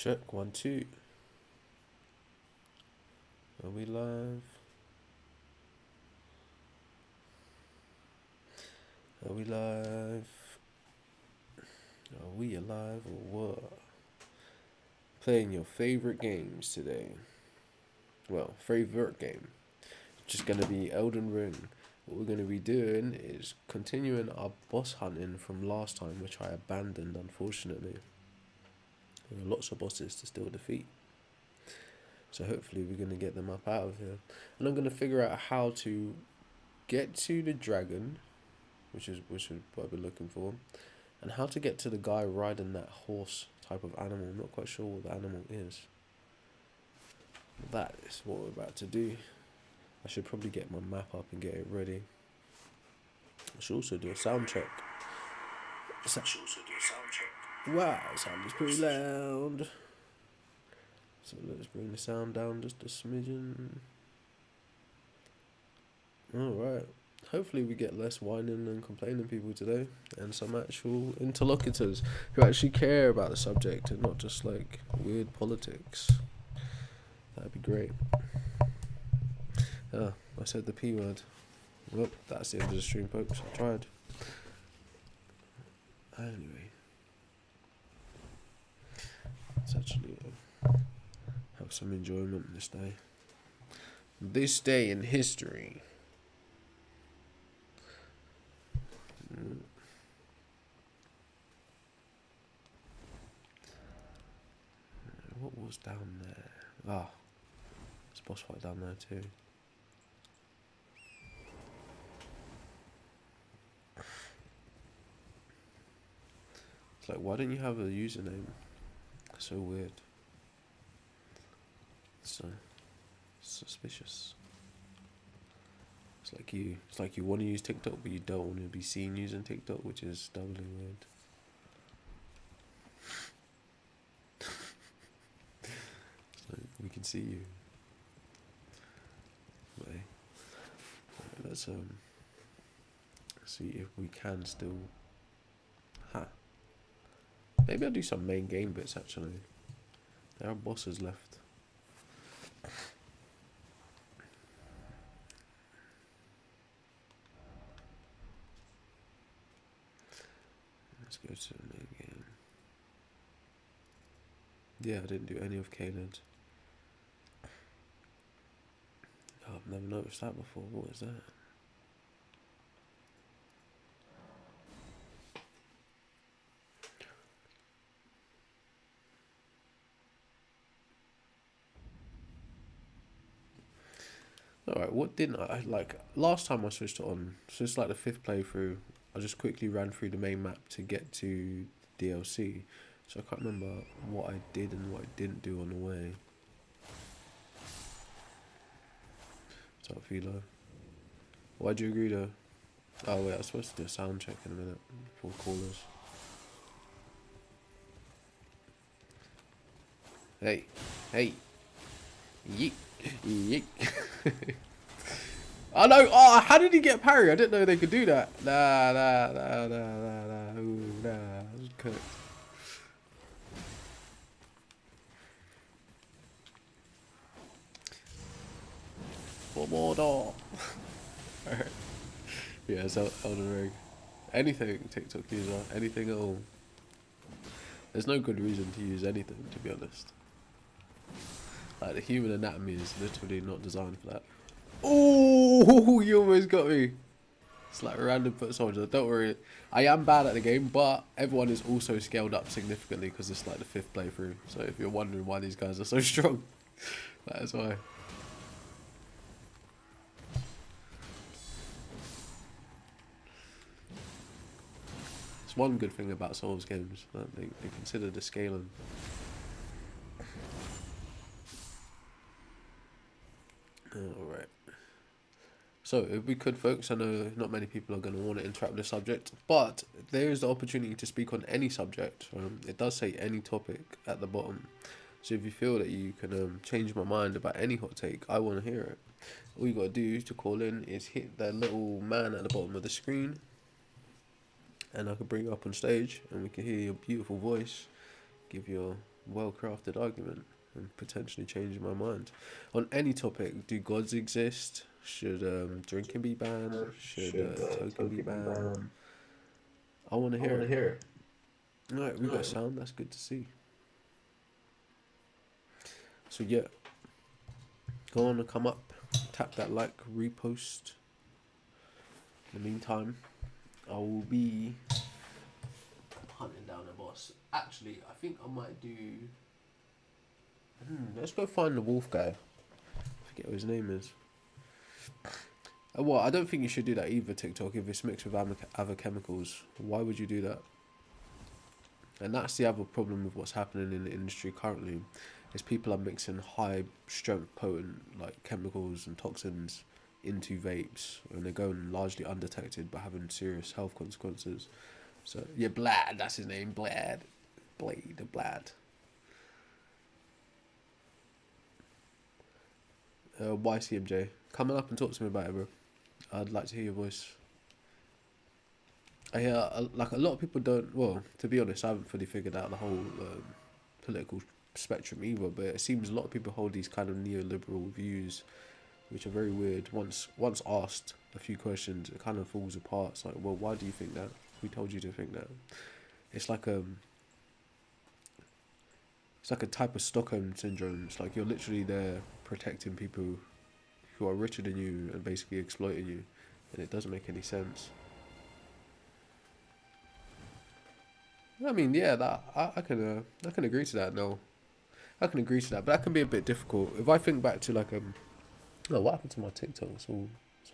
Check 1 2. Are we live? Are we live? Are we alive or what? Playing your favorite games today. Well, favorite game. Just gonna be Elden Ring. What we're gonna be doing is continuing our boss hunting from last time, which I abandoned unfortunately. There are lots of bosses to still defeat. So hopefully we're gonna get them up out of here. And I'm gonna figure out how to get to the dragon, which is what I've been looking for, and how to get to the guy riding that horse type of animal. I'm not quite sure what the animal is. That is what we're about to do. I should probably get my map up and get it ready. I should also do a sound check. Wow, sound is pretty loud. So let's bring the sound down just a smidgen. Alright. Hopefully we get less whining and complaining people today, and some actual interlocutors who actually care about the subject and not just like weird politics. That'd be great. Ah, I said the P word. Well, that's the end of the stream, folks. I tried. Anyway. Let's actually have some enjoyment this day. This day in history. What was down there? Ah, there's a boss fight down there too. It's like, why don't you have a username? So weird. So suspicious. It's like you want to use TikTok, but you don't want to be seen using TikTok, which is doubly weird. So we can see you. Wait. Let's see if we can still. Maybe I'll do some main game bits actually. There are bosses left. Let's go to the main game. Yeah, I didn't do any of Caled. Oh, I've never noticed that before. What is that? Alright, what didn't I like? Last time I switched it on, so it's like the 5th playthrough, I just quickly ran through the main map to get to DLC. So I can't remember what I did and what I didn't do on the way. What's up, Philo? Why'd you agree though? Oh wait, I was supposed to do a sound check in a minute for callers. Hey, hey, yeet, yeet. Oh no! Oh, how did he get parry? I didn't know they could do that. Nah. Ooh, nah. I was cooked. One more door. Alright. Yeah, it's Elden Ring. Anything TikTok user, anything at all. There's no good reason to use anything, to be honest. Like, the human anatomy is literally not designed for that. Oh, you almost got me. It's like a random foot soldier. Don't worry, I am bad at the game, but everyone is also scaled up significantly because it's like the 5th playthrough. So if you're wondering why these guys are so strong, that is why. It's one good thing about Souls games, that they consider the scaling. Alright. So, if we could, folks, I know not many people are going to want to interact with the subject, but there is the opportunity to speak on any subject. It does say any topic at the bottom. So if you feel that you can change my mind about any hot take, I want to hear it. All you got to do to call in is hit that little man at the bottom of the screen, and I can bring you up on stage, and we can hear your beautiful voice, give your well crafted argument and potentially changing my mind on any topic. Do gods exist? Should drinking be banned? Should token be banned? I want to hear it. All right, we got sound. That's good to see. So yeah, go on and come up, tap that like, repost. In the meantime, I will be hunting down a boss. Actually, I think I might do. Let's go find the wolf guy. I forget what his name is. Well, I don't think you should do that either, TikTok, if it's mixed with other chemicals. Why would you do that? And that's the other problem with what's happening in the industry currently, is people are mixing high strength potent like chemicals and toxins into vapes, and they're going largely undetected but having serious health consequences. So yeah, Blad, that's his name, Blad. Blad. YCMJ, come on up and talk to me about it, bro. I'd like to hear your voice. I hear, like, a lot of people don't. Well, to be honest, I haven't fully figured out the whole political spectrum either. But it seems a lot of people hold these kind of neoliberal views, which are very weird. Once asked a few questions, it kind of falls apart. It's like, well, why do you think that? Who told you to think that? It's like a type of Stockholm syndrome. It's like you're literally there protecting people who are richer than you and basically exploiting you, and it doesn't make any sense. I mean, yeah, that I can agree to that. No, I can agree to that, but that can be a bit difficult. If I think back to like oh, what happened to my TikTok? It's all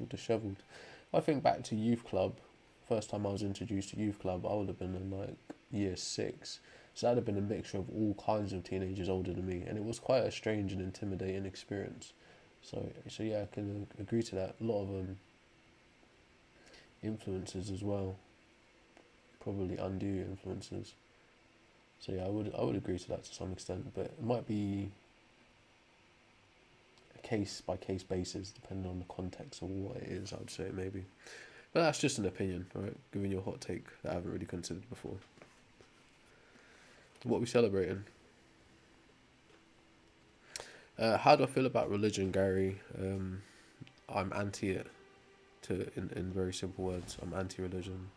dishevelled. If I think back to youth club, first time I was introduced to youth club, I would have been in like year 6. So that'd have been a mixture of all kinds of teenagers older than me, and it was quite a strange and intimidating experience. So yeah, I can agree to that. A lot of influences as well, probably undue influences. So yeah, I would agree to that to some extent, but it might be a case by case basis depending on the context of what it is. I'd say maybe, but that's just an opinion, right? Giving you a hot take that I haven't really considered before. What are we celebrating? How do I feel about religion, Gary? I'm anti it. In very simple words, I'm anti-religion.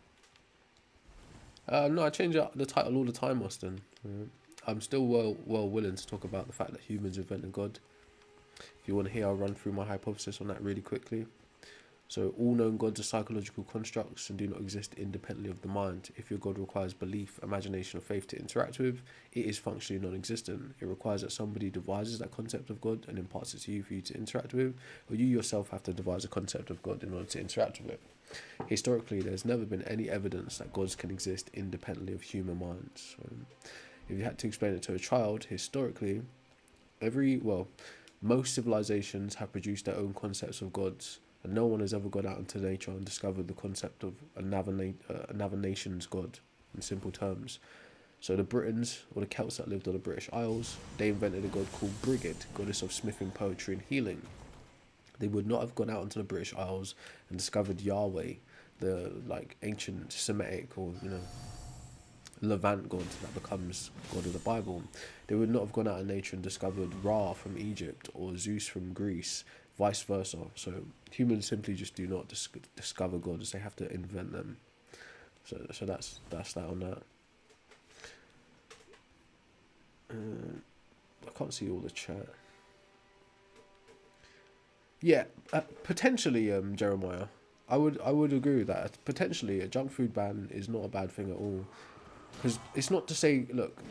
No, I change up the title all the time, Austin. I'm still well willing to talk about the fact that humans invented God. If you want to hear, I'll run through my hypothesis on that really quickly. So all known gods are psychological constructs and do not exist independently of the mind. If your god requires belief, imagination, or faith to interact with, it is functionally non-existent. It requires that somebody devises that concept of God and imparts it to you for you to interact with, or you yourself have to devise a concept of God in order to interact with it. Historically, there's never been any evidence that gods can exist independently of human minds. If you had to explain it to a child, historically, most civilizations have produced their own concepts of gods, and no one has ever gone out into nature and discovered the concept of another nation's god, in simple terms. So the Britons, or the Celts that lived on the British Isles, they invented a god called Brigid, goddess of smithing, poetry and healing. They would not have gone out into the British Isles and discovered Yahweh, the ancient Semitic or Levant god that becomes god of the Bible. They would not have gone out in nature and discovered Ra from Egypt or Zeus from Greece, vice versa. So humans simply just do not discover gods; they have to invent them. So that's that on that. I can't see all the chat. Yeah, potentially, Jeremiah. I would agree with that. Potentially, a junk food ban is not a bad thing at all, because it's not to say, look,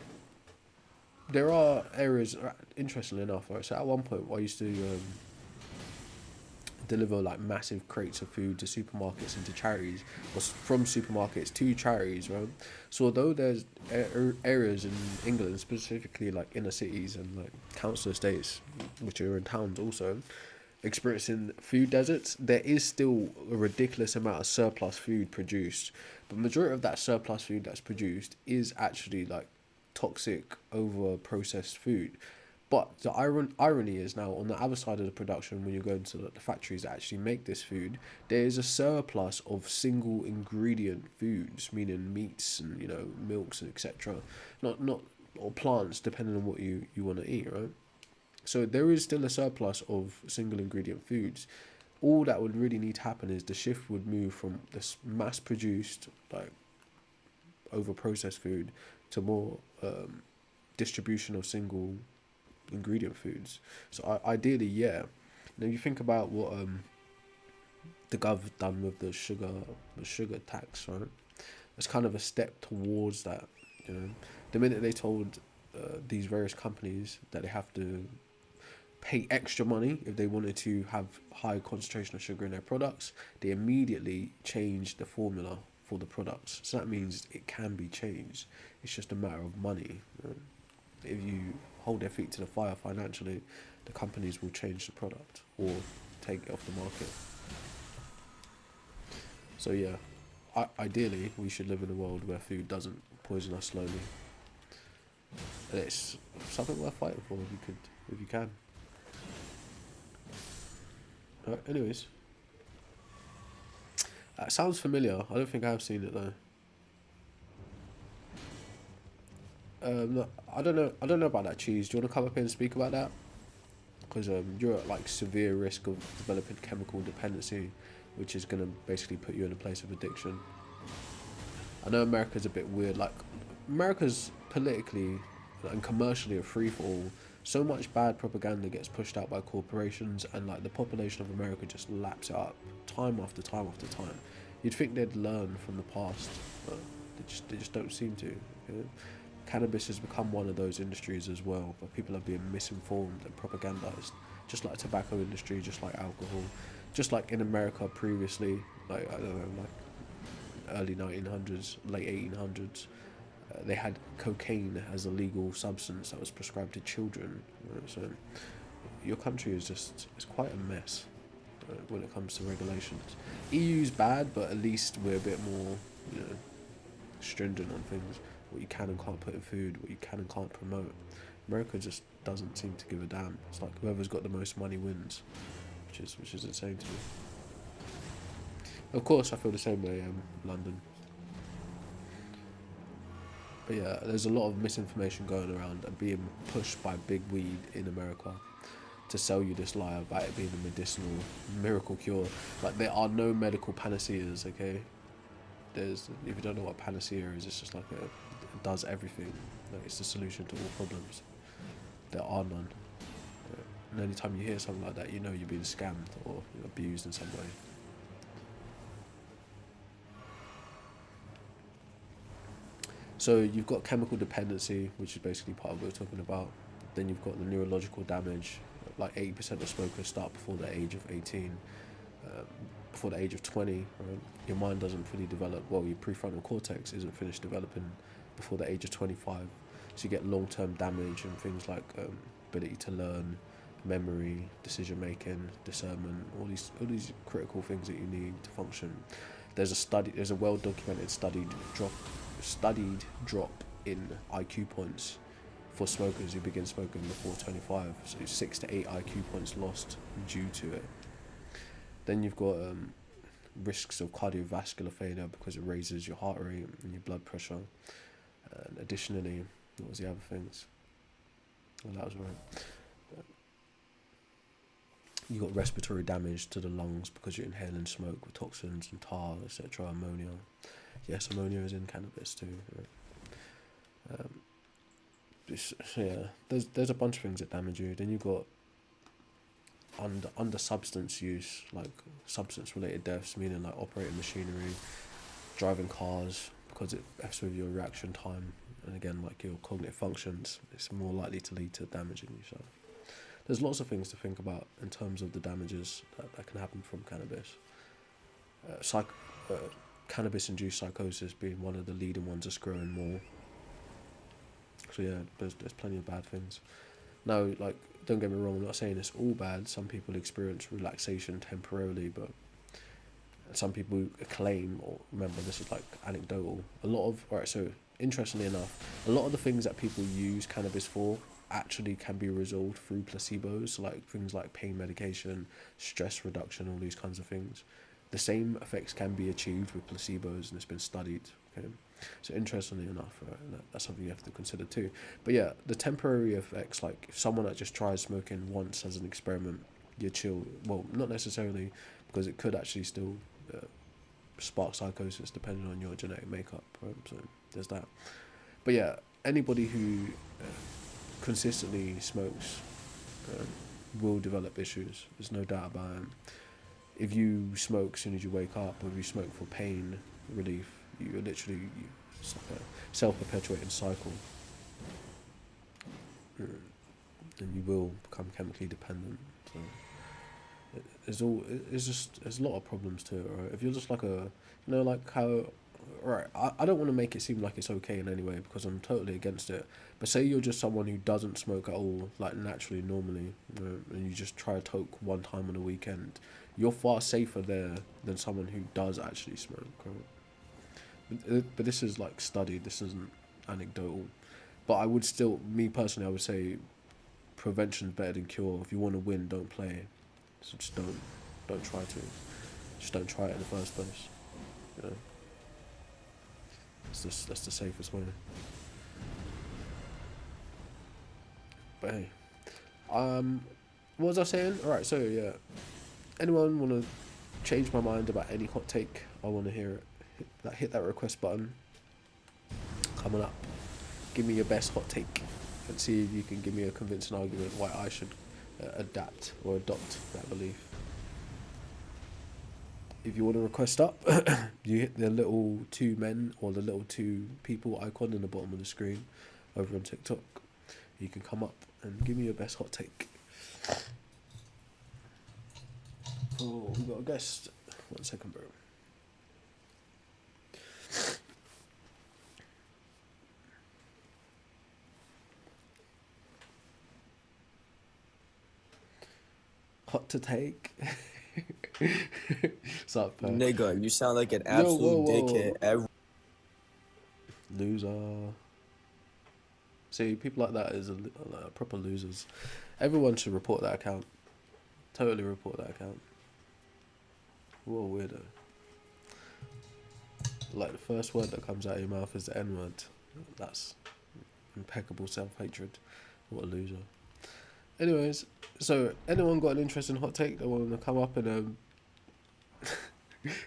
there are areas. Interestingly enough, right. So at one point, I used to deliver like massive crates of food to supermarkets and to charities, or from supermarkets to charities, right? So although there's areas in England, specifically like inner cities and like council estates, which are in towns also, experiencing food deserts, there is still a ridiculous amount of surplus food produced. But majority of that surplus food that's produced is actually like toxic, over processed food. But the irony is now on the other side of the production, when you go into the factories that actually make this food, there is a surplus of single ingredient foods, meaning meats and milks and etc. Not or plants, depending on what you want to eat, right? So there is still a surplus of single ingredient foods. All that would really need to happen is the shift would move from this mass produced, like over processed food, to more distribution of single ingredient foods. So ideally, yeah. Now you think about what the gov done with the sugar tax, right? It's kind of a step towards that. You know, the minute they told these various companies that they have to pay extra money if they wanted to have high concentration of sugar in their products, they immediately changed the formula for the products. So that means it can be changed. It's just a matter of money. You know? If you hold their feet to the fire financially, the companies will change the product or take it off the market. So yeah, ideally we should live in a world where food doesn't poison us slowly, and it's something worth fighting for if you can. Anyways, sounds familiar. I don't think I've seen it though. No, I don't know. I don't know about that cheese. Do you want to come up here and speak about that? Because you're at like severe risk of developing chemical dependency, which is gonna basically put you in a place of addiction. I know America's a bit weird. Like, America's politically and commercially a free for all. So much bad propaganda gets pushed out by corporations, and like the population of America just laps it up time after time after time. You'd think they'd learn from the past, but they just don't seem to. You know? Cannabis has become one of those industries as well, where people are being misinformed and propagandized, just like tobacco industry, just like alcohol, just like in America previously, like I don't know, like early 1900s, late 1800s, they had cocaine as a legal substance that was prescribed to children. So your country is just it's quite a mess when it comes to regulations. EU's bad, but at least we're a bit more, you know, stringent on things. What you can and can't put in food, what you can and can't promote. America just doesn't seem to give a damn. It's like whoever's got the most money wins, which is insane to me. Of course, I feel the same way. London. But yeah, there's a lot of misinformation going around and being pushed by big weed in America to sell you this lie about it being a medicinal miracle cure. Like, there are no medical panaceas, okay? If you don't know what panacea is, it's just like it does everything. Like, it's the solution to all problems. There are none. And anytime you hear something like that, you know you're being scammed or abused in some way. So you've got chemical dependency, which is basically part of what we're talking about. Then you've got the neurological damage. Like 80% of smokers start before the age of 18, before the age of 20. Right? Your mind doesn't fully develop. Well, your prefrontal cortex isn't finished developing before the age of 25. So you get long-term damage and things like ability to learn, memory, decision making, discernment, all these critical things that you need to function. There's a well-documented studied drop in IQ points for smokers who begin smoking before 25. So 6 to 8 IQ points lost due to it. Then you've got risks of cardiovascular failure because it raises your heart rate and your blood pressure. And additionally, what was the other things? Well, that was right. You got respiratory damage to the lungs because you're inhaling smoke with toxins and tar, etc. Ammonia. Yes, ammonia is in cannabis too. Right? There's a bunch of things that damage you. Then you've got under substance use, like substance related deaths, meaning like operating machinery, driving cars, because it messes with your reaction time, and again like your cognitive functions. It's more likely to lead to damaging you. So there's lots of things to think about in terms of the damages that can happen from cannabis. Cannabis-induced psychosis being one of the leading ones that's growing more. So yeah, there's plenty of bad things. Now, like, don't get me wrong, I'm not saying it's all bad. Some people experience relaxation temporarily, but some people claim, or remember, this is like anecdotal. So interestingly enough, a lot of the things that people use cannabis for actually can be resolved through placebos, like things like pain medication, stress reduction, all these kinds of things. the same effects can be achieved with placebos, and it's been studied. Okay, so interestingly enough, right, that's something you have to consider too. But yeah, the temporary effects, like someone that just tries smoking once as an experiment, you chill. Well, not necessarily, because it could actually still spark psychosis depending on your genetic makeup. Right? So there's that. But yeah, anybody who consistently smokes um, will develop issues. There's no doubt about it. If you smoke as soon as you wake up, or if you smoke for pain relief, you're literally it's like a self-perpetuating cycle, and you will become chemically dependent. So there's a lot of problems to it, right? If you're just like like how, right? I don't want to make it seem like it's okay in any way because I'm totally against it. But say you're just someone who doesn't smoke at all, like naturally, normally, and you just try a toke one time on a weekend, you're far safer there than someone who does actually smoke, right? But this is like studied. This isn't anecdotal. But I would still, me personally, I would say prevention's better than cure. If you want to win, don't play. So just don't try to. Just don't try it in the first place. You know, that's the safest way. But hey, what was I saying? All right, so yeah, anyone want to change my mind about any hot take? I want to hear it. Hit that request button. Coming up, give me your best hot take, and see if you can give me a convincing argument why I should adapt or adopt that belief. If you want to request up, you hit the little two men or the little two people icon in the bottom of the screen over on TikTok. You can come up and give me your best hot take. Oh, we got a guest. 1 second, bro. Hot to take. What's up, Pat? Nigga, you sound like an Yo, whoa, absolute whoa. dickhead. Loser. See, people like that is proper losers. Everyone should report that account. Totally report that account. What a weirdo. Like, the first word that comes out of your mouth is the N-word. That's impeccable self-hatred. What a loser. Anyways, so anyone got an interesting hot take they want to come up and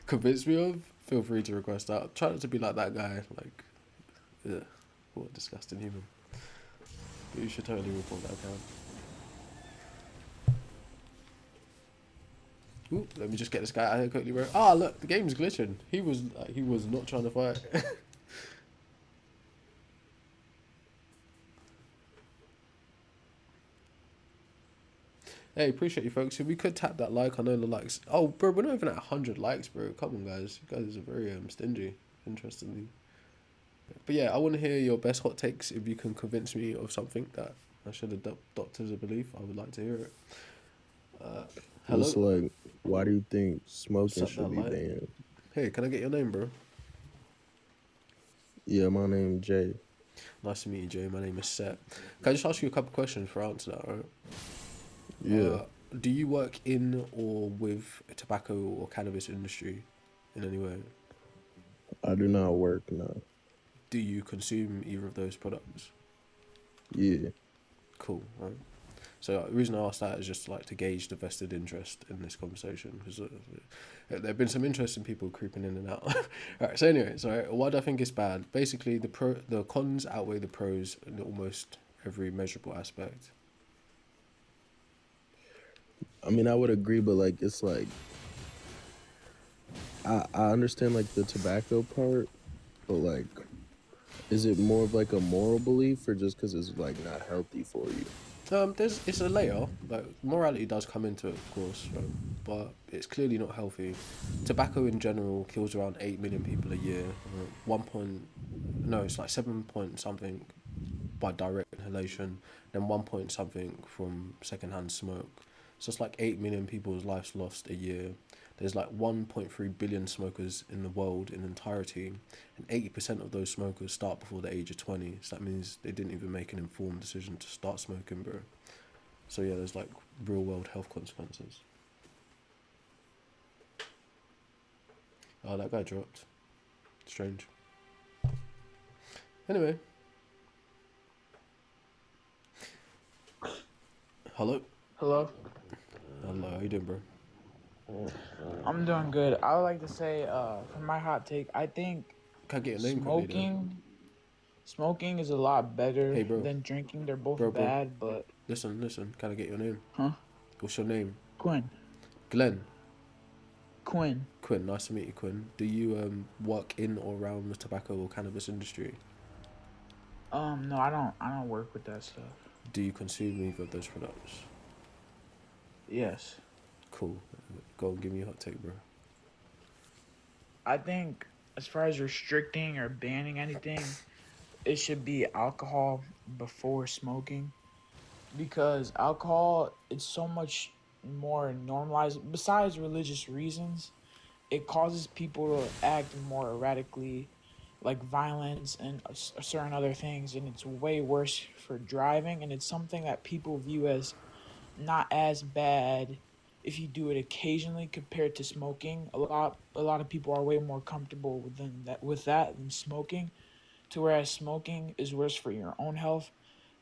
convince me of? Feel free to request that. Try not to be like that guy. Like, ugh, what a disgusting human. But you should totally report that account. Ooh, let me just get this guy out here quickly, bro. Ah, look, the game's glitching. He was not trying to fight. Hey, appreciate you, folks. If we could tap that like, I know the likes. Oh, bro, we're not even at 100 likes, bro. Come on, guys. You guys are very stingy, interestingly. But yeah, I want to hear your best hot takes. If you can convince me of something that I should adopt as a belief, I would like to hear it. It's Hello? like, why do you think What's smoking up, that should be light? banned? Hey, can I get your name, bro? Yeah, my name Jay. Nice to meet you, Jay. My name is Seth. Can I just ask you a couple questions for answer that, right? Yeah, Do you work in or with a tobacco or cannabis industry in any way? I do not work now. Do you consume either of those products? Yeah, Cool, right? So the reason I asked that is just like to gauge the vested interest in this conversation because there have been some interesting people creeping in and out. All right. So anyway, why do I think it's bad? Basically, the cons outweigh the pros in almost every measurable aspect. I mean, I would agree, but like, it's like, I understand like the tobacco part, but like, is it more of like a moral belief or just because it's like not healthy for you? It's a layer. Like morality does come into it, of course, but it's clearly not healthy. Tobacco in general kills around 8 million people a year. No, it's like 7 point something by direct inhalation, then 1 point something from secondhand smoke. So it's like 8 million people's lives lost a year. There's like 1.3 billion smokers in the world in entirety, and 80% of those smokers start before the age of 20. So that means they didn't even make an informed decision to start smoking, bro. So yeah, there's like real world health consequences. Oh, that guy dropped. Strange. Anyway, hello. Hello. Hello, how you doing, bro? I'm doing good. I would like to say, for my hot take, I think Can I get your name quickly, though? smoking smoking is a lot better Hey, bro. than drinking. They're both Bro. bad, but Listen. Can I get your name? huh? What's your name? Quinn. Glenn. Quinn. Quinn, nice to meet you, Quinn. Do you work in or around the tobacco or cannabis industry? No, I don't work with that stuff. Do you consume either of those products? Yes. Cool. Go and give me a hot take, bro. I think as far as restricting or banning anything, it should be alcohol before smoking because alcohol it's so much more normalized besides religious reasons. It causes people to act more erratically, like violence and certain other things, and it's way worse for driving. And it's something that people view as not as bad if you do it occasionally compared to smoking. A lot of people are way more comfortable with that than smoking. To whereas smoking is worse for your own health,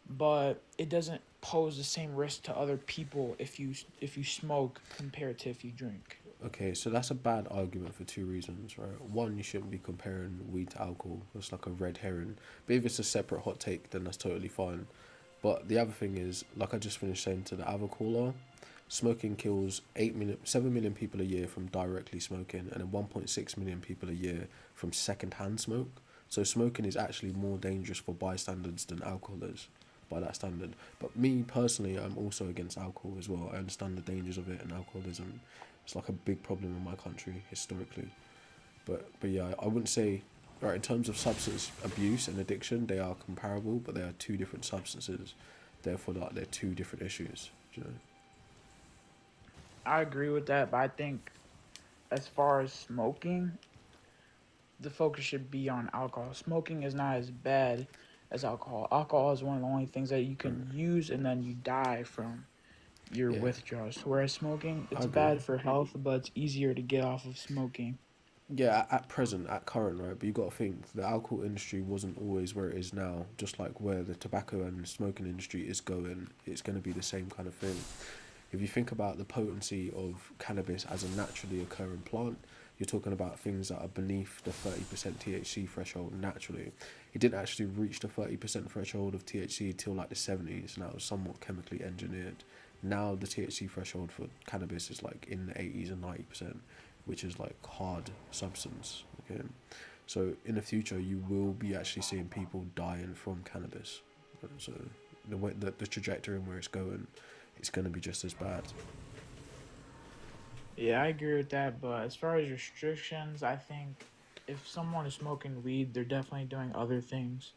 but it doesn't pose the same risk to other people if you smoke compared to if you drink. Okay, so that's a bad argument for two reasons, right? One, you shouldn't be comparing weed to alcohol. That's like a red herring. But if it's a separate hot take, then that's totally fine. But the other thing is, like I just finished saying to the other caller, smoking kills 7 million people a year from directly smoking, and then 1.6 million people a year from second-hand smoke. So smoking is actually more dangerous for bystanders than alcohol is, by that standard. But me personally, I'm also against alcohol as well. I understand the dangers of it, and alcoholism it's like a big problem in my country historically. But yeah, I wouldn't say right in terms of substance abuse and addiction, they are comparable, but they are two different substances. Therefore, like they're two different issues. Do you know? I agree with that, but I think as far as smoking, the focus should be on alcohol. Smoking is not as bad as alcohol. Alcohol is one of the only things that you can use and then you die from your Yeah, withdrawals. Whereas smoking, I it's agree. bad for health, but it's easier to get off of smoking. Yeah, at present, at current, right? But you got to think the alcohol industry wasn't always where it is now. Just like where the tobacco and smoking industry is going, it's going to be the same kind of thing. If you think about the potency of cannabis as a naturally occurring plant, you're talking about things that are beneath the 30% THC threshold naturally. It didn't actually reach the 30% threshold of THC till like the 70s, and that was somewhat chemically engineered. Now the THC threshold for cannabis is like in the 80s and 90%, which is like hard substance. Okay, so in the future you will be actually seeing people dying from cannabis. So the trajectory and where it's going, it's going to be just as bad. Yeah, I agree with that, but as far as restrictions, I think if someone is smoking weed, they're definitely doing other things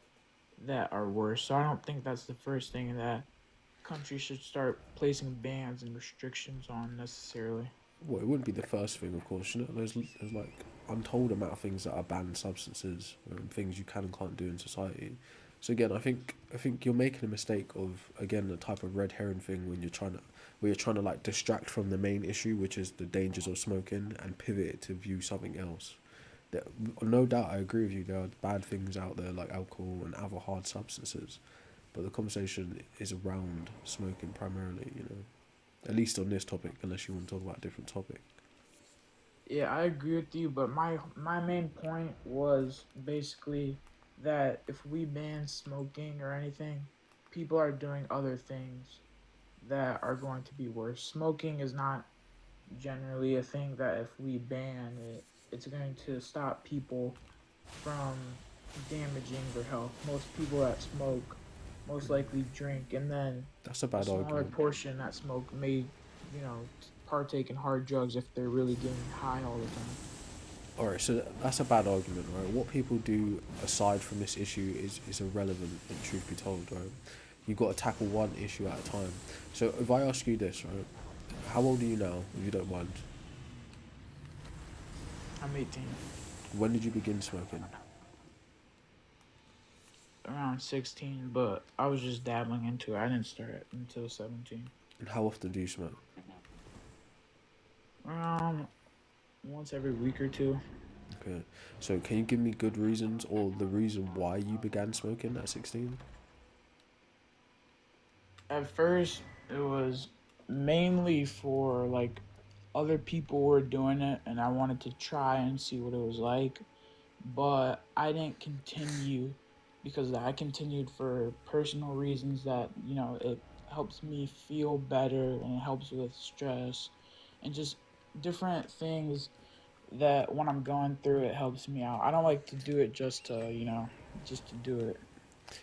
that are worse. So I don't think that's the first thing that countries should start placing bans and restrictions on necessarily. Well, it wouldn't be the first thing, of course. You know, there's like untold amount of things that are banned substances, things you can and can't do in society. So again, I think you're making a mistake of again the type of red herring thing when you're trying to like distract from the main issue, which is the dangers of smoking, and pivot it to view something else. There, no doubt, I agree with you. There are bad things out there like alcohol and other hard substances, but the conversation is around smoking primarily. You know, at least on this topic, unless you want to talk about a different topic. Yeah, I agree with you, but my main point was basically that if we ban smoking or anything, people are doing other things that are going to be worse. Smoking is not generally a thing that if we ban it, it's going to stop people from damaging their health. Most people that smoke most likely drink, and then That's a a bad smaller argument. portion that smoke may, partake in hard drugs if they're really getting high all the time. Alright, so that's a bad argument, right? What people do aside from this issue is irrelevant, in truth be told, right? You've got to tackle one issue at a time. So if I ask you this, right? How old are you now, if you don't mind? I'm 18, When did you begin smoking? around 16, but I was just dabbling into it. I didn't start it until 17. And how often do you smoke? Around once every week or two. Okay. So can you give me good reasons or the reason why you began smoking at 16? At first, it was mainly for like other people were doing it, and I wanted to try and see what it was like. But I didn't continue because I continued for personal reasons that, it helps me feel better and it helps with stress and just different things that when I'm going through it helps me out. I don't like to do it just to do it.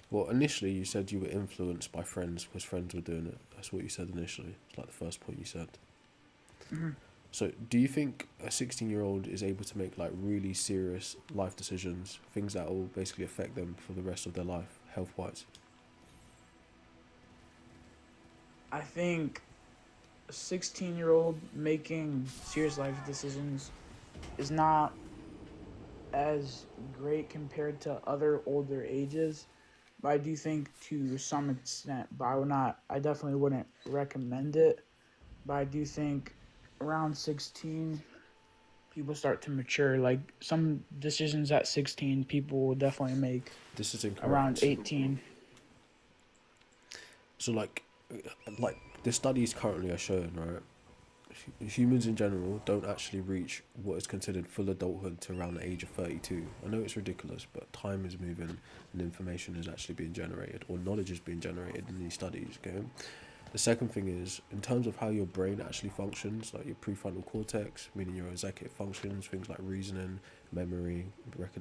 Well, initially you said you were influenced by friends because friends were doing it. That's what you said initially. It's like the first point you said. Mhm. So, do you think a 16-year-old is able to make like really serious life decisions, things that will basically affect them for the rest of their life, health wise? I think a 16-year-old making serious life decisions is not as great compared to other older ages, but I do think to some extent. But I definitely wouldn't recommend it. But I do think around 16, people start to mature. Like some decisions at 16, people will definitely make This is around incorrect. 18. So, like the studies currently are showing, right? Humans in general don't actually reach what is considered full adulthood to around the age of 32. I know it's ridiculous, but time is moving and information is actually being generated, or knowledge is being generated in these studies, okay? The second thing is, in terms of how your brain actually functions, like your prefrontal cortex, meaning your executive functions, things like reasoning, memory,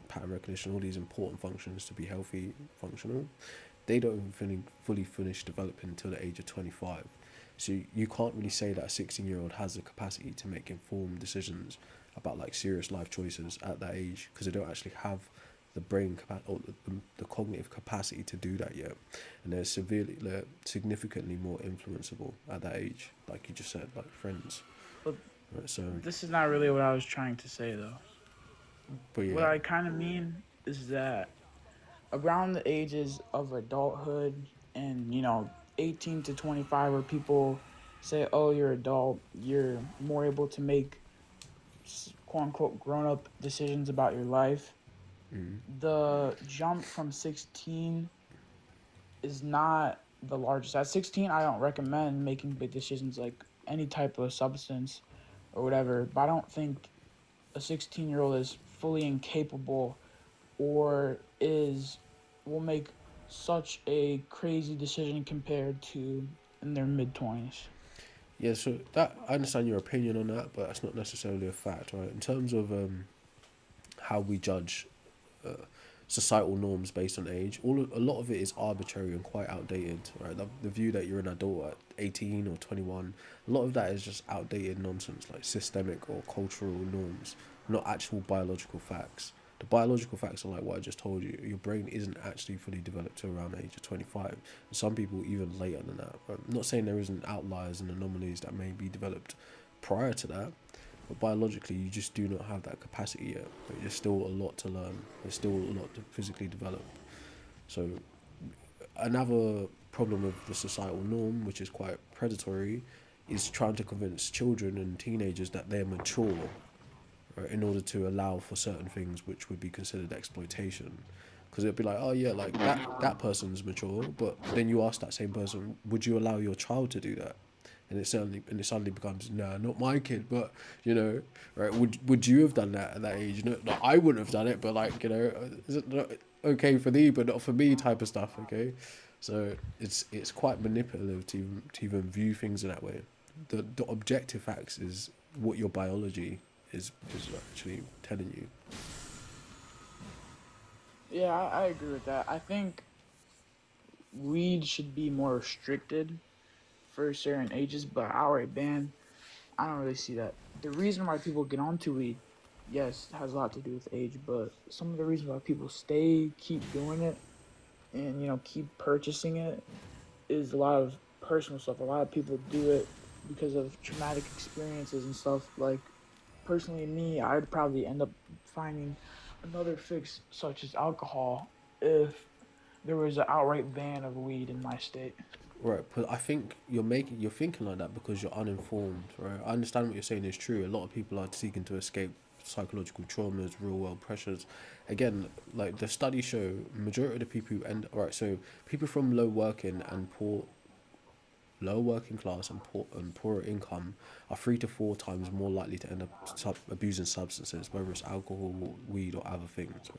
pattern recognition, all these important functions to be healthy, functional, they don't even fully finish developing until the age of 25. So you can't really say that a 16-year-old has the capacity to make informed decisions about like serious life choices at that age because they don't actually have the or the cognitive capacity to do that yet, and they're significantly more influenceable at that age, like you just said, like friends. But Right, so, this is not really what I was trying to say, though. but What yeah, I kind of mean is that around the ages of adulthood and 18 to 25 where people say, oh, you're adult, you're more able to make quote unquote grown up decisions about your life. mm, The jump from 16 is not the largest. At 16, I don't recommend making big decisions like any type of substance or whatever, but I don't think a 16-year-old is fully incapable or is will make such a crazy decision compared to in their mid 20s. yeah. So that I understand your opinion on that, but that's not necessarily a fact, right? In terms of how we judge uh, societal norms based on age. A lot of it is arbitrary and quite outdated. Right, the view that you're an adult at 18 or 21, a lot of that is just outdated nonsense, like systemic or cultural norms, not actual biological facts. The biological facts are like what I just told you. Your brain isn't actually fully developed to around the age of 25. Some people even later than that. I'm not saying there isn't outliers and anomalies that may be developed prior to that, but biologically, you just do not have that capacity yet. Like, there's still a lot to learn. There's still a lot to physically develop. So another problem with the societal norm, which is quite predatory, is trying to convince children and teenagers that they're mature, right, in order to allow for certain things which would be considered exploitation. Because it'd be like, oh yeah, like that person's mature, but then you ask that same person, would you allow your child to do that? And it suddenly becomes, nah, not my kid, but right? Would you have done that at that age? No, no, I wouldn't have done it, but like, is it not okay for thee, but not for me, type of stuff. Okay, so it's quite manipulative to even view things in that way. The objective facts is what your biology is actually telling you. Yeah, I agree with that. I think weed should be more restricted for certain ages, but outright ban, I don't really see that. The reason why people get onto weed, yes, has a lot to do with age, but some of the reasons why people keep doing it, and keep purchasing it is a lot of personal stuff. A lot of people do it because of traumatic experiences and stuff. Like personally, me, I'd probably end up finding another fix such as alcohol if there was an outright ban of weed in my state. Right, but I think you're thinking like that because you're uninformed, right? I understand what you're saying is true. A lot of people are seeking to escape psychological traumas, real world pressures. Again, like the studies show, majority of the people who end right, so people from low working class and poorer income are 3 to 4 times more likely to end up abusing substances, whether it's alcohol, weed, or other things.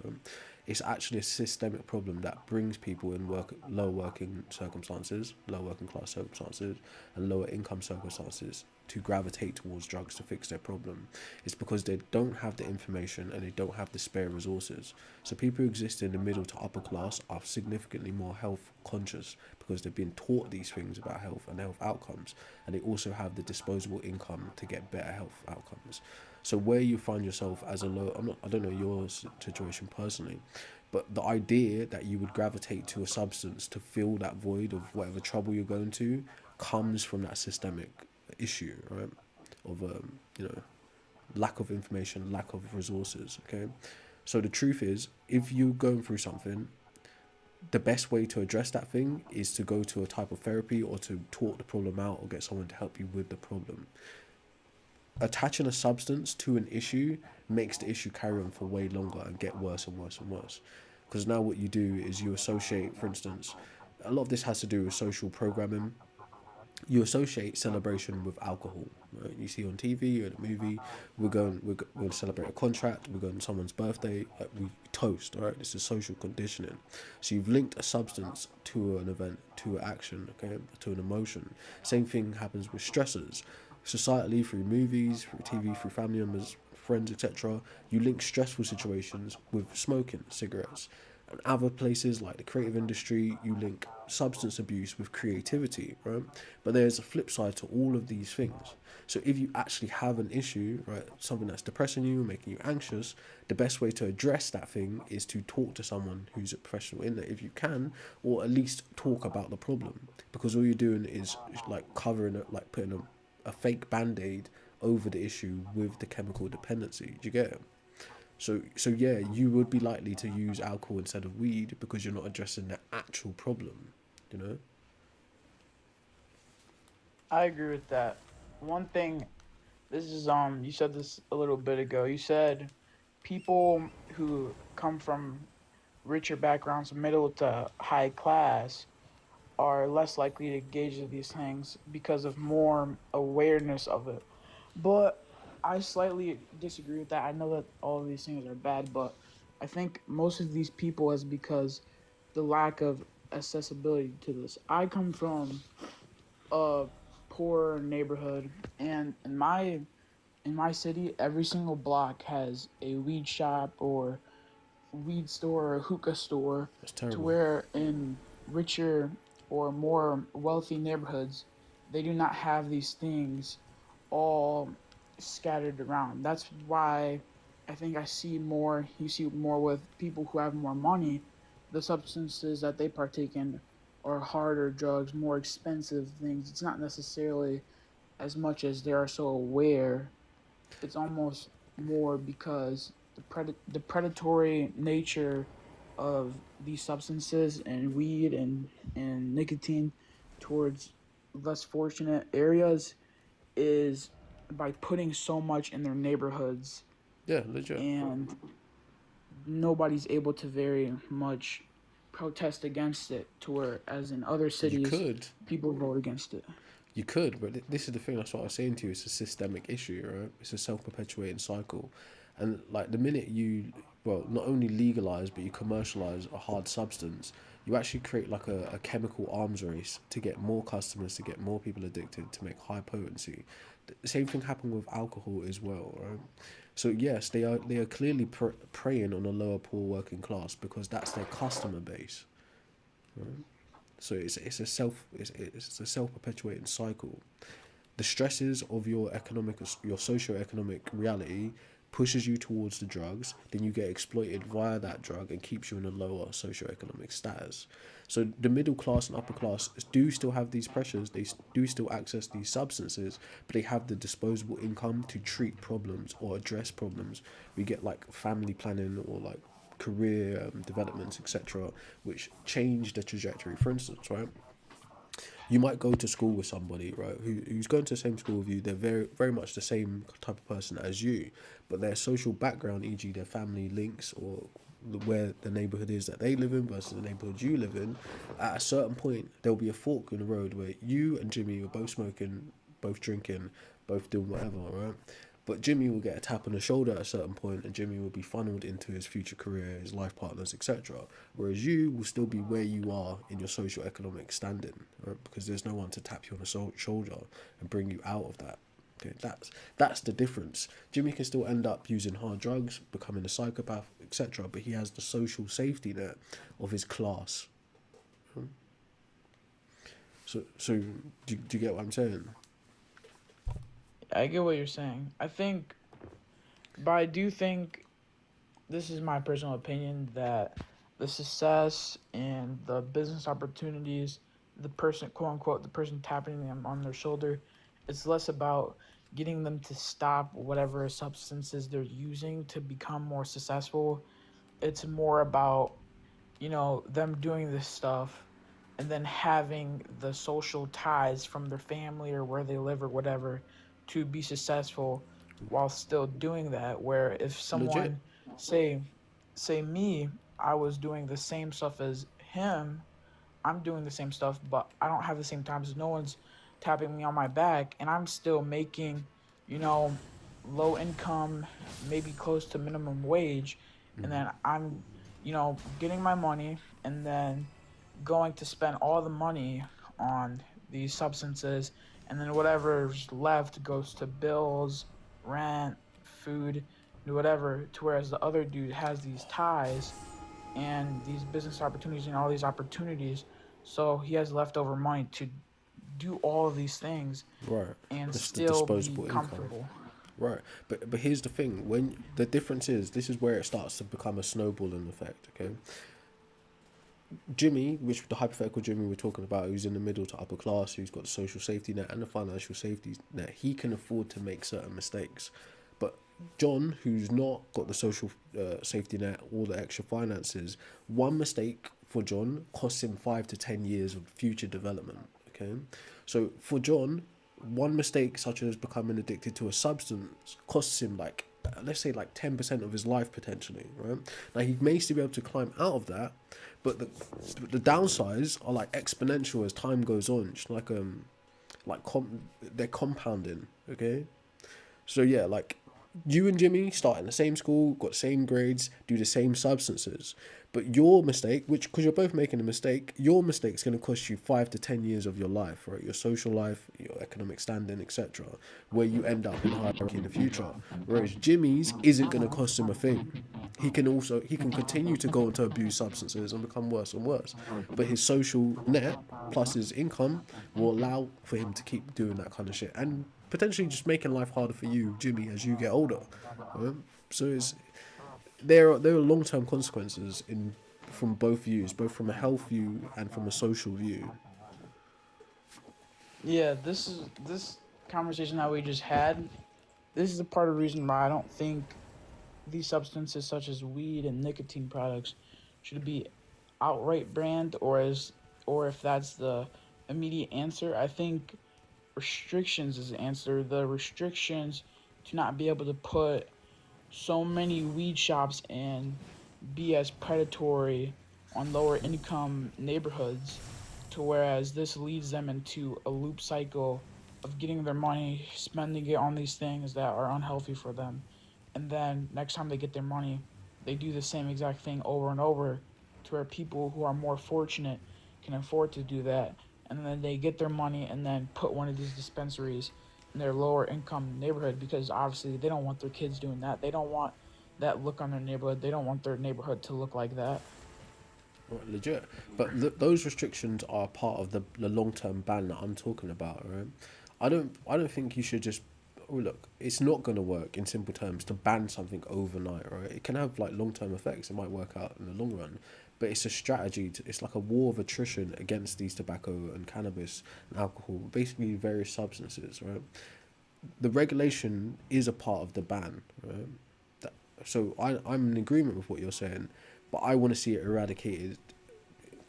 It's actually a systemic problem that brings people in low working circumstances, low working class circumstances, and lower income circumstances to gravitate towards drugs to fix their problem. It's because they don't have the information and they don't have the spare resources. So people who exist in the middle to upper class are significantly more health conscious because they've been taught these things about health and health outcomes, and they also have the disposable income to get better health outcomes. So where you find yourself as a low, I don't know your situation personally, but the idea that you would gravitate to a substance to fill that void of whatever trouble you're going to comes from that systemic issue, right? Of lack of information, lack of resources. Okay, so the truth is, if you're going through something, the best way to address that thing is to go to a type of therapy or to talk the problem out or get someone to help you with the problem. Attaching a substance to an issue makes the issue carry on for way longer and get worse and worse and worse. Because now what you do is you associate, for instance, a lot of this has to do with social programming. You associate celebration with alcohol. Right? You see on TV or in a movie, we're going to celebrate a contract. We're going to someone's birthday. We toast. All right, this is social conditioning. So you've linked a substance to an event, to an action, okay, to an emotion. Same thing happens with stressors. Societally, through movies, through TV, through family members, friends, etc., you link stressful situations with smoking, cigarettes. And other places like the creative industry, you link substance abuse with creativity, right? But there's a flip side to all of these things. So if you actually have an issue, right, something that's depressing you, making you anxious, the best way to address that thing is to talk to someone who's a professional in it if you can, or at least talk about the problem. Because all you're doing is like covering it, like putting a fake band-aid over the issue with the chemical dependency. Do you get it? So yeah, you would be likely to use alcohol instead of weed because you're not addressing the actual problem, you know? I agree with that. One thing, this is you said this a little bit ago. You said people who come from richer backgrounds, middle to high class, are less likely to engage in these things because of more awareness of it. But I slightly disagree with that. I know that all of these things are bad, but I think most of these people is because the lack of accessibility to this. I come from a poor neighborhood, and in my city, every single block has a weed shop or weed store or hookah store, That's to terrible. where in richer or more wealthy neighborhoods, they do not have these things all scattered around. That's why I think you see more with people who have more money. The substances that they partake in are harder drugs, more expensive things. It's not necessarily as much as they are so aware. It's almost more because the predatory nature of these substances and weed and nicotine towards less fortunate areas is by putting so much in their neighborhoods, Yeah, legit. and nobody's able to very much protest against it, to where as in other You cities could, people vote against it. but this is the thing. That's what I was saying to you. It's a systemic issue, right? It's a self-perpetuating cycle, and like the minute well, not only legalize but you commercialize a hard substance, you actually create like a chemical arms race to get more customers, to get more people addicted, to make high potency. The same thing happened with alcohol as well, right? So yes, they are clearly preying on a lower poor working class because that's their customer base. Right? So it's a self perpetuating cycle. The stresses of your socio-economic reality pushes you towards the drugs, then you get exploited via that drug and keeps you in a lower socio-economic status. So the middle class and upper class do still have these pressures, they do still access these substances, but they have the disposable income to treat problems or address problems. We get like family planning or like career developments, etc., which change the trajectory. For instance, right? You might go to school with somebody, right, who's going to the same school with you. They're very much the same type of person as you, but their social background, e.g., their family links or where the neighborhood is that they live in versus the neighborhood you live in, at a certain point there'll be a fork in the road where you and Jimmy are both smoking, both drinking, both doing whatever, right? But Jimmy will get a tap on the shoulder at a certain point, and Jimmy will be funneled into his future career, his life partners, etc. Whereas you will still be where you are in your social economic standing, right? Because there's no one to tap you on the shoulder and bring you out of that. Okay, that's the difference. Jimmy can still end up using hard drugs, becoming a psychopath, etc. But he has the social safety net of his class. So do you get what I'm saying? I get what you're saying. But I do think this is my personal opinion that the success and the business opportunities, the person, quote unquote, the person tapping them on their shoulder, it's less about getting them to stop whatever substances they're using to become more successful. It's more about, them doing this stuff and then having the social ties from their family or where they live or whatever to be successful while still doing that. Where if Legit. someone say say me, I was doing the same stuff as him, I'm doing the same stuff, but I don't have the same time, so no one's tapping me on my back, and I'm still making, you know, low income, maybe close to minimum wage, and then I'm, getting my money, and then going to spend all the money on these substances, and then whatever's left goes to bills, rent, food, whatever. To whereas the other dude has these ties and these business opportunities and all these opportunities. So he has leftover money to do all of these things Right. and It's the still be disposable income. comfortable. Right. But here's the thing. When the difference is, this is where it starts to become a snowballing effect, okay? Jimmy, which the hypothetical Jimmy we're talking about, who's in the middle to upper class, who's got the social safety net and the financial safety net, he can afford to make certain mistakes. But John, who's not got the social safety net or the extra finances, one mistake for John costs him 5 to 10 years of future development. Okay, so for John, one mistake such as becoming addicted to a substance costs him like, let's say, like 10% of his life potentially, right? Now he may still be able to climb out of that, but the downsides are like exponential as time goes on. Just they're compounding. Okay, so yeah, like you and Jimmy start in the same school, got same grades, do the same substances. But your mistake, which, because you're both making a mistake, your mistake's going to cost you 5 to 10 years of your life, right? Your social life, your economic standing, etc., where you end up in hierarchy in the future. Whereas Jimmy's isn't going to cost him a thing. He can continue to go on to abuse substances and become worse and worse. But his social net plus his income will allow for him to keep doing that kind of shit and potentially just making life harder for you, Jimmy, as you get older. Right? So there are long term consequences in from both views, both from a health view and from a social view. Yeah, this conversation that we just had. This is a part of the reason why I don't think these substances such as weed and nicotine products should be outright banned, or if that's the immediate answer. I think restrictions is the answer. The restrictions to not be able to put so many weed shops and be as predatory on lower income neighborhoods, to whereas this leads them into a loop cycle of getting their money, spending it on these things that are unhealthy for them, and then next time they get their money they do the same exact thing over and over, to where people who are more fortunate can afford to do that, and then they get their money and then put one of these dispensaries in their lower income neighborhood, because obviously they don't want their kids doing that. They don't want that look on their neighborhood. They don't want their neighborhood to look like that. Right, legit. But those restrictions are part of the long term ban that I'm talking about, right? I don't think you should just, oh, look. It's not gonna work in simple terms to ban something overnight, right? It can have like long term effects. It might work out in the long run, but it's a strategy. It's like a war of attrition against these tobacco and cannabis and alcohol, basically various substances, right? The regulation is a part of the ban, right? So I'm in agreement with what you're saying, but I want to see it eradicated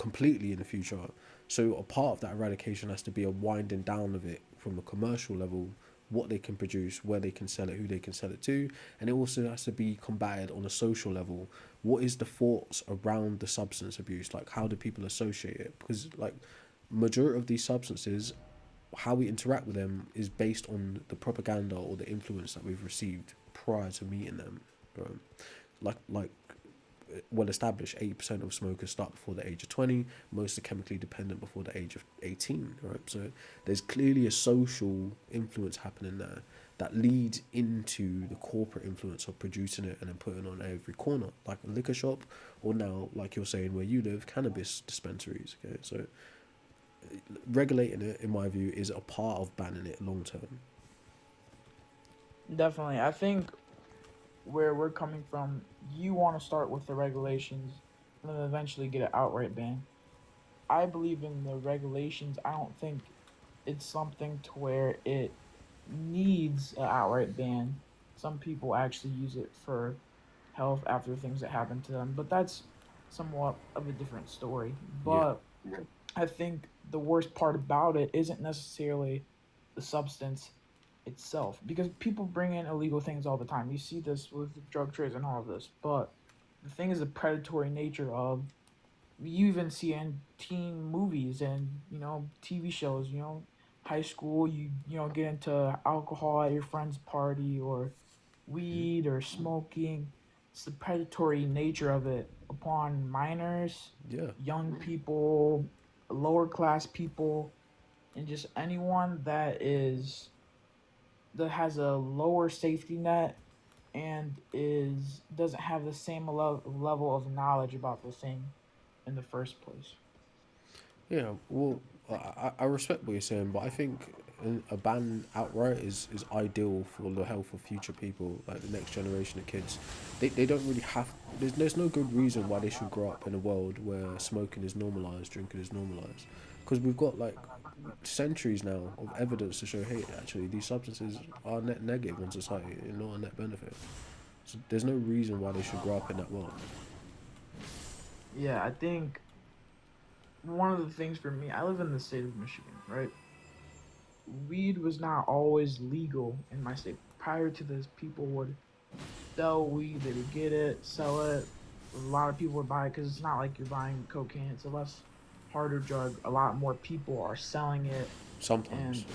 completely in the future. So a part of that eradication has to be a winding down of it from a commercial level, what they can produce, where they can sell it, who they can sell it to, and it also has to be combated on a social level. What is the thoughts around the substance abuse? Like, how do people associate it? Because like majority of these substances, how we interact with them is based on the propaganda or the influence that we've received prior to meeting them. Right? Like well established, 80% of smokers start before the age of 20. Most are chemically dependent before the age of 18. Right, so there's clearly a social influence happening there that leads into the corporate influence of producing it and then putting it on every corner, like a liquor shop, or now, like you're saying, where you live, cannabis dispensaries. Okay, so regulating it, in my view, is a part of banning it long term. Definitely. I think where we're coming from, you want to start with the regulations and then eventually get an outright ban. I believe in the regulations. I don't think it's something to where it needs an outright ban. Some people actually use it for health after things that happen to them, but that's somewhat of a different story. Yeah. But I think the worst part about it isn't necessarily the substance itself, because people bring in illegal things all the time. You see this with drug trades and all of this, but the thing is the predatory nature of, you even see in teen movies and TV shows. High school, you get into alcohol at your friend's party, or Mm. weed or smoking. It's the predatory nature of it upon minors, Yeah. young people, lower class people, and just anyone that has a lower safety net and is doesn't have the same level of knowledge about the thing in the first place. Yeah, well, I respect what you're saying, but I think a ban outright is ideal for the health of future people, like the next generation of kids. They don't really have. There's no good reason why they should grow up in a world where smoking is normalized, drinking is normalized, because we've got like centuries now of evidence to show, hey, actually these substances are net negative on society and not a net benefit. So there's no reason why they should grow up in that world. Yeah, I think one of the things for me, I live in the state of Michigan, right? Weed was not always legal in my state. Prior to this, people would sell weed, they would get it, sell it. A lot of people would buy it because it's not like you're buying cocaine, it's a less harder drug. A lot more people are selling it Sometimes. and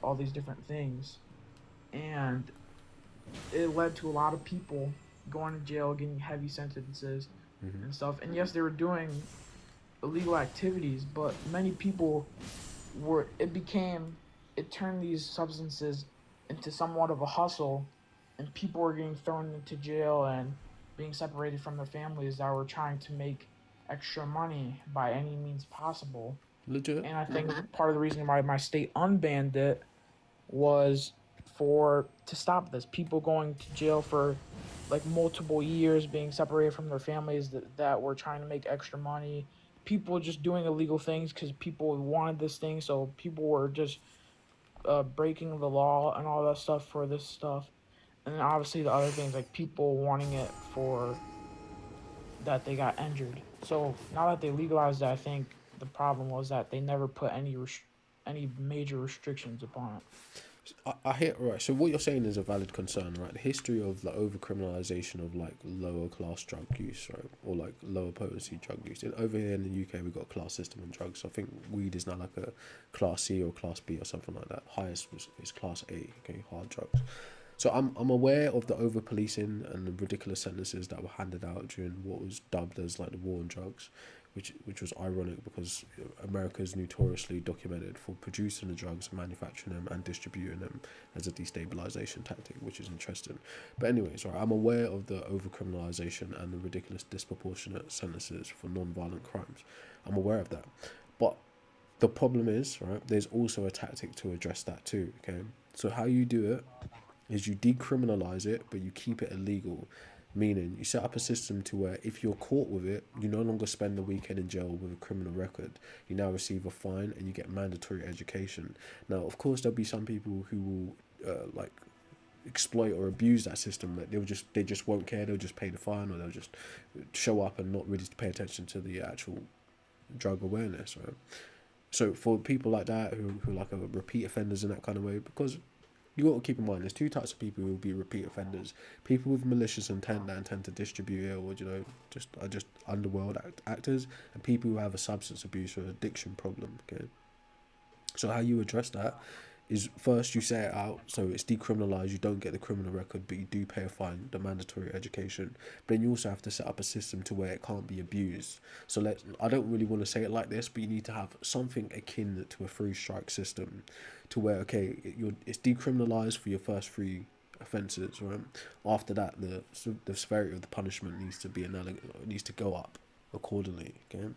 all these different things. And it led to a lot of people going to jail, getting heavy sentences Hmm. and stuff. And yes, they were doing illegal activities, but many people were it turned these substances into somewhat of a hustle, and people were getting thrown into jail and being separated from their families that were trying to make extra money by any means possible. Legit. And I think part of the reason why my state unbanned it was for to stop this. People going to jail for like multiple years, being separated from their families that were trying to make extra money. People just doing illegal things because people wanted this thing, so people were just breaking the law and all that stuff for this stuff. And then obviously the other things, like people wanting it for that they got injured. So now that they legalized it, I think the problem was that they never put any major restrictions upon it. I hear right. So what you're saying is a valid concern, right? The history of the overcriminalization of like lower class drug use, right, or like lower potency drug use. And over here in the UK, we've got a class system in drugs. So I think weed is now like a class C or class B or something like that. Highest is class A, okay, hard drugs. So I'm aware of the over policing and the ridiculous sentences that were handed out during what was dubbed as like the war on drugs, which was ironic because America is notoriously documented for producing the drugs, manufacturing them, and distributing them as a destabilization tactic, which is interesting. But anyways, right, I'm aware of the overcriminalization and the ridiculous disproportionate sentences for non-violent crimes. I'm aware of that, but the problem is, right, there's also a tactic to address that too. Okay, so how you do it is you decriminalize it, but you keep it illegal. Meaning, you set up a system to where if you're caught with it, you no longer spend the weekend in jail with a criminal record. You now receive a fine and you get mandatory education. Now, of course, there'll be some people who will like exploit or abuse that system. That they just won't care. They'll just pay the fine, or they'll just show up and not really pay attention to the actual drug awareness, right? So for people like that who like are repeat offenders in that kind of way, because you got to keep in mind there's two types of people who will be repeat offenders: people with malicious intent that intend to distribute it, or just are just underworld actors, and people who have a substance abuse or addiction problem. Okay, so how you address that is first you say it out, so it's decriminalised. You don't get the criminal record, but you do pay a fine, the mandatory education. But then you also have to set up a system to where it can't be abused. So I don't really want to say it like this, but you need to have something akin to a three strike system, to where okay, it's decriminalised for your first three offences, right? After that, the severity of the punishment needs to be needs to go up accordingly. Okay,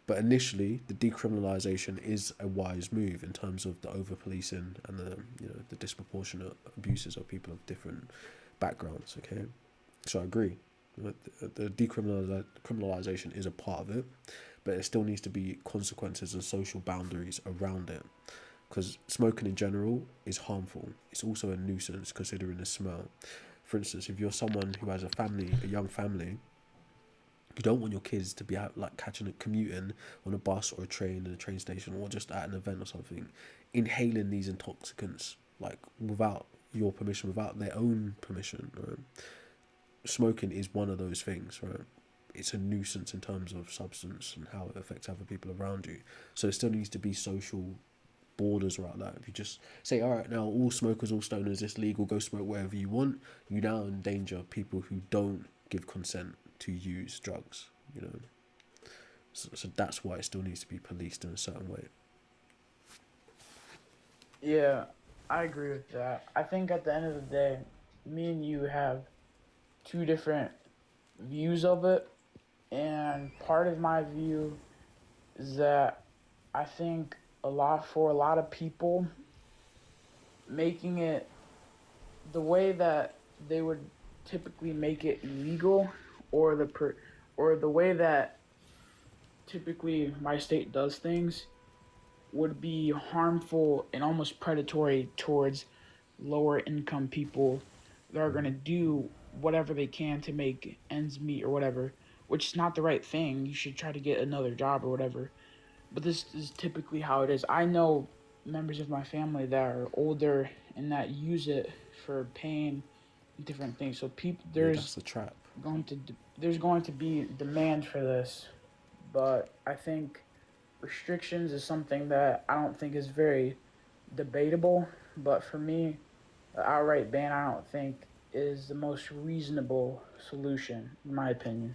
but initially, the decriminalisation is a wise move in terms of the over policing and the disproportionate abuses of people of different backgrounds. Okay, so I agree. The decriminalisation is a part of it, but it still needs to be consequences and social boundaries around it. Because smoking in general is harmful. It's also a nuisance considering the smell. For instance, if you're someone who has a young family, you don't want your kids to be out like catching it commuting on a bus or a train in a train station or just at an event or something, inhaling these intoxicants like without your permission, without their own permission. Right? Smoking is one of those things, right? It's a nuisance in terms of substance and how it affects other people around you. So there still needs to be social borders around that. If you just say, all right, now all smokers, all stoners, it's legal, go smoke wherever you want, you now endanger people who don't give consent to use drugs, you know. So that's why it still needs to be policed in a certain way. Yeah, I agree with that. I think at the end of the day, me and you have two different views of it, and part of my view is that I think a lot of people, making it the way that they would typically make it illegal, or or the way that typically my state does things, would be harmful and almost predatory towards lower income people that are going to do whatever they can to make ends meet or whatever, which is not the right thing. You should try to get another job or whatever. But this is typically how it is. I know members of my family that are older and that use it for pain and different things. So people, Yeah, that's the trap. there's going to be demand for this, but I think restrictions is something that I don't think is very debatable. But for me, an outright ban I don't think is the most reasonable solution, in my opinion.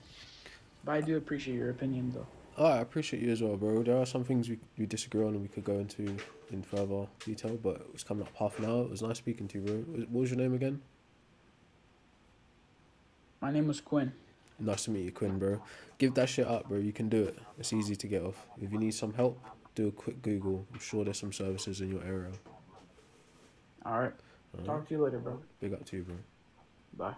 But I do appreciate your opinion, though. Oh, I appreciate you as well, bro. There are some things we disagree on and we could go into in further detail, but it's coming up half an hour. It was nice speaking to you, bro. What was your name again? My name was Quinn. Nice to meet you, Quinn, bro. Give that shit up, bro. You can do it. It's easy to get off. If you need some help, do a quick Google. I'm sure there's some services in your area. All right. Alright? Talk to you later, bro. Big up to you, bro. Bye.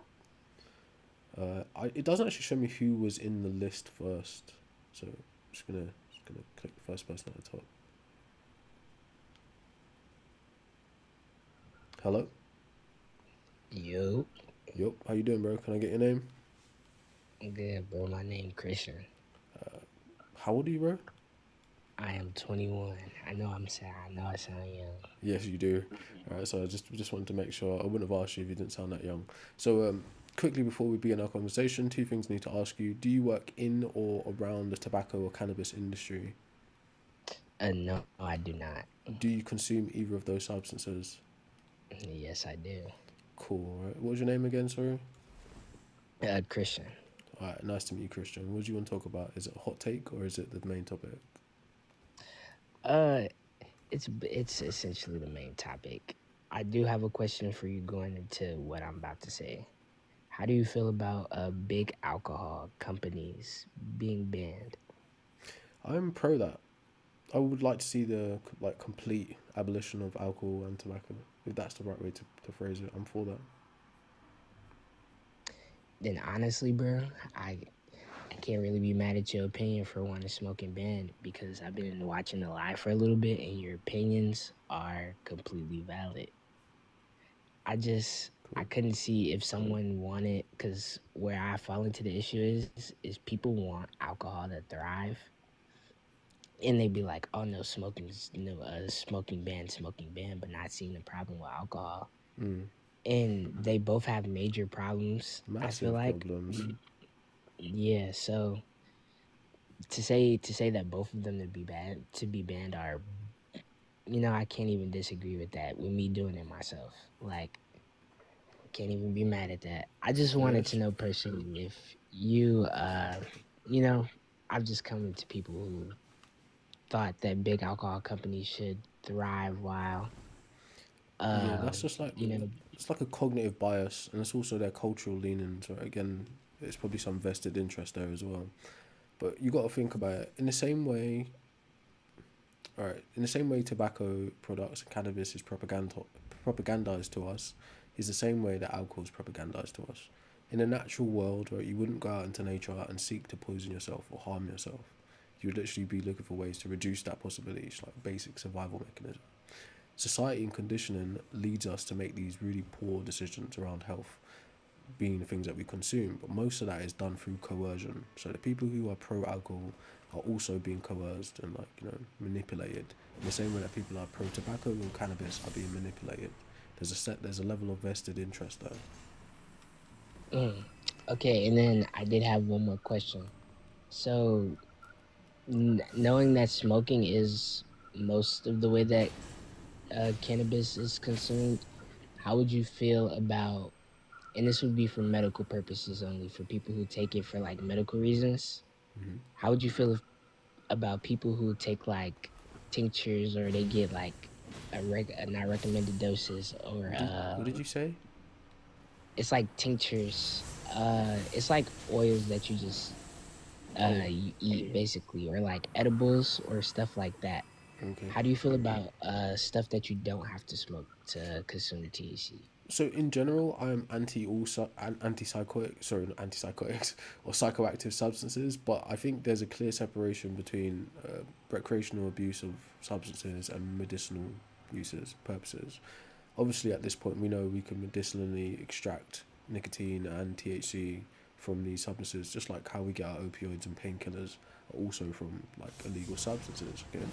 It doesn't actually show me who was in the list first, so I'm just gonna click the first person at the top. Hello. Yo, Yup. How you doing, bro? Can I get your name? good, bro. My name Christian. How old are you, bro? I am 21. I know I'm sad. I know I sound young. Yes, you do. Alright, so I just wanted to make sure. I wouldn't have asked you if you didn't sound that young. So quickly before we begin our conversation, two things I need to ask you. Do you work in or around the tobacco or cannabis industry? No, I do not. Do you consume either of those substances? Yes, I do. Cool. All right. What was your name again, sorry? Christian. Alright, nice to meet you, Christian. What do you want to talk about? Is it a hot take or is it the main topic? Uh, it's essentially the main topic. I do have a question for you going into what I'm about to say. How do you feel about big alcohol companies being banned? I'm pro that. I would like to see the complete abolition of alcohol and tobacco, if that's the right way to phrase it. I'm for that. Then honestly, bro, I can't really be mad at your opinion for wanting smoking banned because I've been watching the live for a little bit and your opinions are completely valid. I Cool. couldn't see if someone wanted, because where I fall into the issue is people want alcohol to thrive, and they'd be like, "Oh no, smoking ban," but not seeing the problem with alcohol. Mm. And they both have major problems. I feel Massive like, problems. yeah. So to say that both of them to be banned are, I can't even disagree with that. With me doing it myself, like, can't even be mad at that. I just wanted to Yes. know personally if you, you know, I've just come to people who thought that big alcohol companies should thrive while, Yeah, that's just like you know, it's like a cognitive bias, and it's also their cultural leanings. Right? Again, there's probably some vested interest there as well. But you got to think about it in the same way. All right, in the same way, tobacco products and cannabis is propagandized to us, is the same way that alcohol is propagandized to us. In a natural world, right, you wouldn't go out into nature and seek to poison yourself or harm yourself. You would literally be looking for ways to reduce that possibility. It's like basic survival mechanism. Society and conditioning leads us to make these really poor decisions around health being the things that we consume, but most of that is done through coercion. So the people who are pro alcohol are also being coerced and manipulated in the same way that people are pro tobacco or cannabis are being manipulated. There's a level of vested interest there. mm. Okay. And then I did have one more question. So, knowing that smoking is most of the way that cannabis is consumed, how would you feel about, and this would be for medical purposes only, for people who take it for like medical reasons? How would you feel about people who take like tinctures, or they get like a not recommended doses, or What did you say? it's like tinctures. It's like oils that you just Oh, you eat basically, or like edibles or stuff like that. okay. How do you feel about stuff that you don't have to smoke to consume THC? So in general, I'm antipsychotic, sorry, not antipsychotics or psychoactive substances, but I think there's a clear separation between recreational abuse of substances and medicinal uses purposes. Obviously, at this point, we know we can medicinally extract nicotine and THC from these substances, just like how we get our opioids and painkillers are also from like illegal substances. Okay,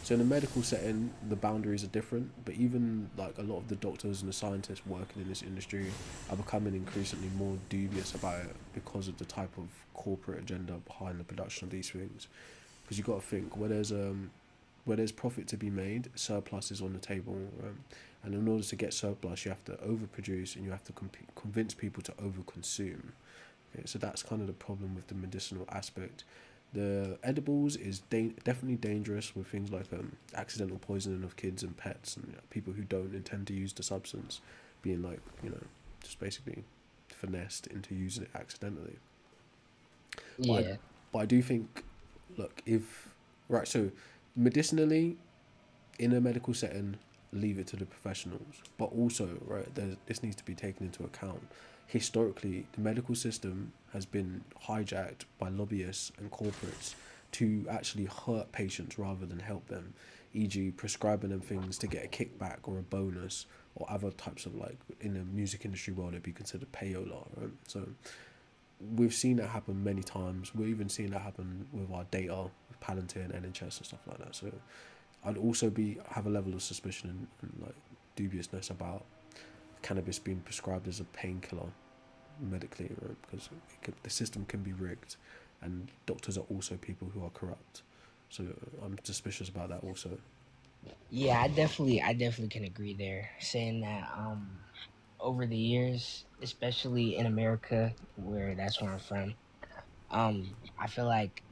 so in a medical setting, the boundaries are different, but even like a lot of the doctors and the scientists working in this industry are becoming increasingly more dubious about it because of the type of corporate agenda behind the production of these things. Because you got to think where there's profit to be made, surplus is on the table. And in order to get surplus, you have to overproduce and you have to convince people to overconsume. Okay, so that's kind of the problem with the medicinal aspect. The edibles is definitely dangerous with things like accidental poisoning of kids and pets and people who don't intend to use the substance being just basically finessed into using it accidentally. But I, Yeah, but I do think, look, if right, so medicinally in a medical setting, leave it to the professionals. But also, right, this needs to be taken into account. Historically, the medical system has been hijacked by lobbyists and corporates to actually hurt patients rather than help them, e.g., prescribing them things to get a kickback or a bonus, or other types of like in the music industry world it'd be considered payola. Right? So we've seen that happen many times. We're even seeing that happen with our data, with Palantir and NHS and stuff like that. So I'd also have a level of suspicion and like dubiousness about cannabis being prescribed as a painkiller medically, right? Because the system can be rigged, and doctors are also people who are corrupt. So I'm suspicious about that also. yeah, I definitely can agree there. Saying that, over the years, especially in America, where that's where I'm from, I feel like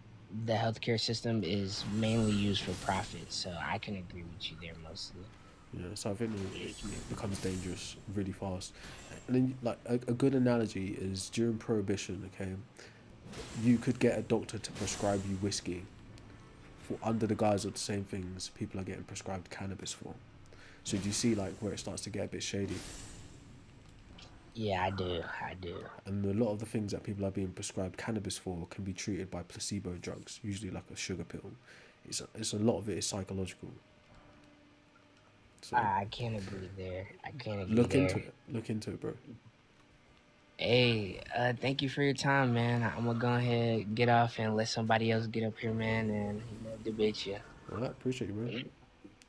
the healthcare system is mainly used for profit. So I can agree with you there mostly. So I think it becomes dangerous really fast. And then like a good analogy is during Prohibition. Okay, you could get a doctor to prescribe you whiskey for under the guise of the same things people are getting prescribed cannabis for. So do you see like where it starts to get a bit shady? Yeah, I do. I do. And a lot of the things that people are being prescribed cannabis for can be treated by placebo drugs, usually like a sugar pill. It's a lot of it is psychological. So I can't agree there. I can't agree there. look into it, bro. Hey, thank you for your time, man. I'm gonna go ahead, get off, and let somebody else get up here, man, and debate you. All right, appreciate you, bro. Take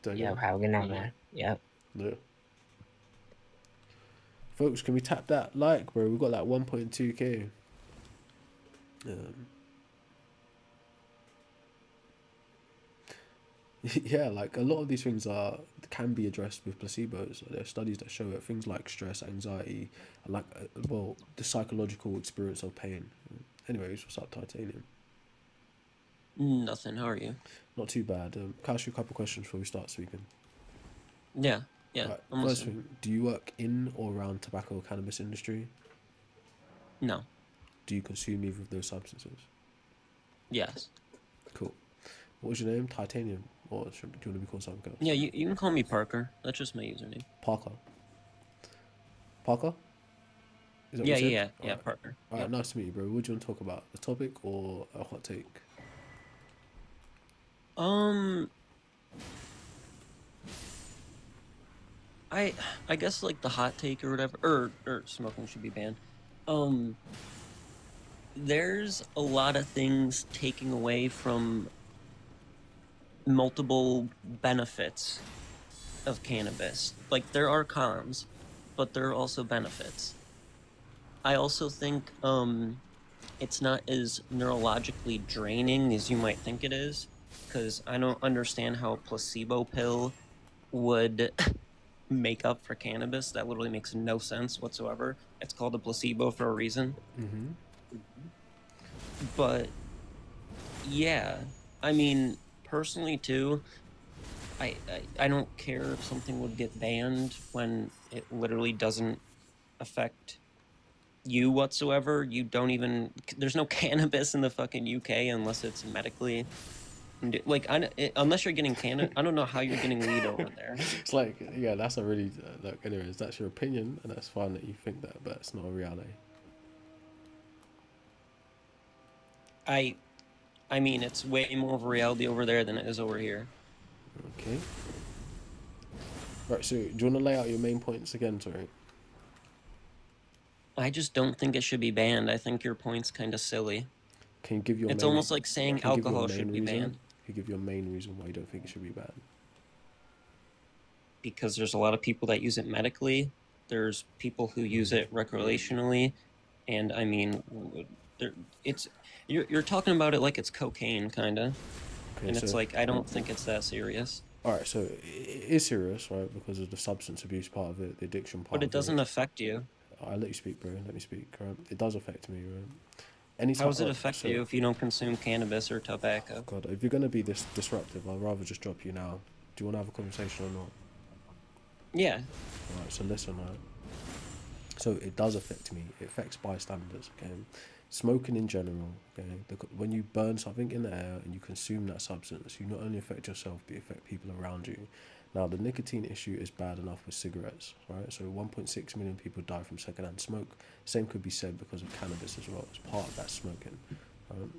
Yep. care. Have a good night, man. Yep. Yeah. Folks, can we tap that like, bro? We got like 1.2k. Um, yeah, like a lot of these things can be addressed with placebos. There are studies that show it. Things like stress, anxiety, and like well, the psychological experience of pain. Anyways, what's up, Titanium? Nothing. How are you? Not too bad. Can I ask you a couple questions before we start speaking? Yeah. Yeah. Right. I'm First listening. thing, do you work in or around tobacco or cannabis industry? No. Do you consume either of those substances? Yes. Cool. What was your name? Titanium, or do you want to be called something else? Yeah. You can call me Parker. That's just my username. Parker. Parker? Is that Yeah. what you Yeah. said? Yeah. Parker. All right. Yep. Nice to meet you, bro. What do you want to talk about? A topic or a hot take? Um. I I guess like the hot take or whatever, or smoking should be banned. Um. There's a lot of things taking away from multiple benefits of cannabis. Like there are cons, but there are also benefits. I also think it's not as neurologically draining as you might think it is, because I don't understand how a placebo pill would make up for cannabis. That literally makes no sense whatsoever. It's called a placebo for a reason. Mm-hmm. But yeah, I mean, personally too, I don't care if something would get banned when it literally doesn't affect you whatsoever. You don't even, there's no cannabis in the fucking UK unless it's medically like unless you're getting I don't know how you're getting weed over there. It's like, yeah, that's a really like. Anyways, that's your opinion, and that's fine that you think that, but it's not a reality. I mean, it's way more of a reality over there than it is over here. Okay. Right. So, do you want to lay out your main points again? Sorry. I just don't think it should be banned. I think your point's kind of silly. Can you give your It's main? almost like saying Can you give your alcohol main should be reason? banned Can you give your main reason why you don't think it should be banned? because there's a lot of people that use it medically. There's people who use it recreationally, and I mean, there it's you're talking about it like it's cocaine, kind of, Okay. and So, it's like I don't think it's that serious. all right. So it is serious, right? Because of the substance abuse part of it, the addiction part But it of doesn't it. affect you. I'll let you speak, bro. Let me speak. Right? It does affect me, right? How Anytime. does it Right, affect so, you if you don't consume cannabis or tobacco? God, if you're gonna be this disruptive, I'd rather just drop you now. Do you want to have a conversation or not? Yeah, Alright, so listen, right? So it does affect me. It affects bystanders, okay? Smoking in general, okay? When you burn something in the air and you consume that substance, you not only affect yourself, but you affect people around you. Now, the nicotine issue is bad enough with cigarettes, right? So 1.6 million people die from secondhand smoke. Same could be said because of cannabis as well. It's part of that smoking.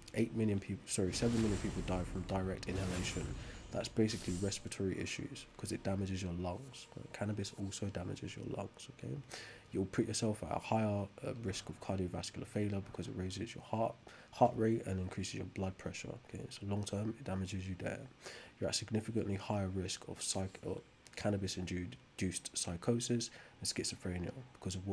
7 million people die from direct inhalation. That's basically respiratory issues because it damages your lungs. Right? Cannabis also damages your lungs, okay? You'll put yourself at a higher risk of cardiovascular failure because it raises your heart rate and increases your blood pressure, okay? So long term, it damages you there. You're at significantly higher risk of cannabis-induced psychosis and schizophrenia because of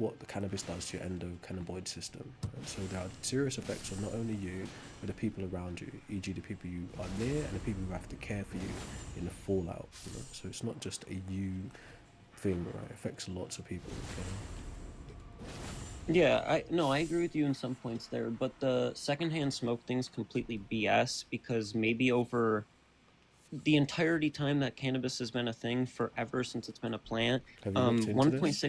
what the cannabis does to your endocannabinoid system. Right? So there are serious effects on not only you, but the people around you, e.g. the people you are near and the people who have to care for you in the fallout. You know? So it's not just a you thing, right? It affects lots of people. Okay? yeah, I agree with you in some points there, but the secondhand smoke thing's completely BS because maybe over the entirety time that cannabis has been a thing forever since it's been a plant, Have you looked into this?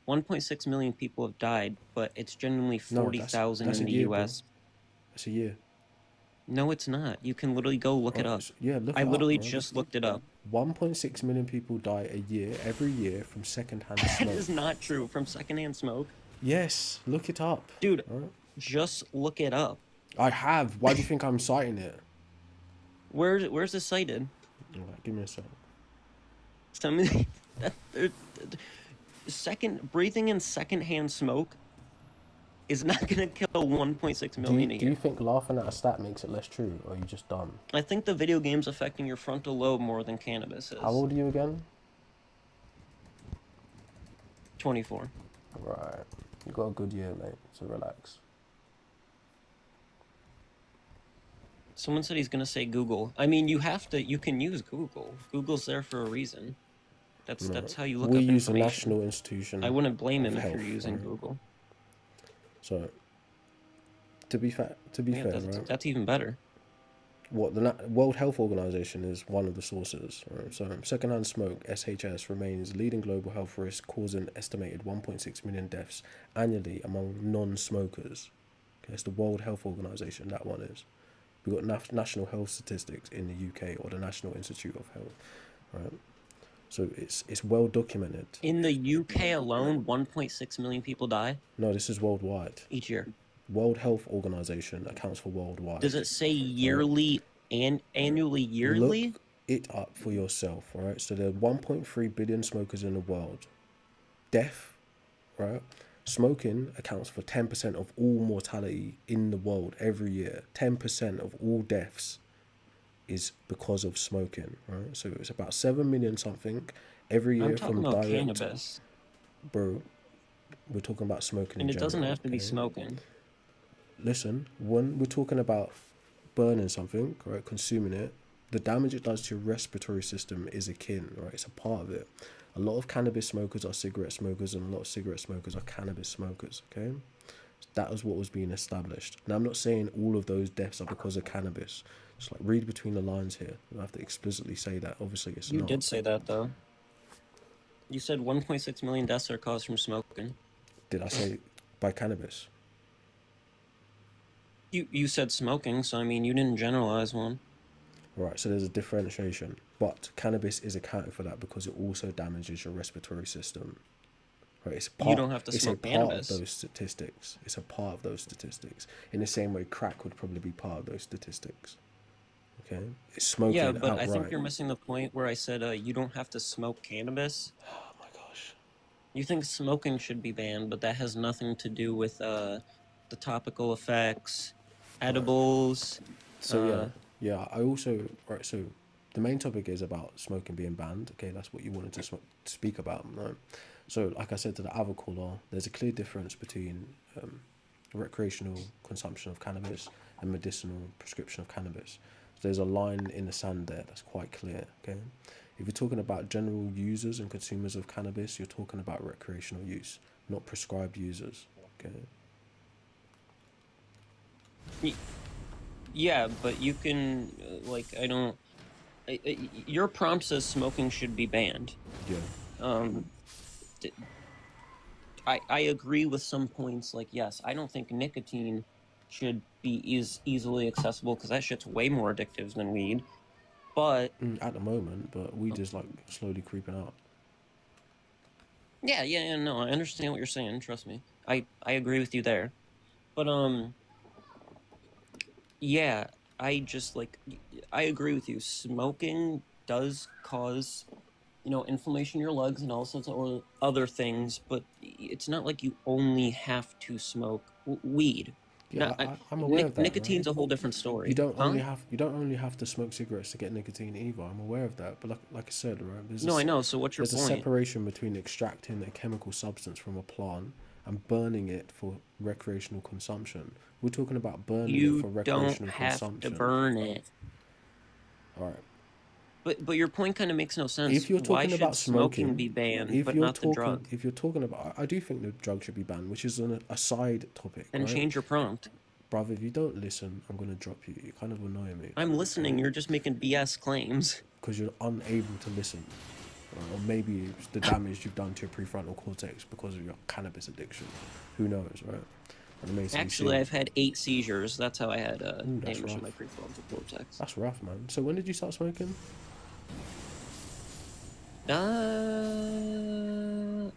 1.6 million people have died, but it's genuinely No, 40,000 that's in a the year, bro. US. That's a year. No, it's not. You can literally go look it up. Yeah, look I it up, literally bro. just looked it up. 1.6 million people die a year, every year, from secondhand That smoke. is not true from secondhand smoke. Yes, look it up. Dude, Right? just look it up. I have. Why do you think I'm citing it? Where's this cited? Alright, give me a sec. Tell me breathing in secondhand smoke is not gonna kill 1.6 Do million a you year. think laughing at a stat makes it less true, or are you just dumb? I think the video game's affecting your frontal lobe more than cannabis How is. old are you again? 24. Right. You got a good year, mate. So relax. Someone said he's gonna say Google. I mean, you can use Google. Google's there for a reason. That's how you look We up use a information. national institution. I wouldn't blame of him if health, you're using right? Google. So, to be fair, right? That's even better. What the World Health Organization is one of the sources. Right? So, secondhand smoke (SHS) remains leading global health risk, causing estimated 1.6 million deaths annually among non-smokers. Okay, it's the World Health Organization. That one is. We've got national health statistics in the UK, or the National Institute of Health, right? So it's well documented. In the UK alone, 1.6 million people die No, this is worldwide. each year. World Health Organization accounts for worldwide. Does it say yearly and annually yearly? Look it up for yourself, right? So there are 1.3 billion smokers in the world. Death, right? Smoking accounts for 10% of all mortality in the world every year. 10% of all deaths is because of smoking, right? So it's about 7 million something every year I'm talking from about direct. cannabis. Bro, we're talking about smoking And in it general. doesn't have to be okay? smoking. Listen, when we're talking about burning something, right, consuming it, the damage it does to your respiratory system is akin, right? It's a part of it. A lot of cannabis smokers are cigarette smokers, and a lot of cigarette smokers are cannabis smokers, okay? That was what was being established. Now, I'm not saying all of those deaths are because of cannabis. Just like read between the lines here. You have to explicitly say that. Obviously, it's You not. did say that, though. You said 1.6 million deaths are caused from smoking. Did I say by cannabis? You said smoking, so I mean, you didn't generalize one. Right, so there's a differentiation. But cannabis is accounted for that because it also damages your respiratory system. Right, it's You don't have to smoke a part cannabis. of those statistics. It's a part of those statistics. In the same way, crack would probably be part of those statistics. Okay, it's smoking Yeah, but outright. I think you're missing the point where I said you don't have to smoke cannabis. Oh my gosh. You think smoking should be banned, but that has nothing to do with the topical effects, edibles. So yeah. I also right. So the main topic is about smoking being banned. Okay, that's what you wanted to speak about, right? So, like I said to the other caller, there's a clear difference between recreational consumption of cannabis and medicinal prescription of cannabis. So there's a line in the sand there that's quite clear. Okay, if you're talking about general users and consumers of cannabis, you're talking about recreational use, not prescribed users. Okay. Yeah, but you can I don't. Your prompt says smoking should be banned. Yeah. I agree with some points. Like, yes, I don't think nicotine should be easily accessible because that shit's way more addictive than weed. But At the moment, but weed is like slowly creeping up. yeah, no, I understand what you're saying. Trust me, I agree with you there. But yeah, I just I agree with you. Smoking does cause inflammation in your legs and all sorts of other things, but it's not like you only have to smoke weed. Yeah, I'm aware of that. Nicotine's right? a whole different story. You don't only have to smoke cigarettes to get nicotine either. I'm aware of that, but like I said, right? I know. So what's your there's point? a separation between extracting a chemical substance from a plant and burning it for recreational consumption. We're talking about burning it for recreational You don't have consumption. to burn it. All right. But your point kind of makes no sense. If you're talking Why about should smoking be banned, but not the drug? If you're talking about, I do think the drug should be banned, which is a side topic. Then right? change your prompt. Brother, if you don't listen, I'm gonna drop you. You're kind of annoying me. I'm listening. You're just making BS claims. Because you're unable to listen. Or maybe it's the damage you've done to your prefrontal cortex because of your cannabis addiction. Who knows, right? Actually, I've had 8 seizures. That's how I had damage rough. to my prefrontal cortex. That's rough, man. So when did you start smoking?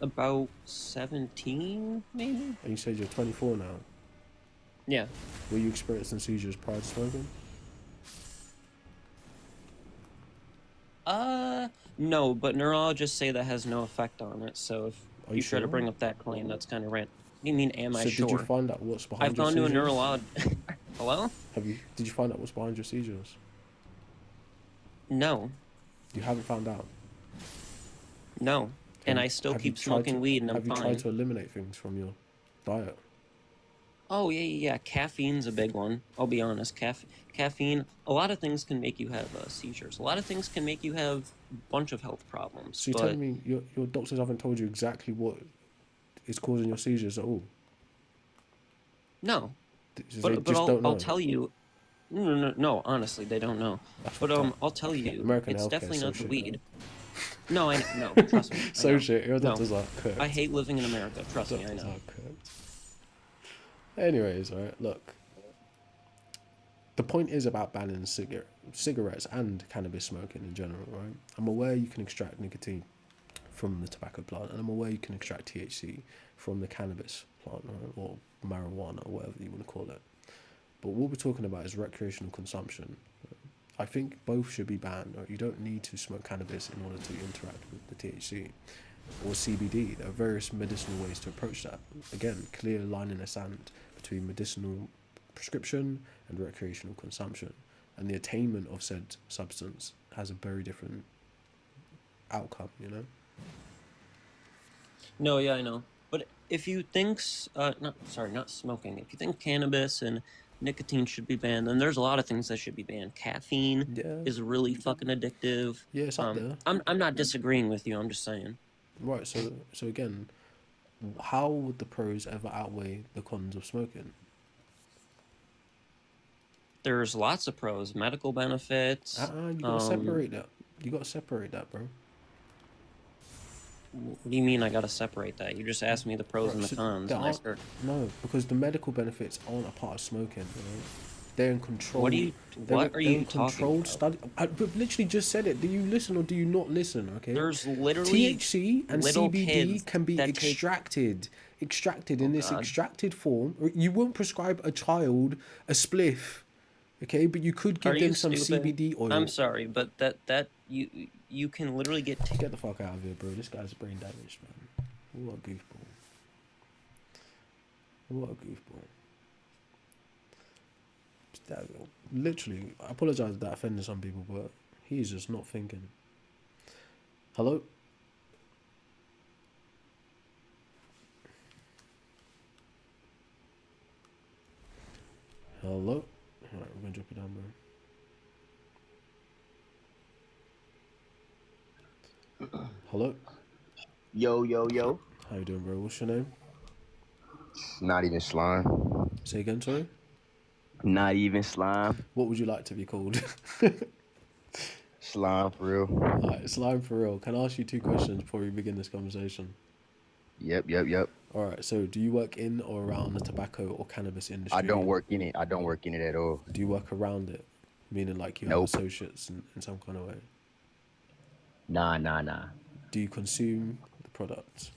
About 17, maybe? And you said you're 24 now. Yeah. Were you experiencing seizures prior to smoking? No, but neurologists say that has no effect on it, so if Are you you try to sure? bring up that claim, that's kind of rant. What do you mean, am I So did you sure? find out what's I've behind your gone to a seizures? neurolog. Hello? Did you find out what's behind your seizures? No, You haven't found out. no. And I still Have you keep tried to smoking weed, and I'm have you tried fine. to eliminate things from your diet? Oh yeah. Caffeine's a big one. I'll be honest. Caffeine. A lot of things can make you have seizures. A lot of things can make you have a bunch of health problems. So you're But telling me your doctors haven't told you exactly what is causing your seizures at all? no. They But just I'll don't I'll know. tell you. No. Honestly, they don't know. That's But fucked up. I'll tell you, American it's healthcare is definitely so not the shit. weed. No, no. Trust me, I So know. shit. Your No, doctors are I cooked. hate living in America. Trust me, I Doctors know. are cooked. Anyways, right. Look. The point is about banning cigarettes and cannabis smoking in general, right? I'm aware you can extract nicotine from the tobacco plant, and I'm aware you can extract THC from the cannabis plant, right? Or marijuana, or whatever you want to call it. But what we're talking about is recreational consumption. I think both should be banned. Right? You don't need to smoke cannabis in order to interact with the THC or CBD. There are various medicinal ways to approach that. Again, clear line in the sand between medicinal prescription and recreational consumption. And the attainment of said substance has a very different outcome, you know? No, yeah, I know. But if you think, not smoking. If you think cannabis and nicotine should be banned, then there's a lot of things that should be banned. Caffeine Yeah, is really fucking addictive. yeah, it's up there. I'm not disagreeing with you. I'm just saying. Right, so again, how would the pros ever outweigh the cons of smoking? There's lots of pros, medical benefits. You gotta separate that. You gotta separate that, bro. What do you mean I gotta separate that? You just asked me the pros Right, and the so cons, there and I aren't start. no, because the medical benefits aren't a part of smoking. You know? They're in control. What are They're you in talking controlled about? study. I've literally just said it. Do you listen or do you not listen? Okay. There's literally THC and little CBD kids can be that take. extracted Oh in this God. extracted form. You won't prescribe a child a spliff, okay? But you could Are give you them some stupid? CBD oil. I'm sorry, but that you can literally get. Get the fuck out of here, bro. This guy's brain damaged, man. What a goofball. What a goofball. That, literally, I apologize if that offended some people, but he's just not thinking. Hello? Hello? Alright, we're gonna drop it down, bro. Hello? Yo. How you doing, bro? What's your name? Not even slime. Say again, sorry? Not even slime. What would you like to be called? Slime for real. Alright, slime for real. Can I ask you 2 questions before we begin this conversation? Yep. Alright, so do you work in or around the tobacco or cannabis industry? I don't work in it. I don't work in it at all. Do you work around it? Meaning like you have Nope. associates in some kind of way? Nah. Do you consume the products?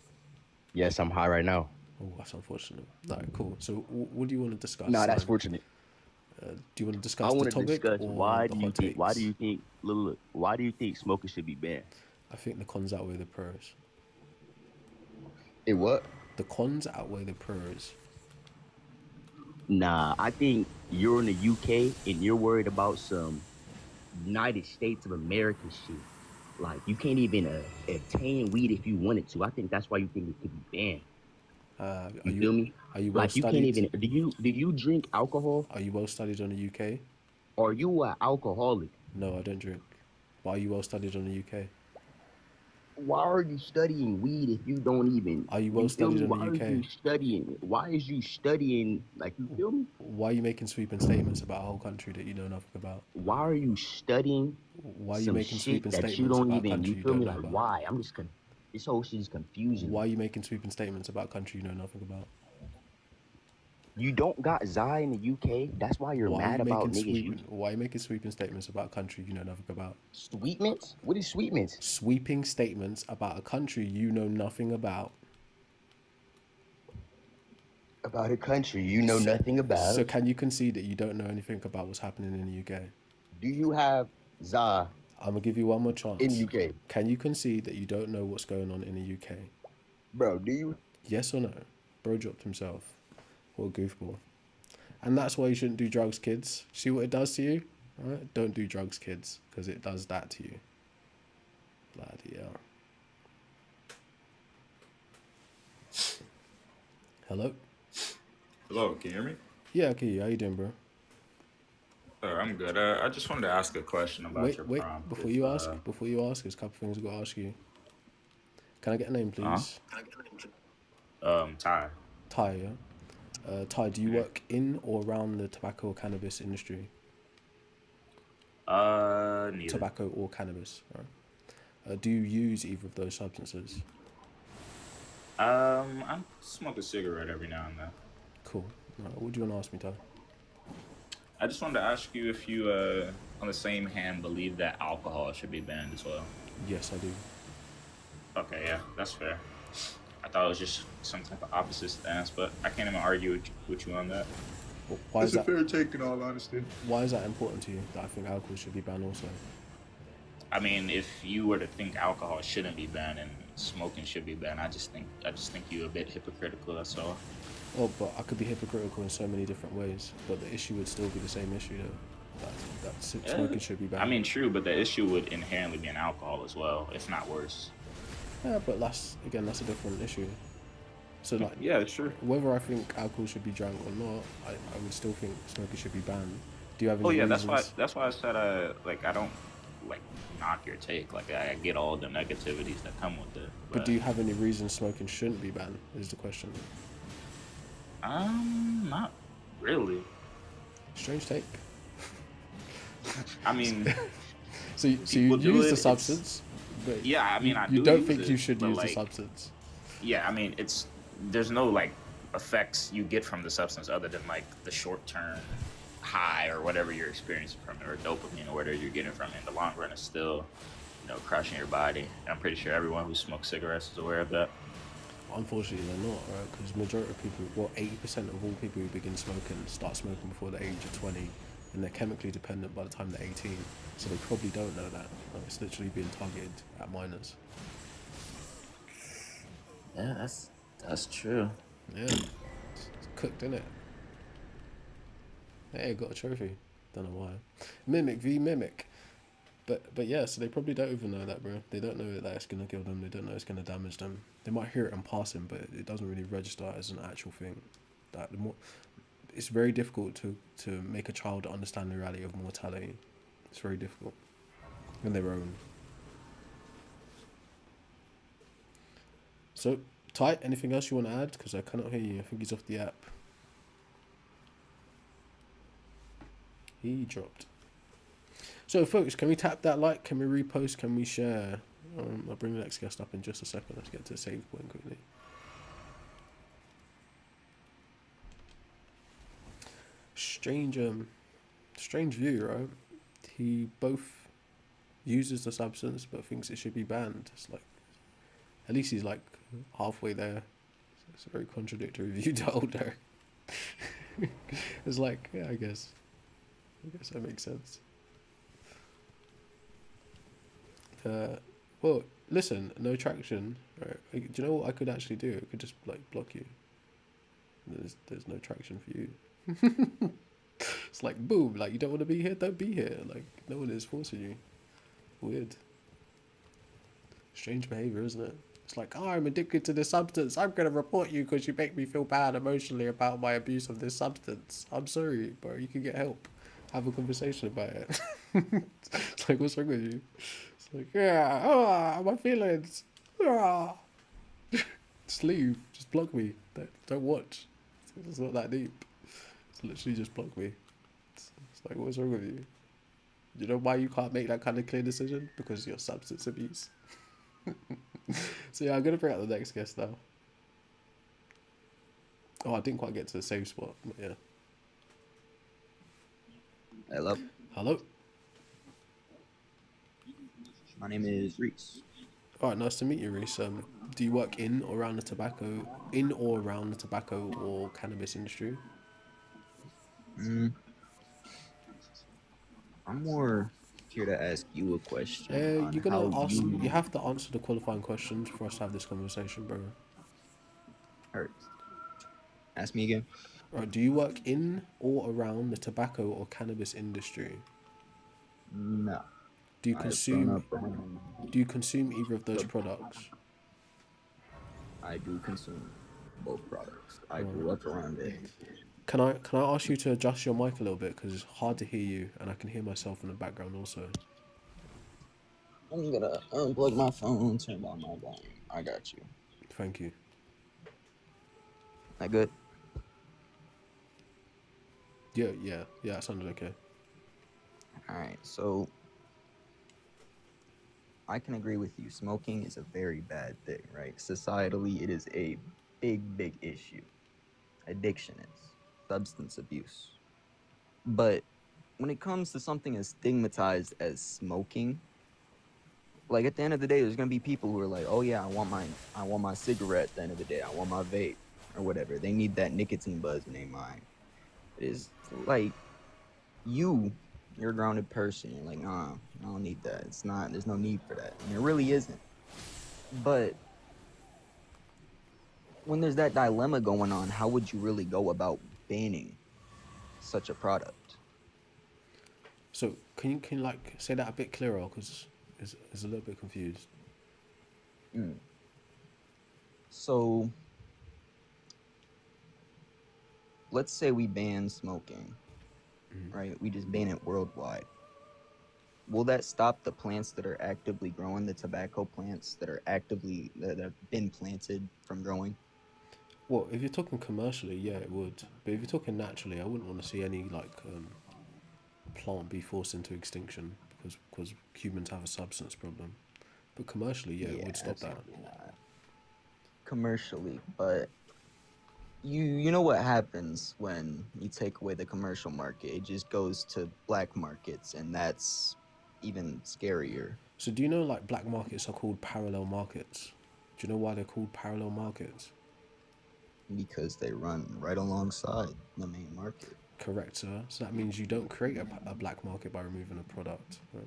Yes, I'm high right now. Oh, that's unfortunate. Alright, cool. So what do you want to discuss? Nah, that's Slime? fortunate. Do you want to I discuss the want to topic discuss or why the do you hot think takes? why do you think smoking should be banned? I think the cons outweigh the pros. It what? The cons outweigh the pros. Nah, I think you're in the UK and you're worried about some United States of America shit. Like you can't even obtain weed if you wanted to. I think that's why you think it could be banned. Are You feel me? Are you well Like you can't studied? even. Do you drink alcohol? Are you well studied on the UK? Are you an alcoholic? No, I don't drink. But are you well studied on the UK? Why are you studying weed if you don't even? Are you well feel studied me? on Why the are you UK? studying? Why is you studying? Like you feel me? Why are you making sweeping statements about a whole country that you know nothing about? Why are you studying Why are you some making shit sweeping that you statements don't about a even? You country you feel don't me? know Like about? why? This whole shit is confusing. Why are you making sweeping statements about a country you know nothing about? You don't got Zai in the UK. That's why you're Why are mad you about making niggas. Why are you making sweeping statements about a country you know nothing about? Sweetments? What is sweetments? Sweeping statements about a country you know nothing about. About a country you know nothing about. So can you concede that you don't know anything about what's happening in the UK? Do you have Za I'm gonna give you one more in chance. UK? Can you concede that you don't know what's going on in the UK? Bro, do you? Yes or no? Bro dropped himself. What a goofball. And that's why you shouldn't do drugs, kids. See what it does to you? Alright? Don't do drugs, kids, because it does that to you. Bloody hell. Hello? Hello, can you hear me? Yeah, okay, how you doing, bro? I'm good. I just wanted to ask a question about your Wait, prompt. before If you ask, there's a couple things I've got to ask you. Can I get a name, huh? please? Ty. Ty, yeah? Ty, do you Yeah. work in or around the tobacco or cannabis industry? Neither. Tobacco or cannabis, right? Do you use either of those substances? I smoke a cigarette every now and then. Cool. Right, what do you want to ask me, Ty? I just wanted to ask you if you, on the same hand, believe that alcohol should be banned as well. Yes, I do. Okay, yeah, that's fair. I thought it was just some type of opposite stance, but I can't even argue with you on that. Why is that? fair take, in all honesty. Why is that important to you? That I think alcohol should be banned also. I mean, if you were to think alcohol shouldn't be banned and smoking should be banned, I just think you're a bit hypocritical. That's all. Oh, but I could be hypocritical in so many different ways. But the issue would still be the same issue, though. Smoking should be banned. I mean, true, but the issue would inherently be in alcohol as well, if not worse. Yeah, but that's a different issue. So like, Yeah, sure. whether I think alcohol should be drank or not, I would still think smoking should be banned. Do you have any Oh yeah, reasons? that's why I said I don't like knock your take. Like I get all the negativities that come with it. But do you have any reasons smoking shouldn't be banned? Is the question. Not really. Strange take. I mean, So you People do use it, the it's- substance, but yeah, I mean, I you do don't use think it, you should but, use the like, substance. yeah, I mean, there's no like effects you get from the substance other than like the short term high or whatever you're experiencing from it, or dopamine or whatever you're getting from it. In the long run, it's still, crushing your body. I'm pretty sure everyone who smokes cigarettes is aware of that. Unfortunately, they're not, right? Because majority of people, 80% of all people who begin smoking start smoking before the age of 20, and they're chemically dependent by the time they're 18. So they probably don't know that. Like, it's literally being targeted at minors. Yeah, that's true. Yeah, it's cooked, innit? Hey, got a trophy. Don't know why. Mimic v Mimic. But yeah, so they probably don't even know that, bro. They don't know that it's gonna kill them. They don't know it's gonna damage them. They might hear it in passing, but it doesn't really register as an actual thing. That the more, it's very difficult to make a child understand the reality of mortality. It's very difficult when they're own. So, Ty, anything else you want to add? Because I cannot hear you. I think he's off the app. He dropped. So, folks, can we tap that like? Can we repost? Can we share? I'll bring the next guest up in just a second. Let's get to the save point quickly. Strange view, right? He both uses the substance but thinks it should be banned. It's like, at least he's like halfway there. It's a very contradictory view to hold there. It's like, yeah, I guess that makes sense. Well, listen, no traction. Right? Do you know what I could actually do? I could just like block you. There's no traction for you. It's like boom, like you don't want to be here, don't be here. Like no one is forcing you. Weird. Strange behavior, isn't it? It's like, oh, I'm addicted to this substance. I'm gonna report you because you make me feel bad emotionally about my abuse of this substance. I'm sorry, bro. You can get help. Have a conversation about it. It's like, what's wrong with you? It's like, yeah, my feelings. Ah. Just leave. Just block me. Don't watch. It's not that deep. It's literally just block me. It's like, what's wrong with you? You know why you can't make that kind of clear decision? Because of your substance abuse. So yeah, I'm gonna bring out the next guest now. Oh, I didn't quite get to the save spot, but yeah. Hello, Hello. my name is Reese. All right, nice to meet you, Reese. Do you work in or around the tobacco or cannabis industry? Mm, I'm more here to ask you a question on You're how gonna ask. you. You have to answer the qualifying questions for us to have this conversation, bro. Ask me again. Right, do you work in or around the tobacco or cannabis industry? No, Do you I've grown consume up around. do you consume either of those products? I do consume both products. I Right. grew up around it. Can I ask you to adjust your mic a little bit because it's hard to hear you and I can hear myself in the background also. I'm gonna unplug my phone, turn down my volume. I got you. Thank you. That good? Yeah. That sounded okay. All right. So I can agree with you. Smoking is a very bad thing, right? Societally, it is a big issue. Addiction is substance abuse. But when it comes to something as stigmatized as smoking, like at the end of the day, there's gonna be people who are like, "Oh yeah, I want my cigarette." At the end of the day, I want my vape or whatever. They need that nicotine buzz in their mind. It is like you're a grounded person. You're like, nah, I don't need that. It's not. There's no need for that, and there really isn't. But when there's that dilemma going on, how would you really go about banning such a product? So can you like say that a bit clearer because it's a little bit confused. Mm. So let's say we ban smoking, right? We just ban it worldwide. Will that stop the plants that are actively growing, the tobacco plants that have been planted from growing? Well, if you're talking commercially, yeah, it would. But if you're talking naturally, I wouldn't want to see any like plant be forced into extinction because humans have a substance problem. But commercially, yeah, it Yeah, would stop that. absolutely not. Commercially, but you know what happens when you take away the commercial market? It just goes to black markets, and that's even scarier So do you know like black markets are called parallel markets? Do you know why they're called parallel markets? because they run right alongside the main market. Correct, sir. So that means you don't create a black market by removing a product. Right?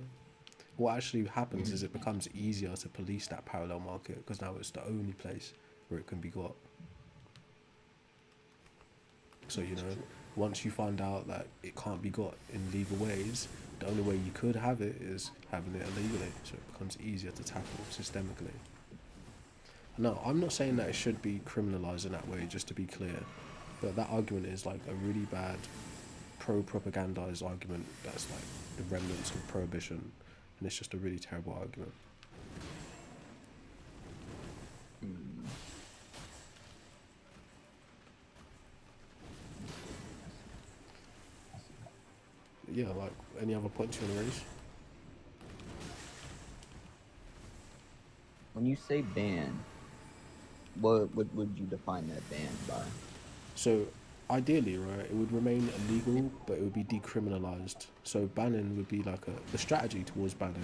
What actually happens is it becomes easier to police that parallel market because now it's the only place where it can be got. So, you That's know, true. once you find out that it can't be got in legal ways, the only way you could have it is having it illegally. So it becomes easier to tackle systemically. No, I'm not saying that it should be criminalised in that way, just to be clear. But that argument is like a really bad pro-propagandized argument that's like the remnants of prohibition. And it's just a really terrible argument. Mm. Yeah, like any other points you want to raise? When you say ban, what would you define that ban by? So ideally, right, it would remain illegal, but it would be decriminalized. So banning would be like the strategy towards banning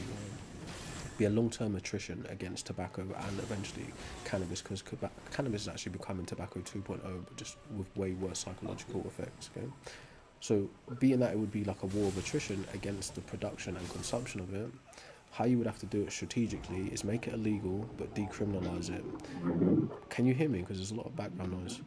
be a long-term attrition against tobacco and eventually cannabis, because cannabis is actually becoming tobacco 2.0, but just with way worse psychological effects. Okay, so being that it would be like a war of attrition against the production and consumption of it, how you would have to do it strategically is make it illegal but decriminalize it. Can you hear me? Because there's a lot of background noise.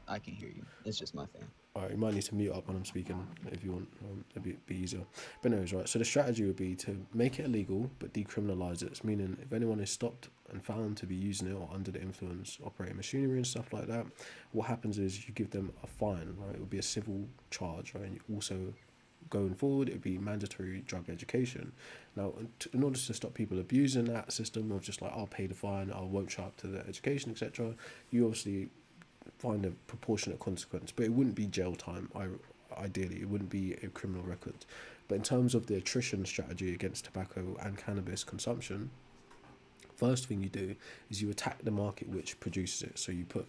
I can hear you. It's just my fan. All right, you might need to mute up when I'm speaking if you want. It'd be easier. But anyways, right. So the strategy would be to make it illegal but decriminalize it. Meaning, if anyone is stopped and found to be using it or under the influence, operating machinery and stuff like that, what happens is you give them a fine. Right, it would be a civil charge. Right, and you also going forward, it would be mandatory drug education. Now, in order to stop people abusing that system of just like I'll pay the fine, I won't show up to the education, etc., you obviously find a proportionate consequence, but it wouldn't be jail time. Ideally, it wouldn't be a criminal record. But in terms of the attrition strategy against tobacco and cannabis consumption, first thing you do is you attack the market which produces it. So you put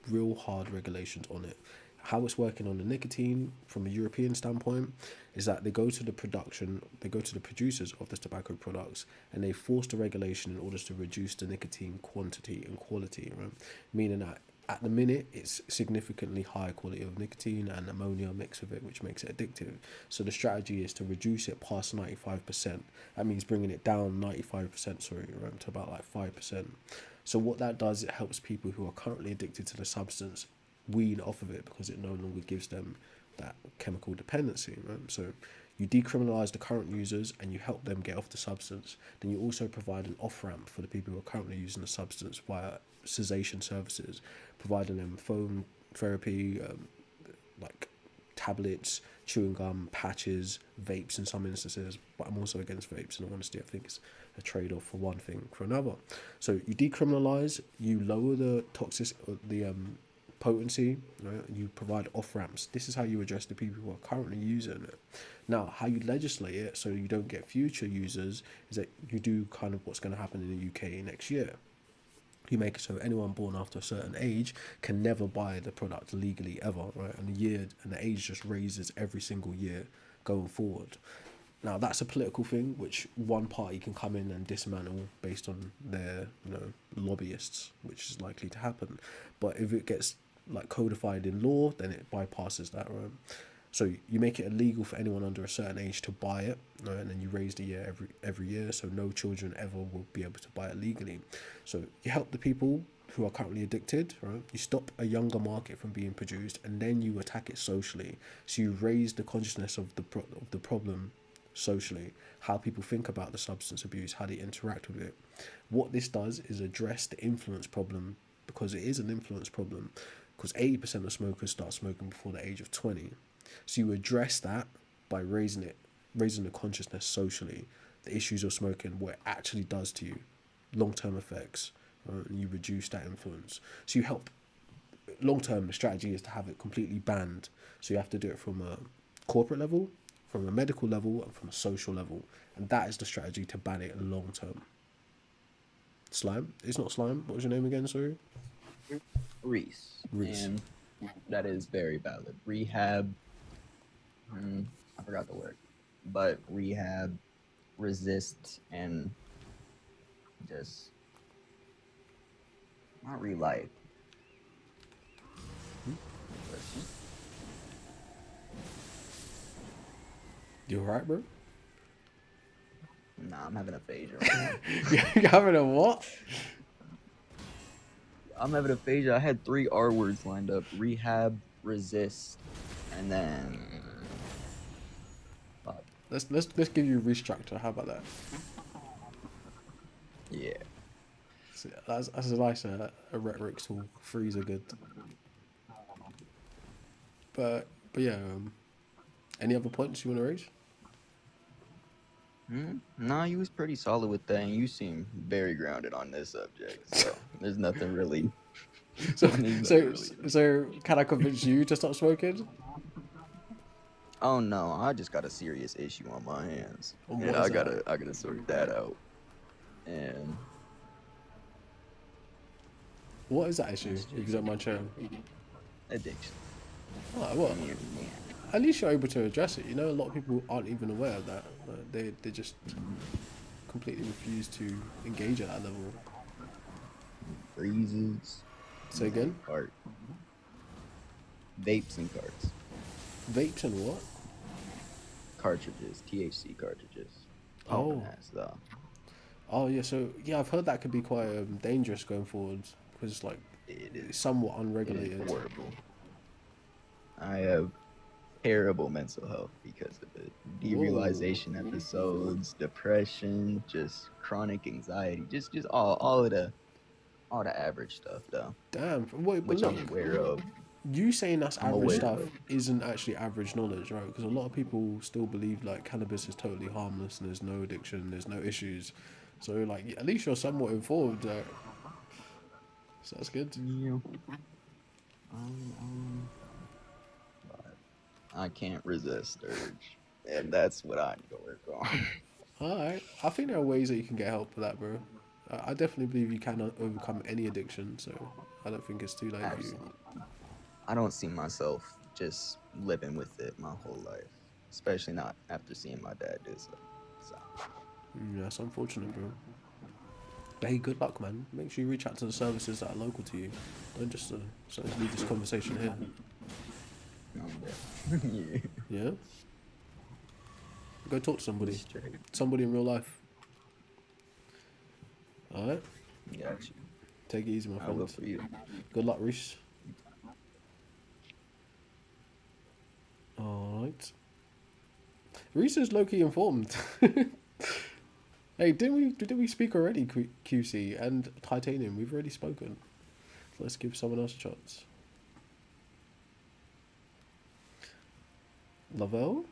real hard regulations on it. How it's working on the nicotine from a European standpoint is that they go to the producers of the tobacco products and they force the regulation in order to reduce the nicotine quantity and quality, right? Meaning that at the minute it's significantly higher quality of nicotine and ammonia mixed with it, which makes it addictive. So the strategy is to reduce it past 95%. That means bringing it down 95%, right, to about like 5%. So what that does, it helps people who are currently addicted to the substance wean off of it because it no longer gives them that chemical dependency, right? So you decriminalize the current users and you help them get off the substance. Then you also provide an off ramp for the people who are currently using the substance via cessation services, providing them phone therapy, like tablets, chewing gum, patches, vapes in some instances. But I'm also against vapes, in honesty. I think it's a trade off for one thing for another. So you decriminalize, you lower the toxic, the potency, right? You provide off ramps. This is how you address the people who are currently using it. Now, how you legislate it so you don't get future users is that you do kind of what's going to happen in the UK next year. You make it so anyone born after a certain age can never buy the product legally ever, right? And the year and the age just raises every single year going forward. Now that's a political thing which one party can come in and dismantle based on their, lobbyists, which is likely to happen. But if it gets like codified in law, then it bypasses that, right? So you make it illegal for anyone under a certain age to buy it, right? And then you raise the year every year, so no children ever will be able to buy it legally. So you help the people who are currently addicted, right? You stop a younger market from being produced, and then you attack it socially. So you raise the consciousness of the problem socially, how people think about the substance abuse, how they interact with it. What this does is address the influence problem, because it is an influence problem, because 80% of smokers start smoking before the age of 20. So you address that by raising the consciousness socially, the issues of smoking, what it actually does to you, long-term effects, and you reduce that influence. So you help. Long-term, the strategy is to have it completely banned. So you have to do it from a corporate level, from a medical level, and from a social level. And that is the strategy to ban it long-term. Slime? It's not Slime. What was your name again, sorry? Reese. Reese. And that is very valid. Rehab, I forgot the word, but rehab, resist, and just not relight. You alright, bro? Nah, I'm having aphasia right now. You're having a what? I'm having aphasia. I had 3 R words lined up: rehab, resist, and then Let's give you a restructure. How about that? yeah. So that's a nice a rhetoric tool. 3s are good. But yeah. Any other points you want to raise? Nah, you was pretty solid with that, and you seem very grounded on this subject. So there's nothing really. So can I convince you to stop smoking? Oh no, I just got a serious issue on my hands, And and what is that? I gotta sort that out. And What is that issue? If you don't mind sharing. addiction. Oh, well, Yeah. at least you're able to address it. You know, a lot of people aren't even aware of that. They just completely refuse to engage at that level. Freezes. Say again? Cart. Vapes and carts. Vapes and what? Cartridges. THC cartridges. Oh. Pumping ass, though. Oh yeah, so yeah, I've heard that could be quite dangerous going forward because it's like It it's is. somewhat It unregulated. is horrible. I have terrible mental health because of it. Derealization episodes, depression, just chronic anxiety, just all the average stuff though, Damn. Wait, but which look, I'm aware of. you saying that's I'm average aware stuff of. isn't actually average knowledge, right? Because a lot of people still believe like cannabis is totally harmless and there's no addiction, there's no issues. So like at least you're somewhat informed. So that's good. Yeah. But I can't resist urge, and that's what I need to work on. Alright, I think there are ways that you can get help for that, bro. I definitely believe you can overcome any addiction, so I don't think it's too late for you. Absolutely. I don't see myself just living with it my whole life, especially not after seeing my dad do so. Yeah, that's unfortunate, bro. But hey, good luck, man. Make sure you reach out to the services that are local to you. Don't just leave this conversation here. Yeah. Yeah? Go talk to somebody. Straight. Somebody in real life. Alright? Got you. Take it easy, my I will friend. for you. Good luck, Reese. All right. Reese is low-key informed. Hey, didn't we speak already, QC and Titanium? We've already spoken. Let's give someone else a chance. Lavelle?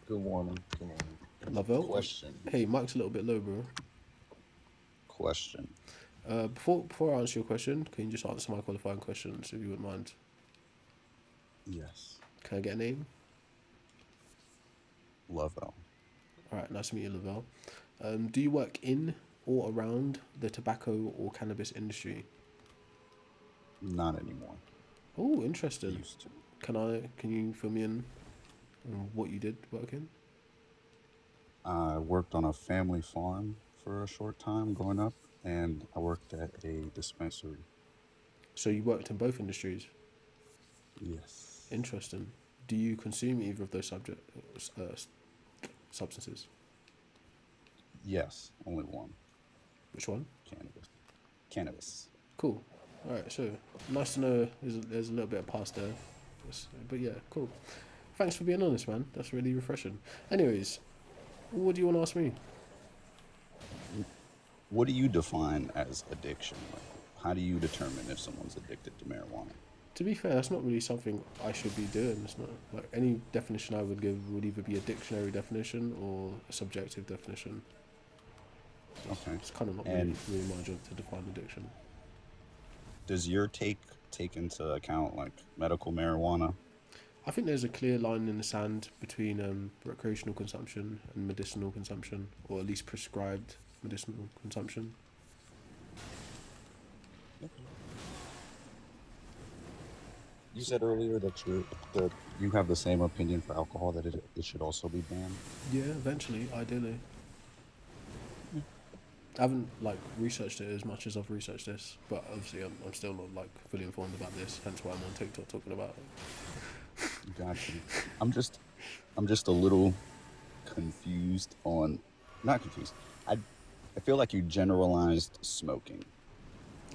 Good morning. Good morning. Lavelle? Question. Hey, mic's a little bit low, bro. Question. Before I answer your question, can you just answer my qualifying questions if you wouldn't mind? Yes. Can I get a name? Lovell. All right, nice to meet you, Lavelle. Do you work in or around the tobacco or cannabis industry? Not anymore. Oh, interesting. Used to. Can you fill me in on what you did work in? I worked on a family farm for a short time growing up, and I worked at a dispensary. So you worked in both industries. Yes. Interesting. Do you consume either of those substances? Yes. Only one. Which one? Cannabis. Cannabis. Cool. All right. So nice to know. There's a little bit of past there, but yeah, cool. Thanks for being honest, man. That's really refreshing. Anyways, what do you want to ask me? What do you define as addiction? Like, how do you determine if someone's addicted to marijuana? To be fair, that's not really something I should be doing. It's not like any definition I would give would either be a dictionary definition or a subjective definition. Okay. It's kind of not And really my job to define addiction. does your take into account like medical marijuana? I think there's a clear line in the sand between recreational consumption and medicinal consumption, or at least prescribed medicinal consumption. You said earlier that you have the same opinion for alcohol, that it should also be banned. Yeah, eventually, ideally. I haven't researched it as much as I've researched this, but obviously I'm still not fully informed about this. Hence why I'm on TikTok talking about it. Gotcha. I'm just a little confused on, not confused. I feel like you generalized smoking.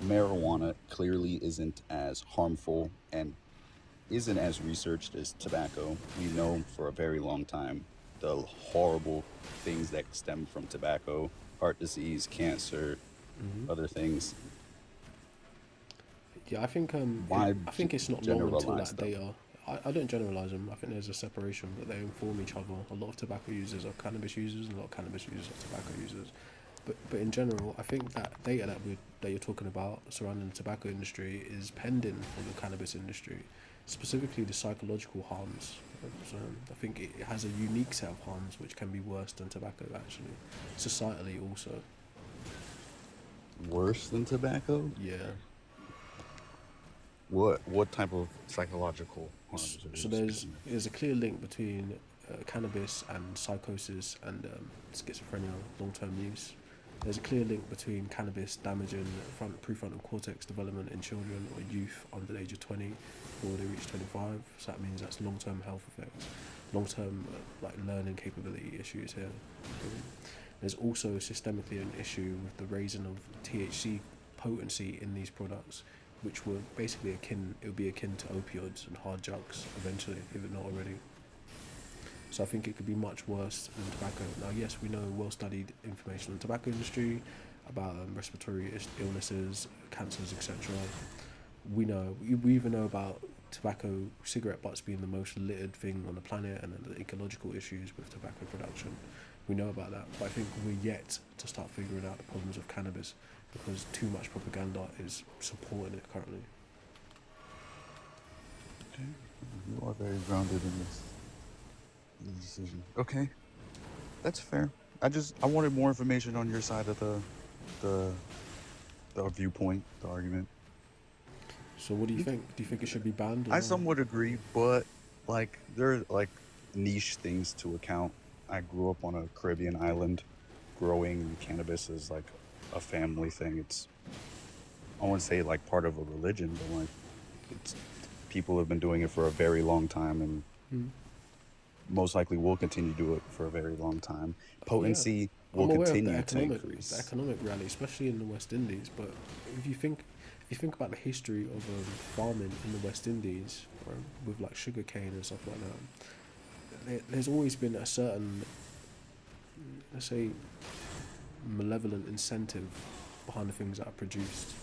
Marijuana clearly isn't as harmful and isn't as researched as tobacco. We know for a very long time the horrible things that stem from tobacco, heart disease, cancer, other things. Yeah, I think Why I think it's not long until generalize that them? data. I don't generalize them. I think there's a separation, but they inform each other. A lot of tobacco users are cannabis users, and a lot of cannabis users are tobacco users. But in general, I think that data that you're talking about surrounding the tobacco industry is pending for the cannabis industry, specifically the psychological harms. So I think it has a unique set of harms which can be worse than tobacco actually, societally also. Worse than tobacco? Yeah. What type of psychological harms? So there's a clear link between cannabis and psychosis and schizophrenia long-term use. There's a clear link between cannabis damaging prefrontal cortex development in children or youth under the age of 20 before they reach 25. So that means that's long-term health effects, long-term learning capability issues here. There's also systemically an issue with the raising of THC potency in these products, which would basically it would be akin to opioids and hard drugs eventually, if it not already. So I think it could be much worse than tobacco. Now, yes, we know well-studied information on the tobacco industry about respiratory illnesses, cancers, etc. We even know about tobacco cigarette butts being the most littered thing on the planet and the ecological issues with tobacco production. We know about that, but I think we're yet to start figuring out the problems of cannabis because too much propaganda is supporting it currently. Okay. You are very grounded in this decision. Okay, that's fair. I wanted more information on your side of the viewpoint, the argument. So what do you think? Do you think it should be banned? Or I not? somewhat agree, but there are niche things to account. I grew up on a Caribbean island. Growing cannabis is like a family thing. It's, I wouldn't say part of a religion, but it's, people have been doing it for a very long time and most likely will continue to do it for a very long time. Potency will I'm aware continue of to the increase. economic reality, especially in the West Indies. But if you you think about the history of farming in the West Indies, right, with like sugar cane and stuff like that, there's always been a certain, let's say, malevolent incentive behind the things that are produced.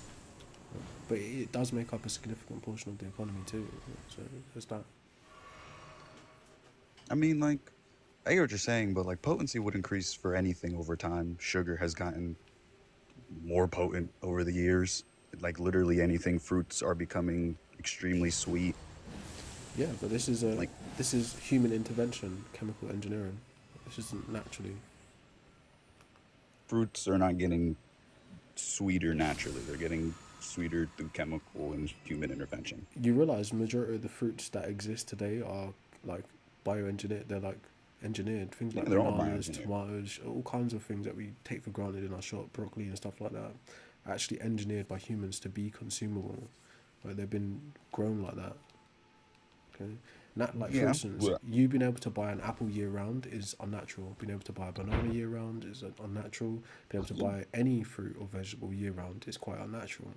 But it does make up a significant portion of the economy too. So there's that. I mean, like, I hear what you're saying, but like potency would increase for anything over time. Sugar has gotten more potent over the years. Like literally anything, fruits are becoming extremely sweet. Yeah, but Like this is human intervention, chemical engineering. This isn't naturally. fruits are not getting sweeter naturally. They're getting sweeter through chemical and human intervention. You realize the majority of the fruits that exist today are like bioengineered. They're like engineered things Yeah, like they're all bananas, bioengineered. tomatoes, all kinds of things that we take for granted in our shop, broccoli and stuff like that, are actually engineered by humans to be consumable. Like they've been grown like that. Okay, like for Yeah, instance, well, you being able to buy an apple year round is unnatural. Being able to buy a banana year round is unnatural. Being able to buy any fruit or vegetable year round is quite unnatural.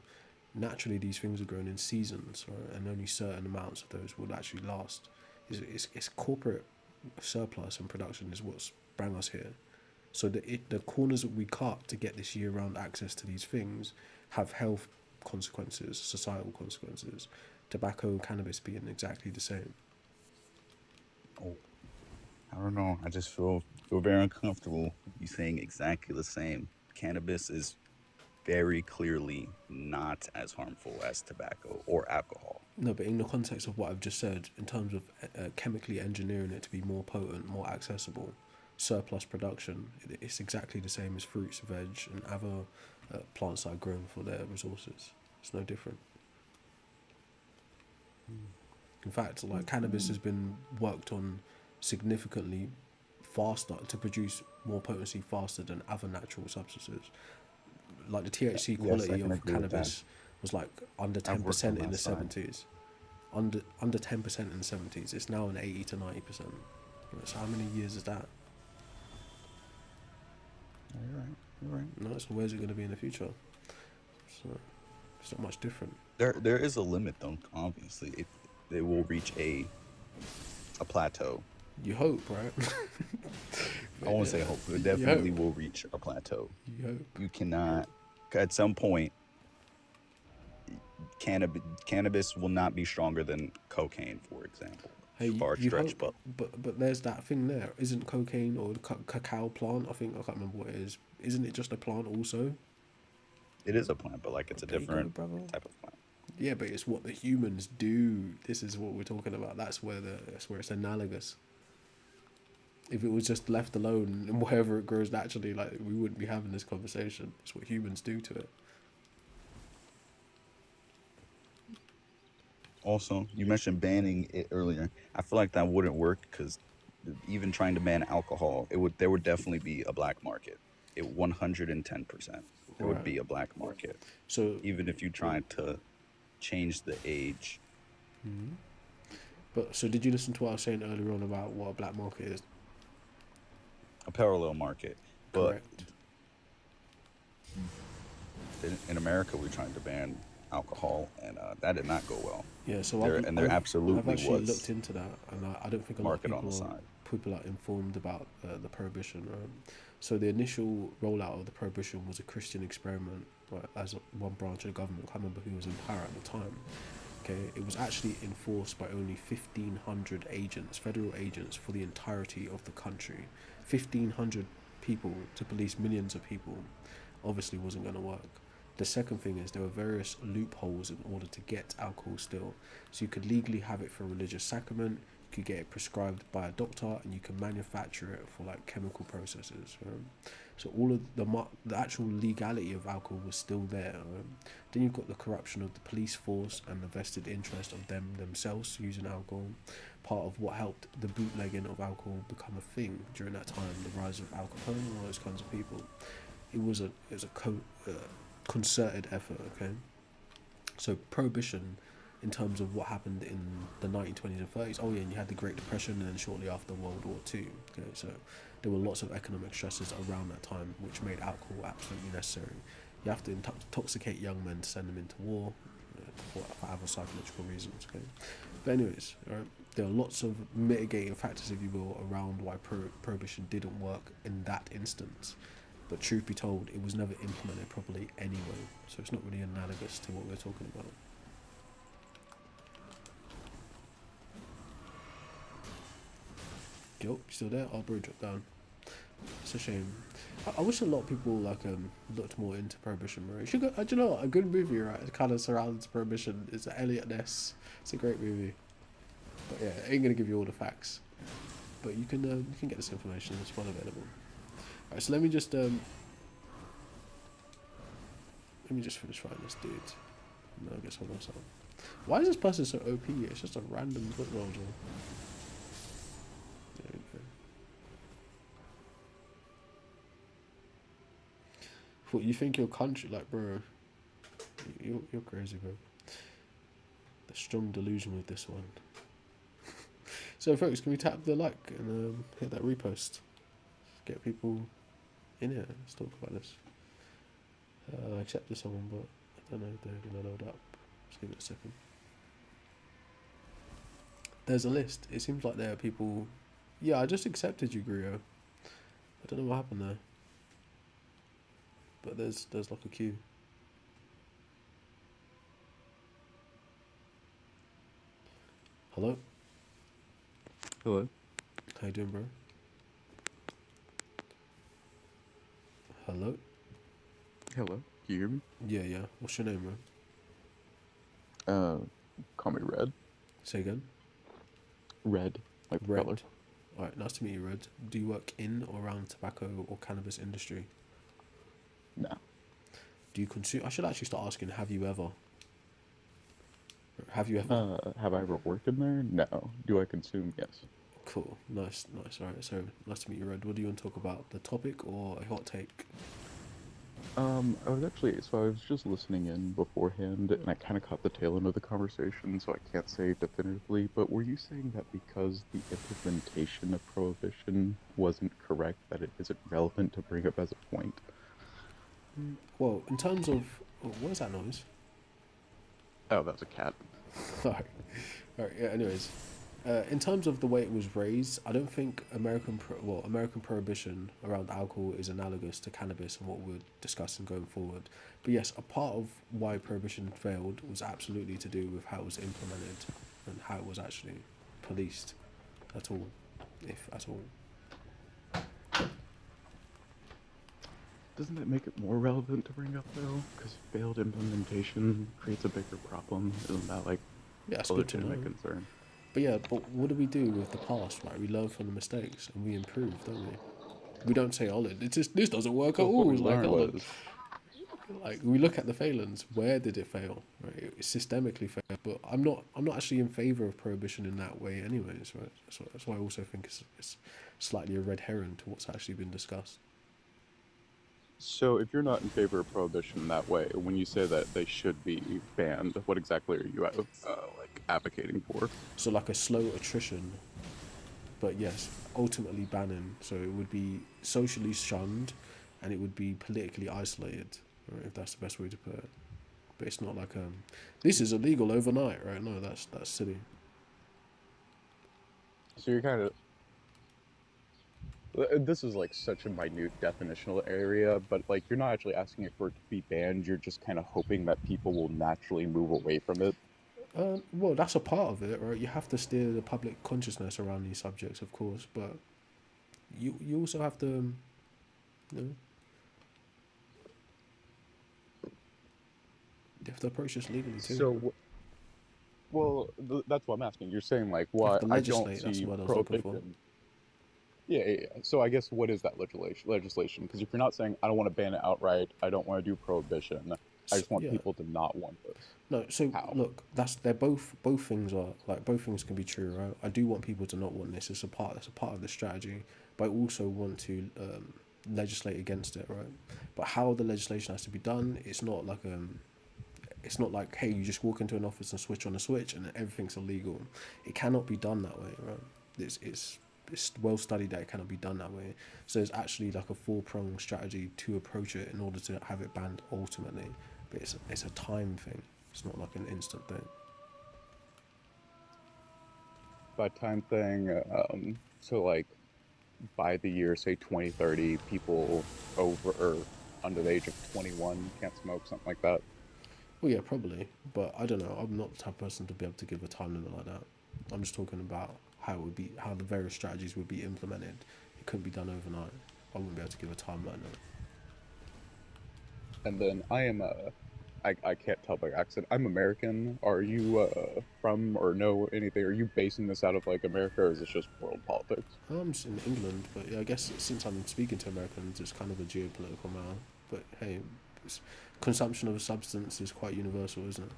Naturally, these things are grown in seasons, right? And only certain amounts of those will actually last. It's corporate surplus and production is what's brought us here. So the corners that we cut to get this year round access to these things have health consequences, societal consequences. Tobacco and cannabis being exactly the same. oh, I don't know. I just feel very uncomfortable with you saying exactly the same. Cannabis is very clearly not as harmful as tobacco or alcohol. No, but in the context of what I've just said, in terms of chemically engineering it to be more potent, more accessible, surplus production, it's exactly the same as fruits, veg, and other plants that are grown for their resources. It's no different. In fact, like cannabis has been worked on significantly faster to produce more potency faster than other natural substances. Like the THC Yes, I quality can of agree with that. cannabis was like under I've worked 10% on in that the side. 70s. Under 10% in the 70s. It's now an 80 to 90%. So how many years is that? You're right. You're right. No, so where's it going to be in the future? So it's not much different. There is a limit though. Obviously, it will reach a plateau. You hope, right? I won't say hope. It definitely will reach a plateau. You hope. You cannot. At some point, cannabis will not be stronger than cocaine, for example. Hey, Far you stretch, hope, but there's that thing there. Isn't cocaine or the cacao plant? I can't remember what it is. Isn't it just a plant also? it is a plant, but like it's a There you go, different brother. type of plant. Yeah, but it's what the humans do. This is what we're talking about. That's where it's analogous. If it was just left alone and wherever it grows naturally, like we wouldn't be having this conversation. It's what humans do to it. Also, you mentioned banning it earlier. I feel like that wouldn't work because even trying to ban alcohol, there would definitely be a black market. It 110%. There would Right. be a black market. So, Even if you tried to change the age. but so did you listen to what I was saying earlier on about what a black market is? A parallel market. But Correct. in America, we're trying to ban alcohol, and that did not go well. Yeah, so There I've absolutely actually was looked into that, and I don't think a lot of market on the side. people are informed about the prohibition. So the initial rollout of the prohibition was a Christian experiment, right, as one branch of the government. I can't remember who was in power at the time. Okay, it was actually enforced by only 1,500 agents, federal agents, for the entirety of the country. 1,500 people to police millions of people obviously wasn't going to work. The second thing is there were various loopholes in order to get alcohol still. So you could legally have it for a religious sacrament, you could get it prescribed by a doctor, and you can manufacture it for like chemical processes. So all of the actual legality of alcohol was still there. Then you've got the corruption of the police force and the vested interest of them themselves using alcohol. Part of what helped the bootlegging of alcohol become a thing during that time, the rise of Al Capone and all those kinds of people. It was a concerted effort. Okay, so prohibition, in terms of what happened in the 1920s and 30s. Oh yeah, and you had the Great Depression, and then shortly after World War II. Okay, so there were lots of economic stresses around that time, which made alcohol absolutely necessary. You have to intoxicate young men to send them into war for other psychological reasons. Okay, but anyways, all right. There are lots of mitigating factors, if you will, around why prohibition didn't work in that instance. But truth be told, it was never implemented properly anyway, so it's not really analogous to what we're talking about. Yo, you still there? Our bro dropped down. It's a shame. I wish a lot of people looked more into prohibition. Right? Should go, do you know what? A good movie, right? It kind of surrounds prohibition. Is Elliot Ness. It's a great movie. But yeah, I ain't gonna give you all the facts. But you can get this information. It's well available. Alright, so let me just finish writing this dude. No, I guess hold myself. Why is this person so OP? It's just a random foot roller. There we go. What you think your country like, bro? You're crazy, bro. The strong delusion with this one. So, folks, can we tap the like and hit that repost? Get people in here. Let's talk about this. I accepted someone, but I don't know if they're gonna load up. Just give it a second. There's a list. It seems like there are people. Yeah, I just accepted you, Grio. I don't know what happened there. But there's like a queue. Hello? Hello? How you doing, bro? Hello? Hello? Can you hear me? Yeah. What's your name, bro? Call me Red. Say again? Red, like the Red. color. Alright, nice to meet you, Red. Do you work in or around tobacco or cannabis industry? No. Do you consume... I should actually start asking, have you ever? Have you ever? Have I ever worked in there? No. Do I consume? Yes. Cool. Nice. Alright, so nice to meet you, Red. What do you want to talk about? The topic or a hot take? I was just listening in beforehand, and I kind of caught the tail end of the conversation, so I can't say definitively, but were you saying that because the implementation of prohibition wasn't correct, that it isn't relevant to bring up as a point? Well, in terms of... Oh, what is that noise? Oh, that's a cat. Alright, yeah, anyways. In terms of the way it was raised, I don't think American prohibition around alcohol is analogous to cannabis and what we're discussing going forward. But yes, a part of why prohibition failed was absolutely to do with how it was implemented and how it was actually policed at all, if at all. Doesn't it make it more relevant to bring up, though? Because failed implementation creates a bigger problem. Isn't that, like, Yeah, it's a good to know. legitimate concern? But yeah, but what do we do with the past, right? We learn from the mistakes and we improve, don't we? We don't say, oh, this doesn't work at So what all. we Like, learned hold on. was... Like, we look at the failings. Where did it fail? Right, it systemically failed. But I'm not actually in favor of prohibition in that way, anyways. Right, that's why I also think it's slightly a red herring to what's actually been discussed. So if you're not in favor of prohibition that way, when you say that they should be banned, what exactly are you like advocating for? So like a slow attrition, but yes, ultimately banning. So it would be socially shunned, and it would be politically isolated. Right, if that's the best way to put it. But it's not like this is illegal overnight, right? No, that's silly. So you're kind of... This is like such a minute definitional area, but like you're not actually asking it for it to be banned. You're just kind of hoping that people will naturally move away from it. Well, that's a part of it, right? You have to steer the public consciousness around these subjects, of course, but you also have to, you know, you have to approach this legally too. So, well, that's what I'm asking. You're saying like, You have why to I don't legislate, that's see what I was looking for. prohibition. Yeah. So I guess what is that legislation? Because if you're not saying I don't want to ban it outright, I don't want to do prohibition. I just want people to not want this. No, so look, they're both things are like both things can be true, right? I do want people to not want this. That's a part of the strategy, but I also want to legislate against it, right? But how the legislation has to be done, it's not like hey, you just walk into an office and switch on a switch and everything's illegal. It cannot be done that way, right? It's it's well studied that it cannot be done that way. So it's actually like a four-pronged strategy to approach it in order to have it banned ultimately. But it's a time thing. It's not like an instant thing. By time thing, so like by the year, say 2030, people over or under the age of 21 can't smoke, something like that. Well, yeah, probably, but I don't know. I'm not the type of person to be able to give a time limit like that. I'm just talking about how it would be, how the various strategies would be implemented. It couldn't be done overnight. I wouldn't be able to give a timeline. No. And then I can't tell by your accent. I'm American. Are you from or know anything? Are you basing this out of like America, or is this just world politics? I'm just in England, but yeah, I guess since I'm speaking to Americans, it's kind of a geopolitical matter. But hey, consumption of a substance is quite universal, isn't it?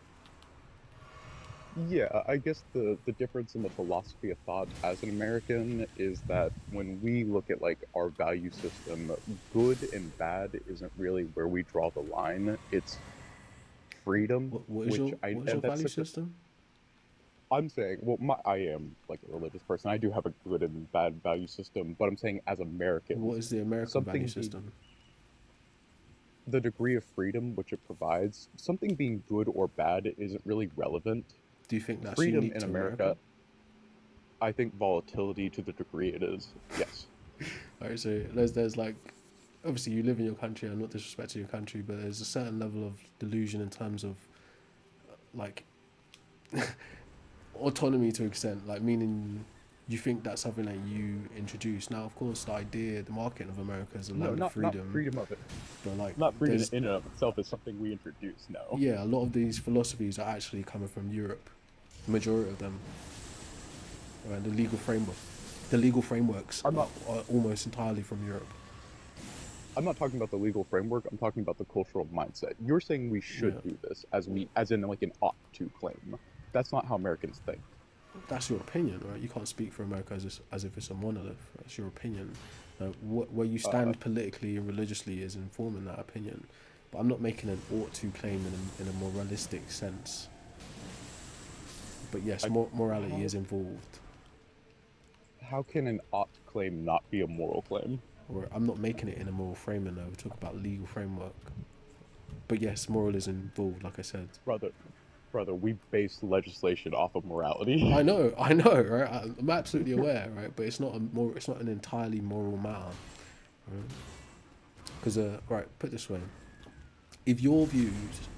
Yeah, I guess the difference in the philosophy of thought as an American is that when we look at like our value system, good and bad isn't really where we draw the line. It's freedom, What is which your I what is and your that's value such a system? I'm saying, well, I am like a religious person. I do have a good and bad value system, but I'm saying as What Americans, is the American value something being system? the degree of freedom which it provides, something being good or bad isn't really relevant. Do you think that's Freedom unique in to America? America, I think volatility to the degree it is, yes. Alright, so there's like, obviously you live in your country. I'm not disrespecting your country, but there's a certain level of delusion in terms of like autonomy to an extent, like meaning you think that's something that you introduce. Now, of course, the idea, the market of America is a No, land of not freedom, freedom of it. but like Not freedom there's in and of itself is something we introduce, no. yeah, a lot of these philosophies are actually coming from Europe. The majority of them, right? The legal frameworks I'm not are almost entirely from Europe. I'm not talking about the legal framework, I'm talking about the cultural mindset. You're saying we Yeah, should do this as in like an ought to claim. That's not how Americans think. that's your opinion, right? You can't speak for America as if it's a monolith. That's your opinion. Where you Uh, stand politically and religiously is informing that opinion. But I'm not making an ought to claim in a moralistic sense. But yes, I, morality how is involved. how can an ought claim not be a moral claim? Or I'm not making it in a moral framing though. We talk about legal framework. But yes, moral is involved, like I said. Brother, we base legislation off of morality. I know, right? I'm absolutely aware, right? But it's not an entirely moral matter, right? Because, right, put it this way: if your views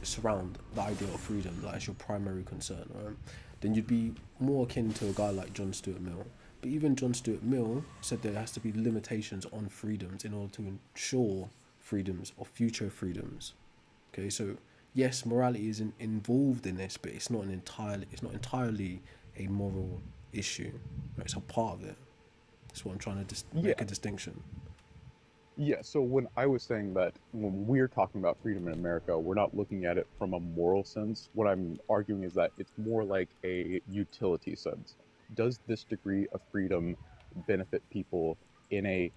surround the idea of freedom, like as your primary concern, right, then you'd be more akin to a guy like John Stuart Mill. But even John Stuart Mill said there has to be limitations on freedoms in order to ensure freedoms or future freedoms. Okay, so yes, morality is involved in this, but it's not entirely a moral issue. Right? It's a part of it. That's what I'm trying to Yeah, make a distinction. yeah. So when I was saying that when we're talking about freedom in America, we're not looking at it from a moral sense. What I'm arguing is that it's more like a utility sense. Does this degree of freedom benefit people in a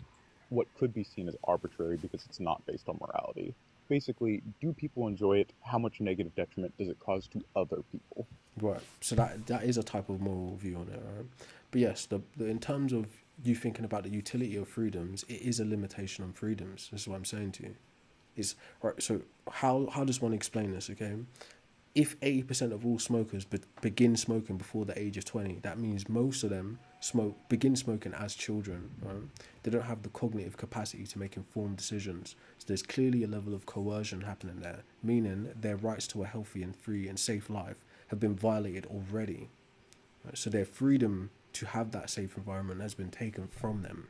what could be seen as arbitrary because it's not based on morality? Basically, do people enjoy it? How much negative detriment does it cause to other people? Right. So that is a type of moral view on it, right? But yes, the in terms of you thinking about the utility of freedoms, it is a limitation on freedoms. This is what I'm saying to you. Is right. So how does one explain this? Okay, if 80% of all smokers begin smoking before the age of 20, that means most of them begin smoking as children, right? They don't have the cognitive capacity to make informed decisions. So there's clearly a level of coercion happening there, meaning their rights to a healthy and free and safe life have been violated already. Right? So their freedom to have that safe environment has been taken from them.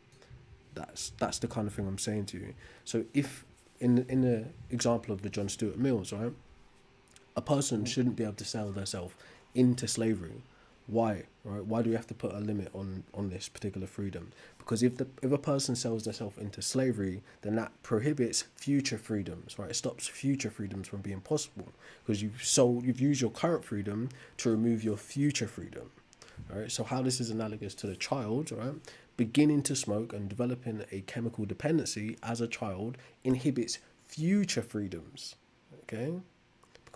That's the kind of thing I'm saying to you. So if in the example of the John Stuart Mills, right? A person shouldn't be able to sell themselves into slavery. Why? Right? Why do we have to put a limit on this particular freedom? Because if a person sells themselves into slavery, then that prohibits future freedoms, right? It stops future freedoms from being possible because you've used your current freedom to remove your future freedom. Right? So how this is analogous to the child, right? Beginning to smoke and developing a chemical dependency as a child inhibits future freedoms. Okay?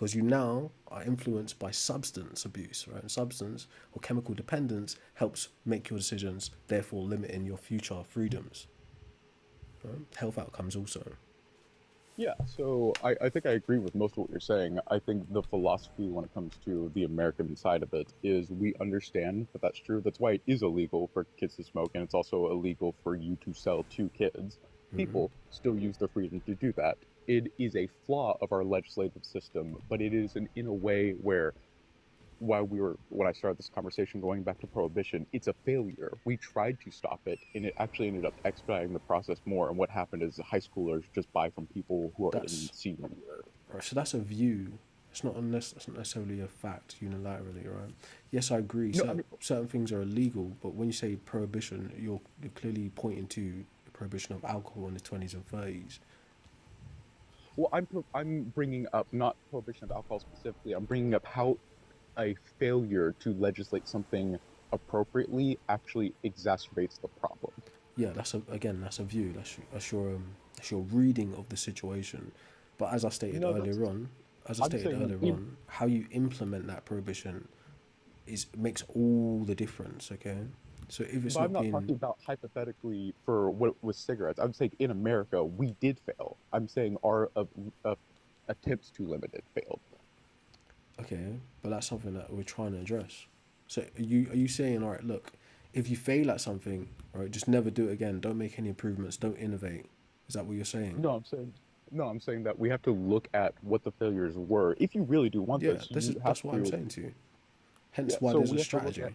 because you now are influenced by substance abuse, right? And substance or chemical dependence helps make your decisions, therefore limiting your future freedoms. Right? Health outcomes also. Yeah, so I think I agree with most of what you're saying. I think the philosophy when it comes to the American side of it is we understand that that's true. That's why it is illegal for kids to smoke, and it's also illegal for you to sell to kids. People still use their freedom to do that. It is a flaw of our legislative system, but it is in a way where when I started this conversation going back to prohibition, it's a failure. We tried to stop it, and it actually ended up expediting the process more. And what happened is high schoolers just buy from people who are in That's senior year. right. So that's a view. It's not necessarily a fact unilaterally, right? Yes, I agree. No, I mean, Certain things are illegal, but when you say prohibition, you're clearly pointing to the prohibition of alcohol in the 20s and 30s. well, I'm bringing up not prohibition of alcohol specifically. I'm bringing up how a failure to legislate something appropriately actually exacerbates the problem. Yeah, that's a view. That's your reading of the situation. But as I stated No, that's earlier on, I'm saying in how you implement that prohibition is makes all the difference. Okay, so if it's But I'm not not being talking about hypothetically for what was cigarettes. I'm saying in America we did fail. I'm saying our attempts to limit it failed. okay, but that's something that we're trying to address. So are you saying, all right, look, if you fail at something, right, just never do it again. Don't make any improvements. Don't innovate. Is that what you're saying? No, I'm saying that we have to look at what the failures were. If you really do want Yeah, this, you have that's what I'm to. saying to you. Yeah, Hence why so there's a we have to look strategy. at.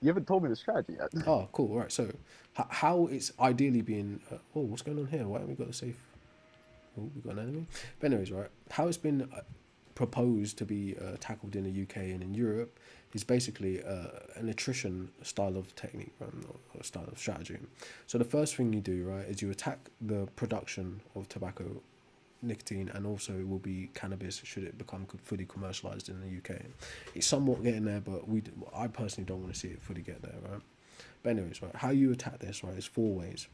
You haven't told me the strategy yet. Oh, cool. All right. So, how it's ideally being. Oh, what's going on here? Why haven't we got the safe? Oh, we got an enemy. But anyways, right. How it's been proposed to be tackled in the UK and in Europe is basically an attrition style of technique, right, or style of strategy. So the first thing you do, right, is you attack the production of tobacco, nicotine, and also it will be cannabis should it become fully commercialized in the UK. It's somewhat getting there, but I personally don't want to see it fully get there, right? But anyways, right, how you attack this, right, is four ways.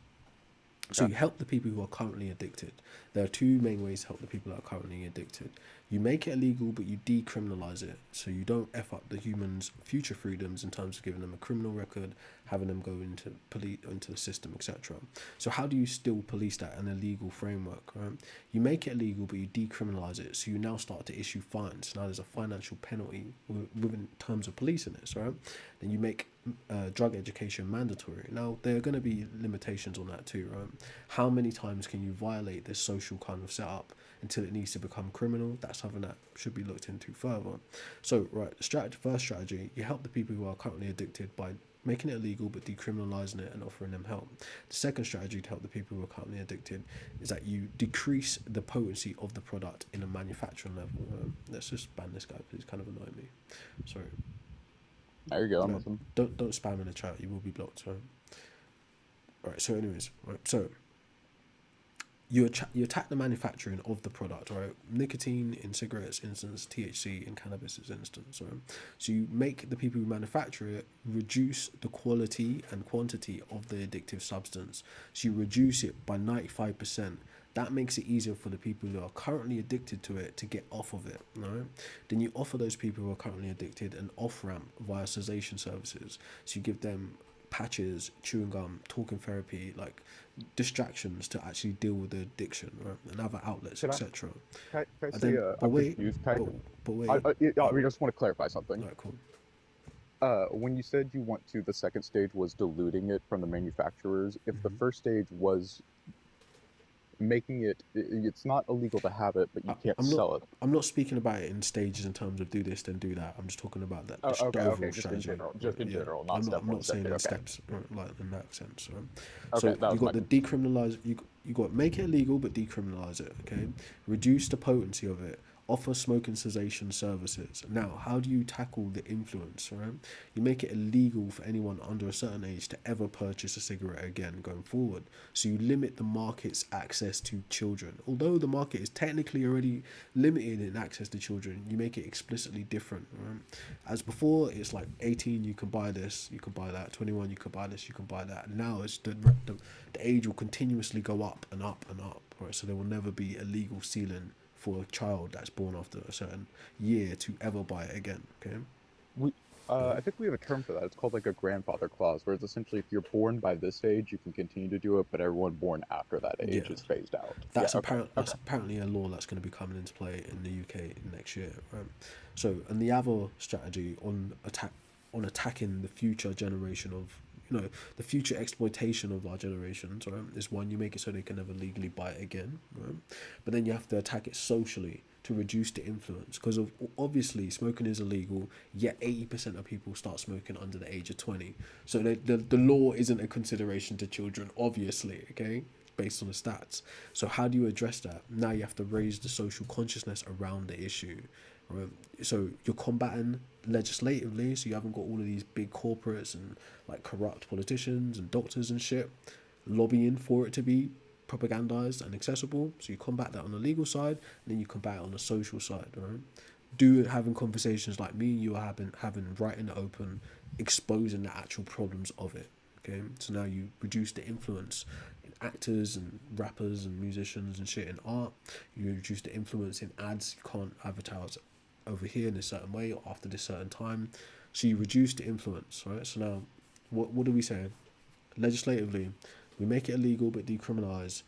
So you help the people who are currently addicted. There are two main ways to help the people that are currently addicted. You make it illegal, but you decriminalize it. So you don't F up the humans' future freedoms in terms of giving them a criminal record, having them go into the system, etc. So how do you still police that in a legal framework, right? You make it illegal, but you decriminalize it. So you now start to issue fines. Now there's a financial penalty within terms of policing this, right? Then you make drug education mandatory. Now there are going to be limitations on that too, right? How many times can you violate this social kind of setup until it needs to become criminal? That's something that should be looked into further. So right, first strategy, you help the people who are currently addicted by making it illegal but decriminalizing it and offering them help. The second strategy to help the people who are currently addicted is that you decrease the potency of the product in a manufacturing level. Let's just ban this guy because he's kind of annoying me. Sorry. There you go. I'm listening. Don't spam in the chat. You will be blocked. Right. Right. So, anyways, right. So you attack the manufacturing of the product, right? Nicotine in cigarettes, instance, THC in cannabis is instance, right? So you make the people who manufacture it reduce the quality and quantity of the addictive substance. So you reduce it by 95%. That makes it easier for the people who are currently addicted to it to get off of it, right? Then you offer those people who are currently addicted an off-ramp via cessation services. So you give them patches, chewing gum, talking therapy, like distractions to actually deal with the addiction, right? And other outlets, etc. Can I And say then, but I'm wait, confused? but wait. I just want to clarify something. Right, cool. When you said you want to, the second stage was diluting it from the manufacturers. If the first stage was making it's not illegal to have it, but you can't sell it. I'm not speaking about it in stages in terms of do this then do that. I'm just talking about that. Okay, overall just strategy. in general, not step I'm one, not step saying two. in Okay. steps like in that sense. Right? Okay, So you got the decriminalize. You got make it illegal but decriminalize it. Okay, reduce the potency of it. Offer smoking cessation services. Now, how do you tackle the influence, right? You make it illegal for anyone under a certain age to ever purchase a cigarette again going forward. So you limit the market's access to children. Although the market is technically already limited in access to children, you make it explicitly different, right? As before, it's like 18, you can buy this, you can buy that. 21, you can buy this, you can buy that. And now it's the age will continuously go up and up and up, right? So there will never be a legal ceiling for a child that's born after a certain year to ever buy it again. Okay. We, I think we have a term for that. It's called like a grandfather clause, where it's essentially if you're born by this age, you can continue to do it, but everyone born after that age Yeah. is phased out. That's Yeah, okay, that's apparently a law that's going to be coming into play in the UK next year. Right? So, and the other strategy on attacking the future generation of, the future exploitation of our generations, right, is one, you make it so they can never legally buy it again, right? But then you have to attack it socially to reduce the influence, because of obviously smoking is illegal, yet 80% of people start smoking under the age of 20. So the law isn't a consideration to children, obviously, okay, based on the stats. So how do you address that? Now you have to raise the social consciousness around the issue. Right? So you're combating legislatively, so you haven't got all of these big corporates and like corrupt politicians and doctors and shit lobbying for it to be propagandized and accessible. So you combat that on the legal side, and then you combat it on the social side. Right? Having conversations like me and you are having right in the open, exposing the actual problems of it. Okay, so now you reduce the influence in actors and rappers and musicians and shit in art. You reduce the influence in ads. You can't advertise over here in a certain way or after this certain time. So you reduce the influence, right? So now, what are we saying? Legislatively, we make it illegal but decriminalise.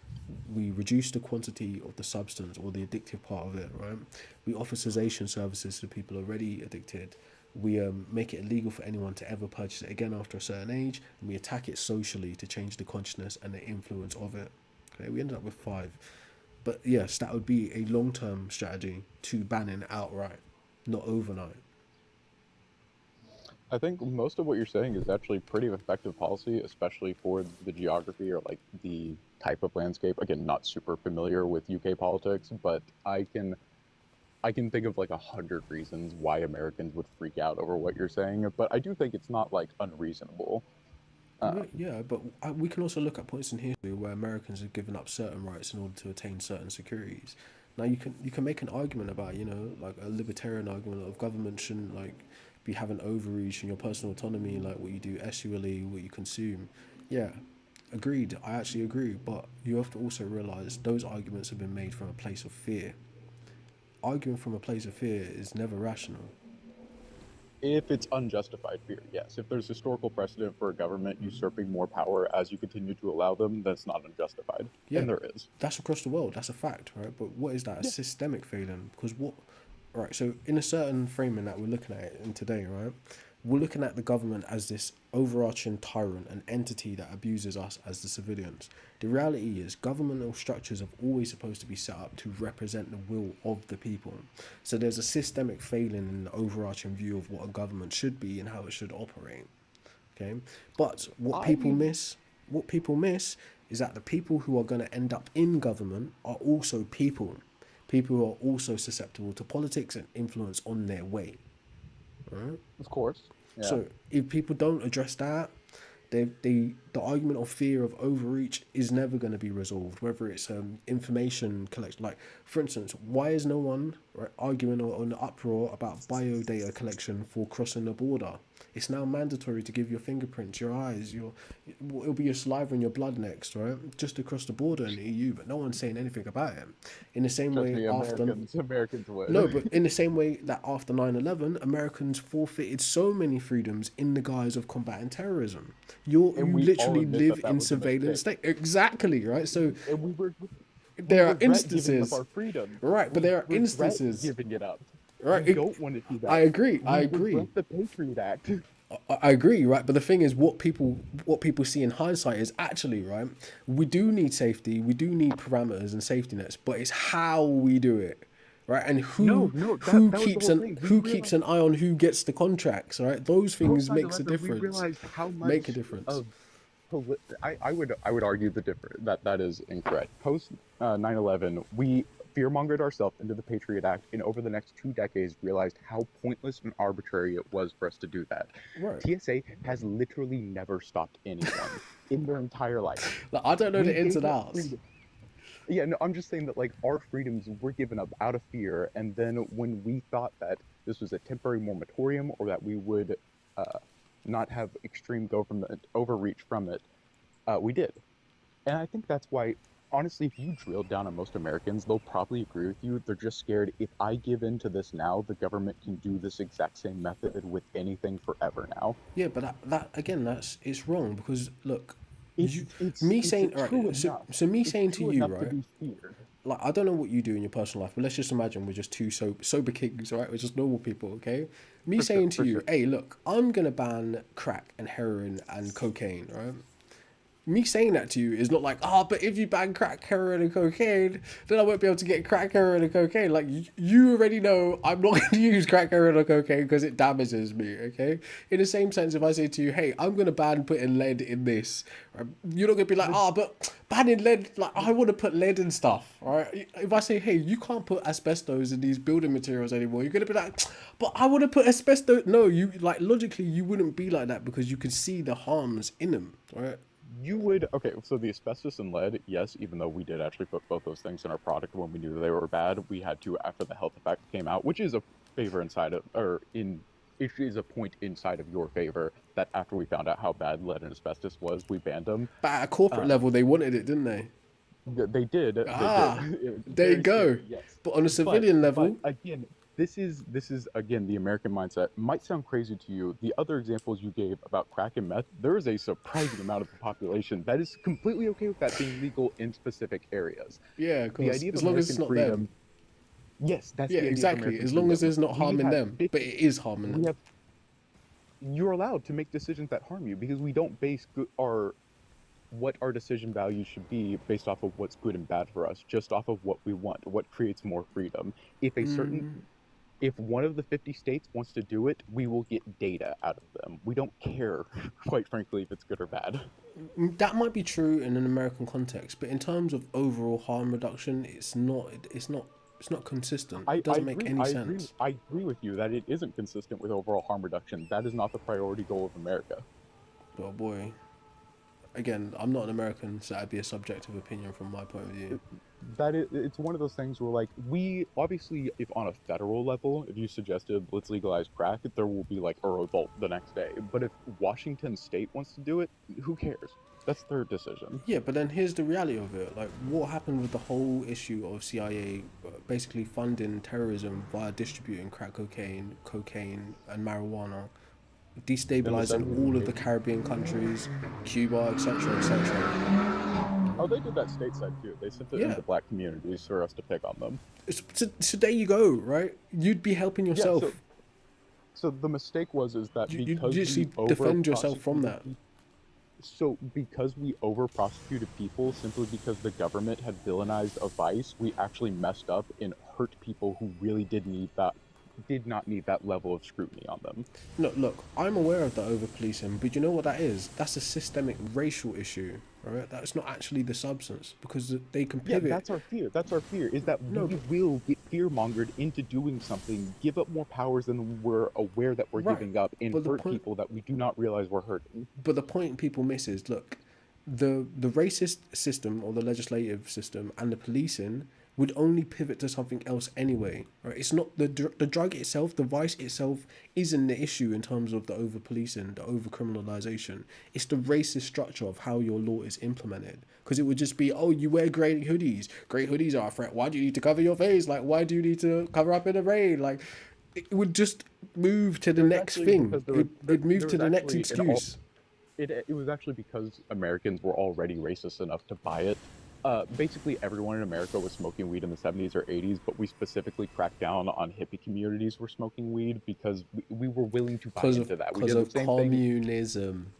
We reduce the quantity of the substance or the addictive part of it, right? We offer cessation services to people already addicted. We make it illegal for anyone to ever purchase it again after a certain age, and we attack it socially to change the consciousness and the influence of it. Okay, we ended up with 5. But yes, that would be a long-term strategy to banning outright, not overnight. I think most of what you're saying is actually pretty effective policy, especially for the geography or like the type of landscape. Again, not super familiar with UK politics, but I can think of like 100 reasons why Americans would freak out over what you're saying. But I do think it's not like unreasonable. Yeah, but we can also look at points in history where Americans have given up certain rights in order to attain certain securities. Now you can make an argument about, like a libertarian argument of government shouldn't like be having overreach in your personal autonomy, like what you do essually, what you consume. Yeah, agreed. I actually agree, but you have to also realize those arguments have been made from a place of fear. Arguing from a place of fear is never rational. If it's unjustified fear, yes. If there's historical precedent for a government usurping more power as you continue to allow them, that's not unjustified. Yeah, And there is. that's across the world. That's a fact, right? But what is that? A Yeah. systemic failing? Because what? Right. So in a certain framing that we're looking at it in today, right? We're looking at the government as this overarching tyrant, an entity that abuses us as the civilians. The reality is, governmental structures are always supposed to be set up to represent the will of the people. So there's a systemic failing in the overarching view of what a government should be and how it should operate. Okay, but what people miss is that the people who are going to end up in government are also people who are also susceptible to politics and influence on their way, right? Of course. Yeah. So if people don't address that, the argument of fear of overreach is never going to be resolved. Whether it's information collection, like for instance, why is no one arguing or an uproar about biodata collection for crossing the border? It's now mandatory to give your fingerprints, your eyes, it'll be your saliva and your blood next, right? Just across the border in the EU, but no one's saying anything about it. In the same Trust way, me, after Americans would. no, but in the same way that after 9/11, Americans forfeited so many freedoms in the guise of combating terrorism. You we all literally admit live that in was a surveillance state. mistake. Exactly, right? So And we there are regret giving up instances, our freedom. right? But there are We regret instances, giving it up. right? We don't want to do that. I agree. We I agree. regret the Patriot Act. I agree, right? But the thing is, what people see in hindsight is actually right. We do need safety. We do need parameters and safety nets, but it's how we do it, right? And who keeps an eye on who gets the contracts, right? Those things makes a difference. We realized how much Make a difference. of I would argue that is incorrect. Post 9/11, we fearmongered ourselves into the Patriot Act, and over the next 2 decades realized how pointless and arbitrary it was for us to do that. Right. TSA has literally never stopped anyone in their entire life. Like, I don't know the ins and outs. Freedom. Yeah, no, I'm just saying that like our freedoms were given up out of fear, and then when we thought that this was a temporary moratorium or that we would not have extreme government overreach from it, we did. And I think that's why honestly, if you drill down on most Americans, they'll probably agree with you. They're just scared if I give in to this now, the government can do this exact same method with anything forever now. Yeah, but that again, it's wrong because look, you It's me it's saying all true right. So enough. so me It's saying to true you, enough to right? be feared. Like I don't know what you do in your personal life, but let's just imagine we're just two sober kings, right? We're just normal people, okay? Me For sure, saying to for you, sure. hey, look, I'm gonna ban crack and heroin and cocaine, right? Me saying that to you is not like, but if you ban crack, heroin, and cocaine, then I won't be able to get crack, heroin, and cocaine. Like, you already know I'm not going to use crack, heroin, or cocaine because it damages me, okay? In the same sense, if I say to you, hey, I'm going to ban putting lead in this, right? You're not going to be like, but banning lead, like, I want to put lead in stuff, right? If I say, hey, you can't put asbestos in these building materials anymore, you're going to be like, but I want to put asbestos. No, you, like, logically, you wouldn't be like that because you can see the harms in them, right? You would okay, so the asbestos and lead, yes, even though we did actually put both those things in our product when we knew they were bad, we had to after the health effect came out, which is a favor inside of it is a point inside of your favor that after we found out how bad lead and asbestos was, we banned them. But at a corporate level, they wanted it, didn't they? They did, they did. Ah, there you Very go. scary, yes. But on a But civilian but level, again, this is again the American mindset. Might sound crazy to you. The other examples you gave about crack and meth, there is a surprising amount of the population that is completely okay with that being legal in specific areas. yeah, of The course. idea of As long as it's American not freedom, them. yes, that's Yeah, the idea of exactly. American As long as freedom. there's not We harming have them, 50, but it is harming we them. have you're allowed to make decisions that harm you because we don't base our what our decision values should be based off of what's good and bad for us, just off of what we want, what creates more freedom. If one of the 50 states wants to do it, we will get data out of them. We don't care, quite frankly, if it's good or bad. That might be true in an American context, but in terms of overall harm reduction, it's not consistent. I, It I doesn't make agree. any I agree. sense. I agree with you that it isn't consistent with overall harm reduction. That is not the priority goal of America. But boy, again, I'm not an American, so that'd be a subjective opinion from my point of view. It's one of those things where like we obviously if on a federal level if you suggested let's legalize crack there will be like a revolt the next day, but if Washington state wants to do it, who cares? That's their decision. Yeah, but then here's the reality of it. Like, what happened with the whole issue of CIA basically funding terrorism via distributing crack cocaine, and marijuana, In the destabilizing 70s all and of the 80s. Caribbean countries, Cuba, etc., etc. Oh, they did that stateside too. They sent it Yeah, into black communities for us to pick on them. so there you go, right? You'd be helping Yeah, so yourself. so the mistake was that You because we literally over defend yourself from prosecuted that. so because we over prosecuted people simply because the government had villainized a vice, we actually messed up and hurt people who really did not need that level of scrutiny on them. Look, I'm aware of the over policing, but you know what that is? That's a systemic racial issue, right? That's not actually the substance because they can Yeah, pivot. that's our fear. That's our fear is that No, we will get fear mongered into doing something, give up more powers than we're aware that we're right. giving up, and But the hurt point, people that we do not realize we're hurting. but the point people miss is, look, the racist system or the legislative system and the policing would only pivot to something else anyway, right? It's not the drug itself, the vice itself isn't the issue in terms of the over policing, the over criminalization. It's the racist structure of how your law is implemented. Because it would just be, oh, you wear grey hoodies. Grey hoodies are a threat. Why do you need to cover your face? Like, why do you need to cover up in the rain? Like, it would just move to the There's next actually thing. because there was, It'd move there to was the next actually an excuse. it was actually because Americans were already racist enough to buy it. Basically, everyone in America was smoking weed in the 70s or 80s, but we specifically cracked down on hippie communities were smoking weed because we were willing to buy into that. We Because did the of same thing. communism.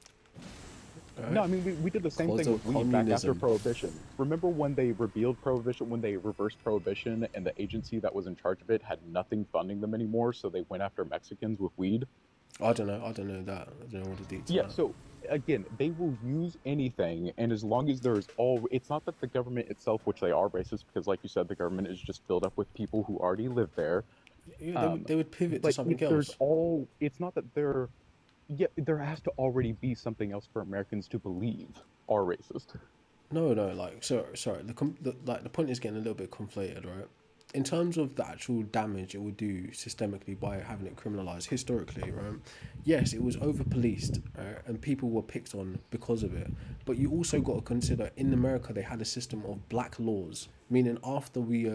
No, I mean, we did the same Because thing of with weed back after communism. Prohibition. Remember when they repealed Prohibition, when they reversed Prohibition, and the agency that was in charge of it had nothing funding them anymore, so they went after Mexicans with weed? I don't know that. I don't know all the details. Yeah, so again, they will use anything, and as long as there's it's not that the government itself, which they are racist, because like you said, the government is just filled up with people who already live there. Yeah, they would pivot to But something if there's else. it's not that there has to already be something else for Americans to believe are racist. No, like sorry. The point is getting a little bit conflated, right? in terms of the actual damage it would do systemically by having it criminalized historically, right? Yes, it was over policed, and people were picked on because of it. But you also got to consider in America they had a system of black laws, meaning after we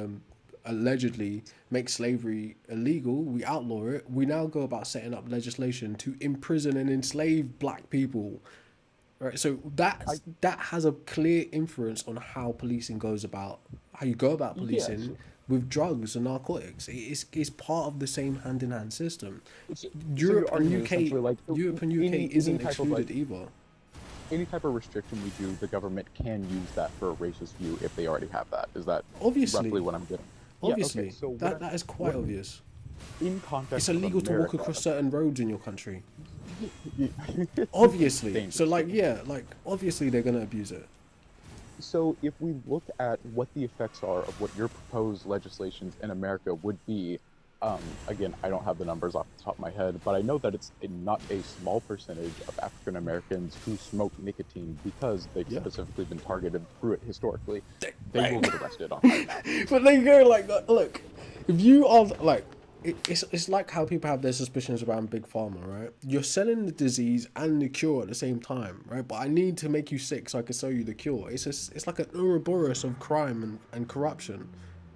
allegedly make slavery illegal, we outlaw it. We now go about setting up legislation to imprison and enslave black people. Right, so that has a clear influence on how policing goes about, how you go about Yes. policing with drugs and narcotics. It's part of the same hand in hand system. So Europe your and argument is essentially UK, like Europe and UK any isn't type of excluded like either. any type of restriction we do, the government can use that for a racist view if they already have that. Is that Obviously, roughly what I'm getting? obviously, Yeah. Okay. So that is quite obvious. in context, It's of illegal to walk America, across certain roads in your country. It's Obviously, dangerous. so like obviously they're gonna abuse it. So if we look at what the effects are of what your proposed legislations in America would be, again, I don't have the numbers off the top of my head, but I know that it's not a small percentage of African Americans who smoke nicotine because they've specifically been targeted through it historically. They will get arrested on that. But they go like, look, if you are like, it's like how people have their suspicions around Big Pharma, right? You're selling the disease and the cure at the same time, right? But I need to make you sick so I can sell you the cure. It's like an Ouroboros of crime and corruption.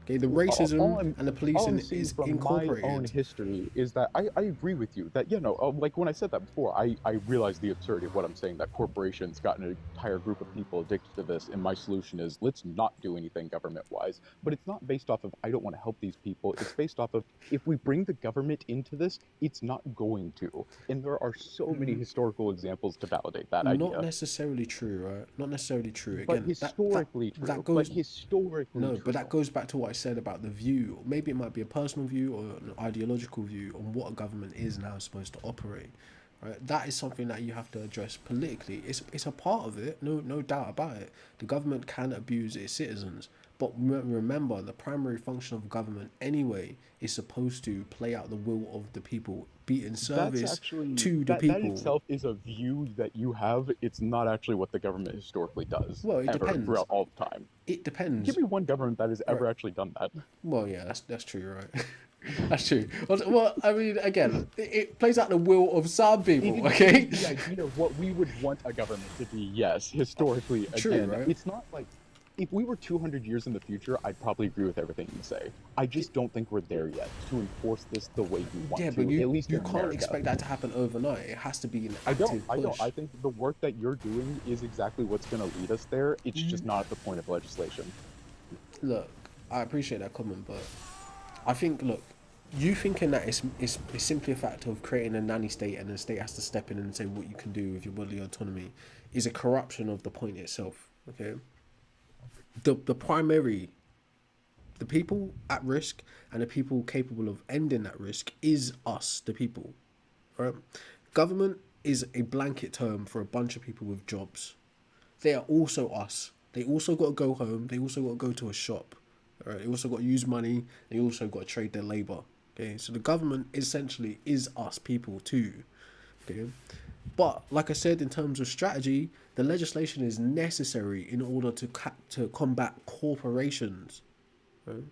Okay, the racism and the all policing I'm seeing is from incorporated. my own history is that I agree with you that, like when I said that before, I realized the absurdity of what I'm saying, that corporations got an entire group of people addicted to this, and my solution is let's not do anything government-wise. But it's not based off of I don't want to help these people. It's based off of if we bring the government into this, it's not going to. And there are so many historical examples to validate that idea. Not necessarily true, right? Not necessarily true. Again, But historically true. that goes, but historically no, true. but that goes back to what I said about the view. Maybe it might be a personal view or an ideological view on what a government is now supposed to operate. Right? That is something that you have to address politically. It's a part of it, no doubt about it. The government can abuse its citizens, but remember the primary function of government anyway is supposed to play out the will of the people, be in service to the people. That itself is a view that you have. It's not actually what the government historically does. Well, it depends. Throughout all the time. It depends. Give me one government that has ever actually done that. Well, yeah, that's true, right? That's true. Well, I mean, again, it plays out the will of some people, okay? The idea of what we would want a government to be, yes, historically, True, again, right? It's not like, if we were 200 years in the future, I'd probably agree with everything you say. I just don't think we're there yet to enforce this the way you want to. Yeah, but at least you in can't America. expect that to happen overnight. It has to be an active I don't. push. I think the work that you're doing is exactly what's going to lead us there. It's just not at the point of legislation. Look, I appreciate that comment, but I think, look, you thinking that it's simply a fact of creating a nanny state and the state has to step in and say what you can do with your bodily autonomy is a corruption of the point itself, okay? The people at risk and the people capable of ending that risk is us, the people, right? Government is a blanket term for a bunch of people with jobs. They are also us. They also got to go home. They also got to go to a shop. All right? They also got to use money. They also got to trade their labor. Okay, so the government essentially is us people too. Okay, but like I said, in terms of strategy, the legislation is necessary in order to combat corporations. Right?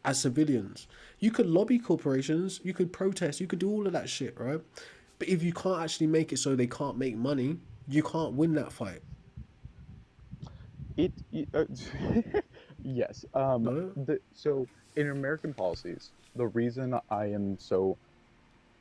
As civilians, you could lobby corporations, you could protest, you could do all of that shit, right? But if you can't actually make it so they can't make money, you can't win that fight. Yes. No? So in American policies, the reason I am so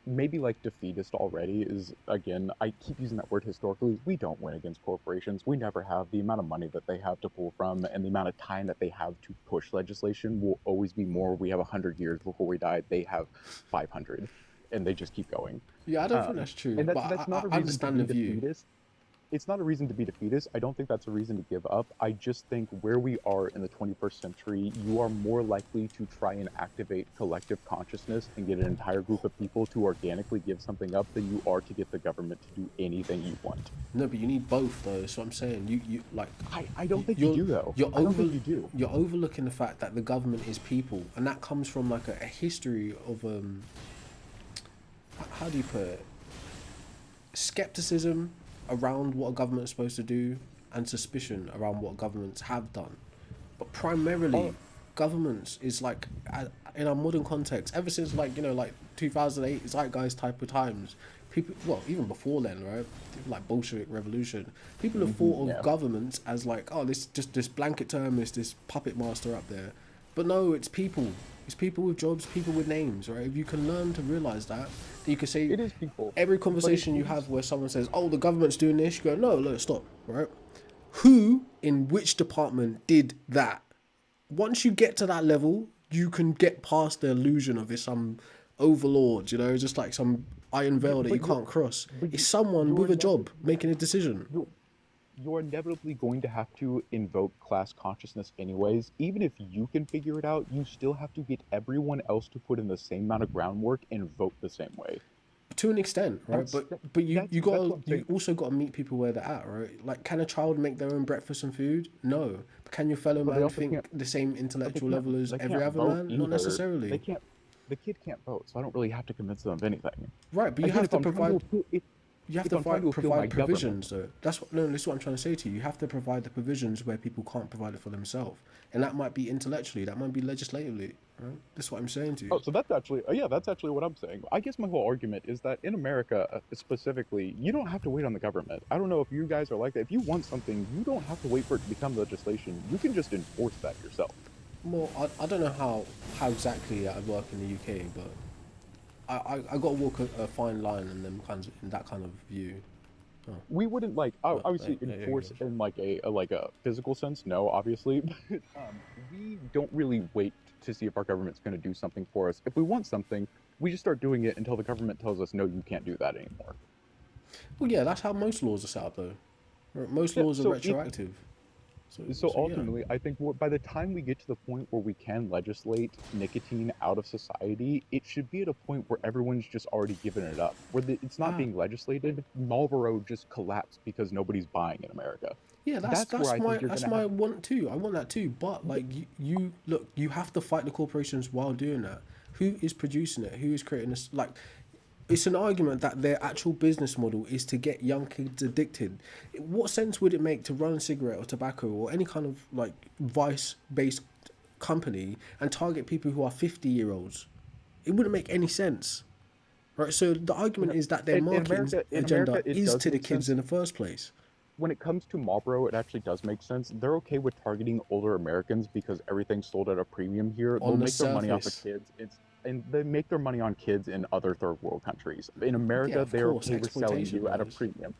maybe like defeatist already is, again, I keep using that word historically, we don't win against corporations. We never have. The amount of money that they have to pull from and the amount of time that they have to push legislation will always be more. We have 100 years before we die. They have 500 and they just keep going. Yeah, I don't think that's true, and but that's not a I reason understand to the be view. defeatist. It's not a reason to be defeatist. I don't think that's a reason to give up. I just think where we are in the 21st century, you are more likely to try and activate collective consciousness and get an entire group of people to organically give something up than you are to get the government to do anything you want. No, but you need both, though. That's what I'm saying. You like. I don't think you do, though. I don't think you do. You're overlooking the fact that the government is people, and that comes from like a history of how do you put it? Skepticism around what a government is supposed to do and suspicion around what governments have done. But primarily, governments is like in our modern context, ever since like 2008 zeitgeist type of times, people, well, even before then, right, like Bolshevik revolution, people have thought of yeah. governments as like, oh, this blanket term, this puppet master up there, but no, it's people. It's people with jobs, people with names, right? If you can learn to realize that, you can say It is people. every conversation you have where someone says, "Oh, the government's doing this," you go, "No, look, stop." Right? Who in which department did that? Once you get to that level, you can get past the illusion of it's some overlord, just like some iron veil that but you can't cross. but It's someone with a job inevitably making a decision. you're inevitably going to have to invoke class consciousness anyways. Even if you can figure it out, you still have to get everyone else to put in the same amount of groundwork and vote the same way. To an extent, right? But you that's what I'm you saying. also got to meet people where they're at, right? Like, can a child make their own breakfast and food? No. But can your fellow But they man also think can't. the same But intellectual level as they every can't other vote man? Not either. They necessarily. can't. The kid can't vote, so I don't really have to convince them of anything. Right, but you Again, have if to I'm trying to provide. appeal, You have if to I'm trying to appeal my provide government, provisions, though. This is what I'm trying to say to you. You have to provide the provisions where people can't provide it for themselves, and that might be intellectually, that might be legislatively. Right? That's what I'm saying to you. oh, so that's actually, yeah, that's actually what I'm saying. I guess my whole argument is that in America, specifically, you don't have to wait on the government. I don't know if you guys are like that. If you want something, you don't have to wait for it to become legislation. You can just enforce that yourself. Well, I don't know how exactly I work in the UK, but I got to walk a fine line in that kind of view. Oh, We wouldn't like obviously there you enforce go. in like a physical sense. No, obviously, but we don't really wait to see if our government's going to do something for us. If we want something, we just start doing it until the government tells us, no, you can't do that anymore. Well, yeah, that's how most laws are set up, though. Right? Most Yeah, laws are so retroactive. So So yeah. ultimately, I think by the time we get to the point where we can legislate nicotine out of society, it should be at a point where everyone's just already given it up. It's not Ah. being legislated. Marlboro just collapsed because nobody's buying in America. Yeah, that's where I think you're that's gonna my have. want too. I want that too. But like you look, you have to fight the corporations while doing that. Who is producing it? Who is creating this? Like, it's an argument that their actual business model is to get young kids addicted. What sense would it make to run a cigarette or tobacco or any kind of like vice-based company and target people who are 50-year-olds? It wouldn't make any sense, right? So the argument is that their marketing In agenda America, it is does to the make kids sense. in the first place. When it comes to Marlboro, it actually does make sense. They're okay with targeting older Americans because everything's sold at a premium here. They'll On the make their money off of surface. kids. And they make their money on kids in other third world countries. In America, Yeah, of they're course, okay with selling exploitation you at a wise. premium.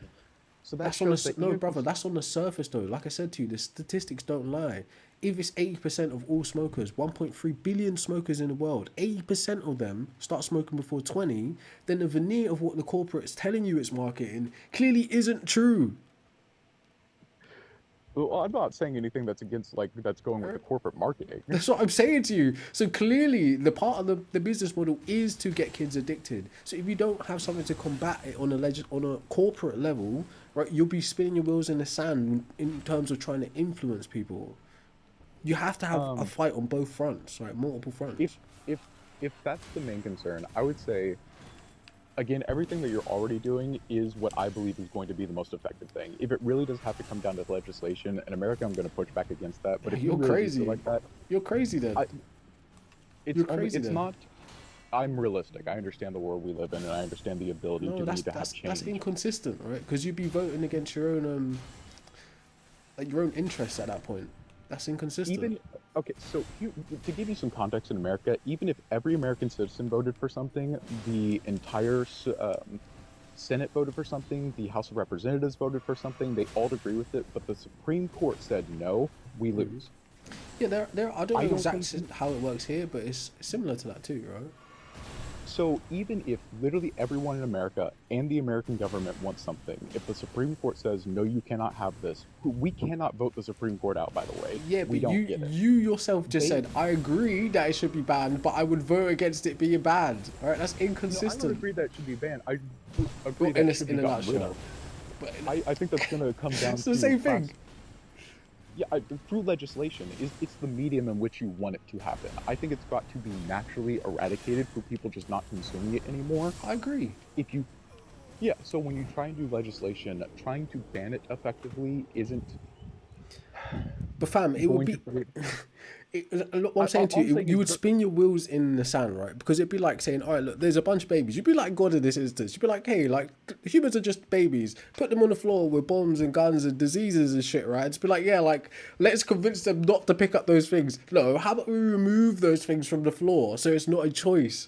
So that That's on the shows that no, even brother. That's on the surface, though. Like I said to you, the statistics don't lie. If it's 80% of all smokers, 1.3 billion smokers in the world, 80% of them start smoking before 20, then the veneer of what the corporate's telling you it's marketing clearly isn't true. well, I'm not saying anything that's against that's going with the corporate marketing. That's what I'm saying to you. So clearly, the part of the business model is to get kids addicted. So if you don't have something to combat it on a corporate level, right, you'll be spinning your wheels in the sand in terms of trying to influence people. You have to have a fight on both fronts, right? Multiple If fronts. if if that's the main concern, I would say again, everything that you're already doing is what I believe is going to be the most effective thing. If it really does have to come down to legislation, in America, I'm going to push back against that. But if you You're really do crazy. feel like that, You're crazy then. You're crazy it's then. not. I'm realistic. I understand the world we live in, and I understand the ability No, to that's need to have that's change. that's inconsistent, right? Because you'd be voting against your own interests at that point. That's inconsistent. Even okay, so to give you some context in America, even if every American citizen voted for something, the entire Senate voted for something, the House of Representatives voted for something, they all agree with it, but the Supreme Court said no, we lose. Yeah, there. I don't I know don't exactly think- how it works here, but it's similar to that too, right? So even if literally everyone in America and the American government wants something, if the Supreme Court says no, you cannot have this, we cannot vote the Supreme Court out. By the way, Yeah, we but don't get it. you yourself just They- said I agree that it should be banned, but I would vote against it being banned. All right, that's No, I don't inconsistent. agree that it should be banned. I agree Well, that in it a, should be in a gotten rid nutshell. of. But I think that's going to come down it's to the same class- thing. Yeah, through legislation, it's the medium in which you want it to happen. I think it's got to be naturally eradicated for people just not consuming it anymore. I agree. If you, yeah, so when you try and do legislation, trying to ban it effectively isn't. But fam, it would going to be. create. Look, what I'm saying to All I'm you, saying you is would spin your wheels in the sand, right? Because it'd be like saying, all right, look, there's a bunch of babies. You'd be like God in this instance. You'd be like, hey, like, humans are just babies. Put them on the floor with bombs and guns and diseases and shit, right? Just be like, yeah, like, let's convince them not to pick up those things. No, how about we remove those things from the floor so it's not a choice?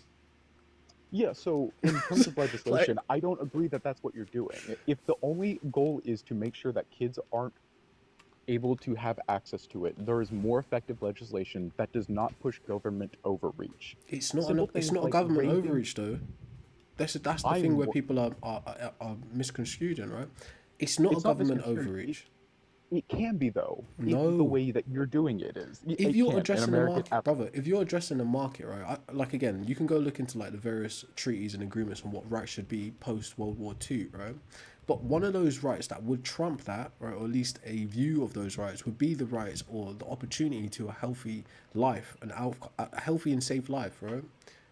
Yeah, so in terms of Like, legislation, I don't agree that that's what you're doing. If the only goal is to make sure that kids aren't able to have access to it, there is more effective legislation that does not push government overreach. it's not Simple it's things not a like government raising. overreach though. That's the thing I'm. where people are misconstrued, right? It's not a It's not government misconstrued. overreach. It can be though, if the No. way that you're doing it is. If It you're can. In addressing the America, market, brother, if you're addressing the market, right? Like again, you can go look into like the various treaties and agreements on what rights should be post World War II, right? But one of those rights that would trump that, right, or at least a view of those rights, would be the rights or the opportunity to a healthy life, a healthy and safe life, right?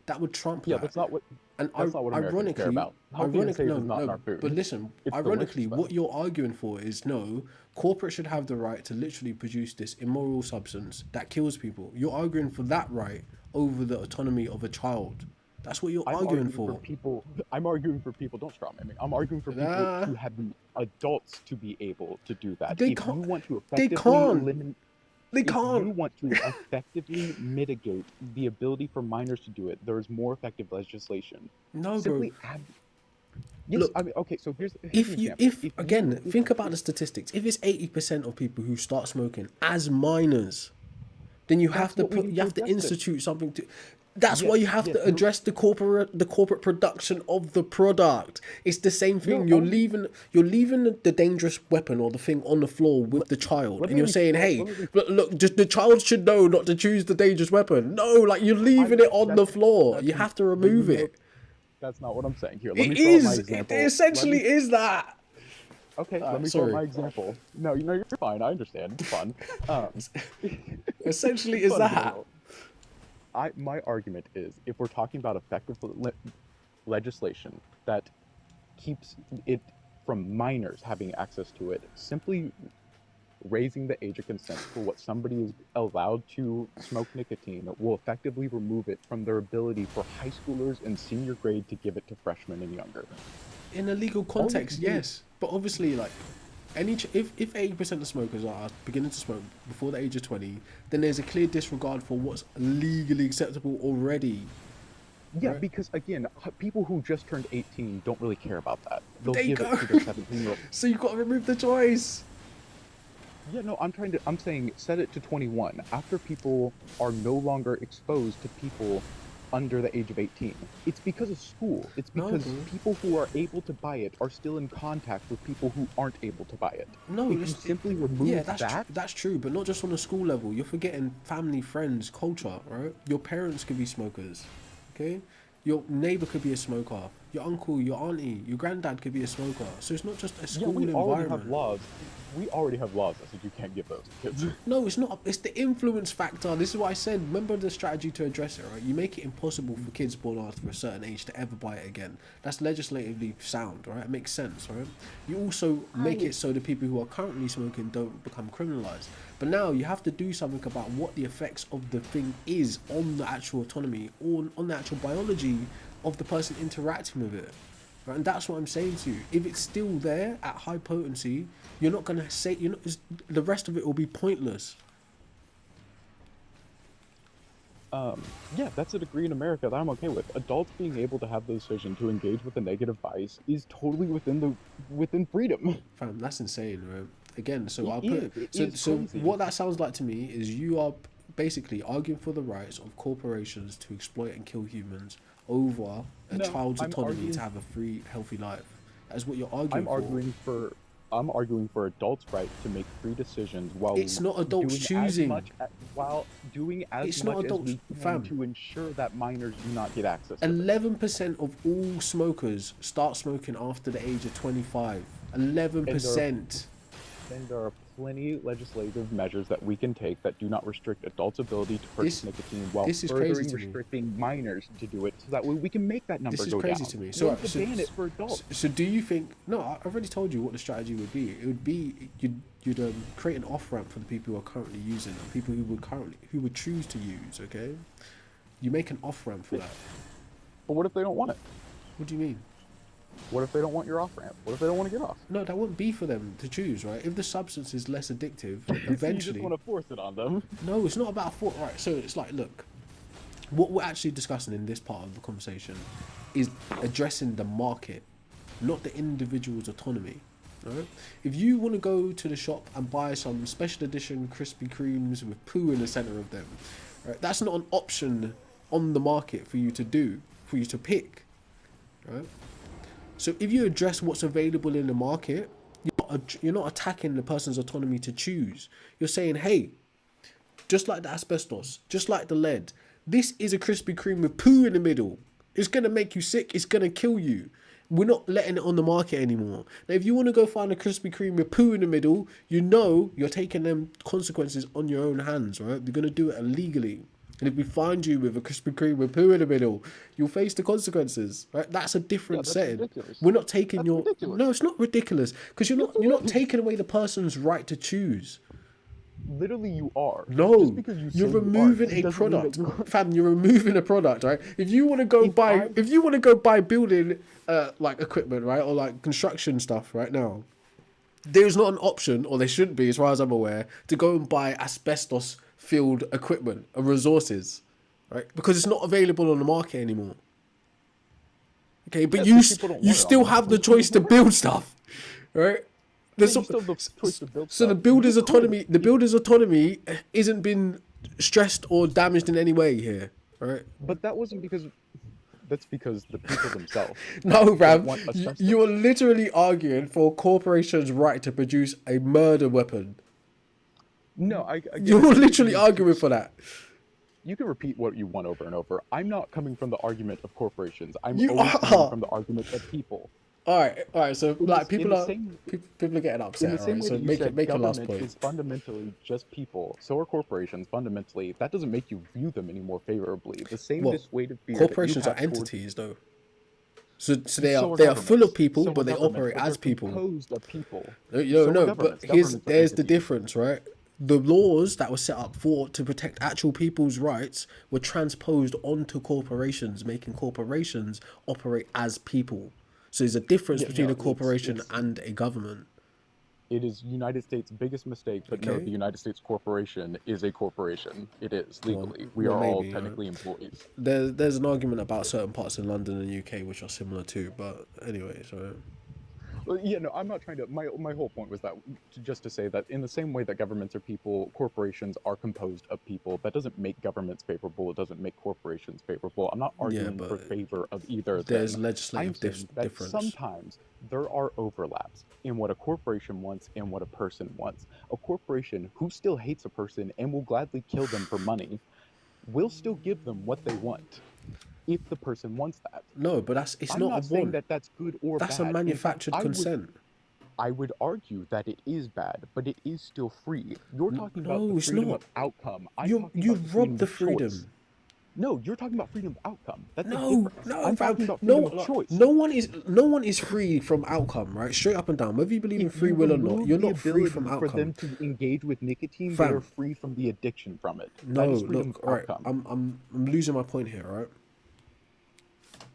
That would trump yeah, that. that's not what And that's not what Americans care about. Healthy and safe no, is not in no. our food. But listen, It's ironically, delicious, though. what you're arguing for is no, corporate should have the right to literally produce this immoral substance that kills people. You're arguing for that right over the autonomy of a child. That's what you're I'm arguing arguing for for. people. I'm arguing for people. Don't straw man me. I'm arguing for people Nah, to have the adults to be able to do that. they If you can't. want to They effectively can't. eliminate, They if you can't. want to effectively mitigate the ability for minors to do it, there is more effective legislation. No, bro. Simply add. Yes, Look, I mean, okay. So here's an if you, example. if again, think about the statistics. If it's 80% of people who start smoking as minors, then you have That's to what we need to address it. institute something to. That's why Yes, you have yes, to address the corporate production of the product. It's the same thing. No, You're leaving the dangerous weapon or the thing on the floor with the child, let and me you're re- saying, let- "Hey, let me re- look, just the child should know not to choose the dangerous weapon." No, like you're leaving it on the floor. You have to remove it. That's not what I'm saying here. Let It me throw out my is. It example. essentially is that. Okay, let Alright, me throw out sorry. my example. No, you're fine. I understand. It's fun. Essentially It's is fun, that. Daniel. My argument is if we're talking about effective legislation that keeps it from minors having access to it, simply raising the age of consent for what somebody is allowed to smoke nicotine will effectively remove it from their ability for high schoolers in senior grade to give it to freshmen and younger. In a legal context, yes, but obviously, like if 80% of smokers are beginning to smoke before the age of 20, then there's a clear disregard for what's legally acceptable already. Yeah, Right. because again, people who just turned 18 don't really care about that. They'll There you give go. it to their 17-year-old. So you've got to remove the choice. Yeah, no, I'm saying set it to 21 after people are no longer exposed to people under the age of 18. It's because of school. It's No, because bro. people who are able to buy it are still in contact with people who aren't able to buy it. No, if you it's- simply remove Yeah, that's that, that's true, but not just on a school level. You're forgetting family, friends, culture, right? Your parents could be smokers, okay? Your neighbor could be a smoker. Your uncle, your auntie, your granddad could be a smoker. So it's not just a yeah, school we already have environment. laws. We already have laws that says you can't give those to kids. No, it's not. It's the influence factor. This is what I said. Remember the strategy to address it, right? You make it impossible for kids born after a certain age to ever buy it again. That's legislatively sound, right? It makes sense, right? You also make it so the people who are currently smoking don't become criminalized. But now you have to do something about what the effects of the thing is on the actual autonomy, or on the actual biology of the person interacting with it. Right? And that's what I'm saying to you. If it's still there at high potency, you're not gonna say the rest of it will be pointless. Yeah, that's a degree in America that I'm okay with. Adults being able to have the decision to engage with a negative vice is totally within freedom. Fam, that's insane, right? Again, so It I'll is, put it so is so crazy. what that sounds like to me is you are basically arguing for the rights of corporations to exploit and kill humans over a No, child's I'm autonomy arguing- to have a free, healthy life. That's what you're arguing I'm arguing for adults' right to make free decisions while It's not adults doing choosing. while doing as It's much not as adults, we can fam. to ensure that minors do not get access to it. 11% of all smokers start smoking after the age of 25. 11%. Then there are plenty legislative measures that we can take that do not restrict adults' ability to purchase This nicotine while this is crazy furthering to me. restricting minors to do it, so that way we can make that number This is go crazy down. to me. We So, don't have to ban it for adults. so do you think? No, I've already told you what the strategy would be. It would be you'd create an off ramp for the people who are currently using it, people who would choose to use. Okay, you make an off ramp for that. But what if they don't want it? What do you mean? What if they don't want your off ramp? What if they don't want to get off? No, that wouldn't be for them to choose, right? If the substance is less addictive, So you just eventually. want to force it on them. No, it's not about thought, right? So it's like, look, what we're actually discussing in this part of the conversation is addressing the market, not the individual's autonomy. Right? If you want to go to the shop and buy some special edition Krispy Kremes with poo in the center of them, right? That's not an option on the market for you to do, for you to pick, right? So if you address what's available in the market, you're not attacking the person's autonomy to choose. You're saying, hey, just like the asbestos, just like the lead, this is a Krispy Kreme with poo in the middle. It's going to make you sick. It's going to kill you. We're not letting it on the market anymore. Now, if you want to go find a Krispy Kreme with poo in the middle, you know you're taking them consequences on your own hands, right? You're going to do it illegally. And if we find you with a Krispy Kreme with poo in the middle, you'll face the consequences, right? That's a different setting. Ridiculous. We're not taking That's your... ridiculous. No, it's not ridiculous. Because you're not taking away the person's right to choose. Literally, you are. No, Just because you you're say removing you a aren't, doesn't mean that product, you are. fam. You're removing a product, right? If you want to go buy building like equipment, right, or like construction stuff, right now, there's not an option, or there shouldn't be, as far as I'm aware, to go and buy asbestos filled equipment and resources, right? Because it's not available on the market anymore. Okay, but Yeah, so people don't you want it still on the have the market. choice to build stuff, right? Yeah, you still have the choice to build So the stuff. builder's You could. autonomy isn't been stressed or damaged in any way here, right? But that wasn't because. That's because the people themselves. No, don't Ram, want asbestos. you are literally arguing for a corporation's right to produce a murder weapon. No, I You're literally arguing for that. You can repeat what you want over and over. I'm not coming from the argument of corporations. I'm You always are. coming from the argument of people. All right. So like people are same, people are getting in the upset, same right? way So that you make said your last government point. is fundamentally just people. So are corporations fundamentally. That doesn't make you view them any more favorably. The same Well, dissuasive fear corporations that are you have entities, though. So they So are full of governments. people, So but are they governments, operate but as they're people. composed of people. No, So are but governments. there's Governments are the entities. difference, right? The laws that were set up to protect actual people's rights were transposed onto corporations, making corporations operate as people. So there's a difference Yeah, between no, a corporation it's- and a government. It is United States' biggest mistake, but no, Okay. the United States corporation is a corporation. It is legally. We well, are all maybe, technically employees. There's an argument about certain parts in London and UK which are similar too, but anyway, so Well, yeah, no, I'm not trying to. My whole point was that just to say that in the same way that governments are people, corporations are composed of people. That doesn't make governments favorable. It doesn't make corporations favorable. I'm not arguing for but favor of either of there's them. legislative I'm saying that difference. sometimes there are overlaps in what a corporation wants and what a person wants. A corporation who still hates a person and will gladly kill them for money will still give them what they want if the person wants that. No, but it's I'm not not a saying want. that that's good or That's bad. a In fact, manufactured consent. I would argue that it is bad, but it is still free. You're talking about No, the it's freedom not. of outcome. I'm You talking you about robbed the of choice. freedom. No, you're talking about freedom of outcome. That's a No, difference. no, I'm fam. talking about No, freedom of like, choice. no one is free from outcome, right? Straight up and down. Whether you believe in If free you will or not, remove you're the not free from ability for them outcome. to engage with nicotine, Fam. they are free from the addiction from it. No, That is freedom look, of all right. outcome. I'm losing my point here, right?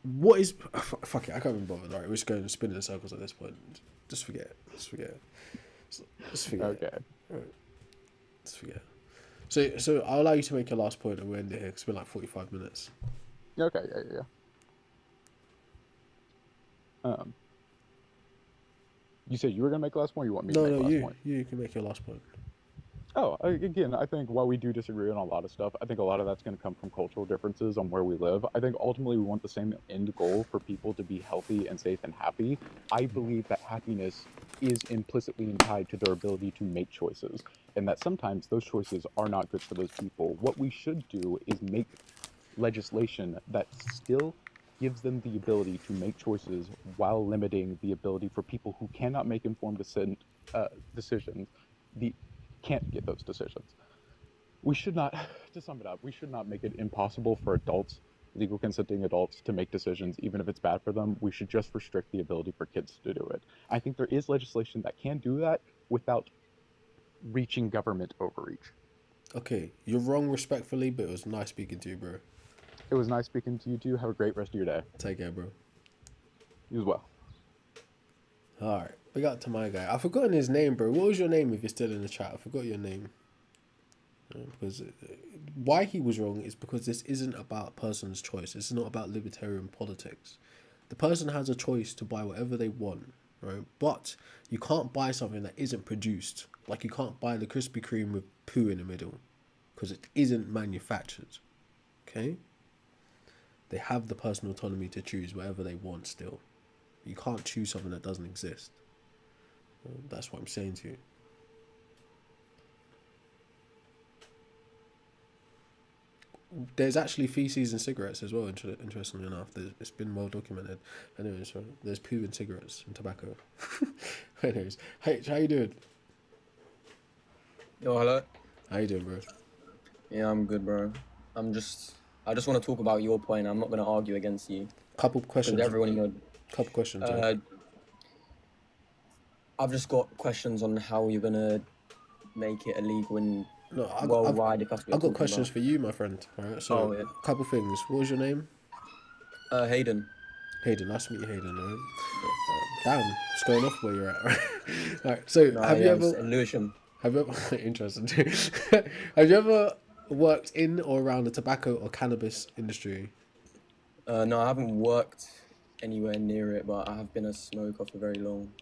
What is fuck it? I can't even bother. Right, we're just going to spin in circles at this point. Just forget it. Just forget it. Just forget it. Okay. All right. Just forget it. So I'll allow you to make your last point and we'll end it here because it's been like 45 minutes. Okay, yeah. You said you were gonna make the last point. Or you want me to make the last point? You can make your last point. Oh, again, I think while we do disagree on a lot of stuff, I think a lot of that's going to come from cultural differences on where we live. I think ultimately we want the same end goal for people to be healthy and safe and happy. I believe that happiness is implicitly tied to their ability to make choices, and that sometimes those choices are not good for those people. What we should do is make legislation that still gives them the ability to make choices while limiting the ability for people who cannot make informed decisions can't get those decisions. We should not, to sum it up, we should not make it impossible for adults, legal consenting adults, to make decisions, even if it's bad for them. We should just restrict the ability for kids to do it. I think there is legislation that can do that without reaching government overreach. Okay, you're wrong respectfully, but it was nice speaking to you, bro. It was nice speaking to you too. Have a great rest of your day. Take care, bro. You as well. Alright, big up to my guy. I've forgotten his name, bro. What was your name if you're still in the chat? I forgot your name. Because why he was wrong is because this isn't about a person's choice. It's not about libertarian politics. The person has a choice to buy whatever they want, right? But you can't buy something that isn't produced. Like you can't buy the Krispy Kreme with poo in the middle because it isn't manufactured. Okay? They have the personal autonomy to choose whatever they want still. You can't choose something that doesn't exist. That's what I'm saying to you. There's actually feces in cigarettes as well, interestingly enough. It's been well documented. Anyways, so there's poo in cigarettes and tobacco. Anyways, hey, how you doing? Yo, hello. How you doing, bro? Yeah, I'm good, bro. I just want to talk about your point. I'm not going to argue against you. Couple questions. Everyone, you know. Couple questions. Yeah. I've just got questions on how you're going to make it illegal in No, worldwide. I've got questions for you, my friend. All right. So, yeah. Couple things. What was your name? Hayden. Hayden. Nice to meet you, Hayden. Right? Damn, it's going off where you're at. Right. All right. So, have you ever? Lewisham. Have you ever? Interesting. Have you ever worked in or around the tobacco or cannabis industry? No, I haven't worked anywhere near it, but I have been a smoker for very long.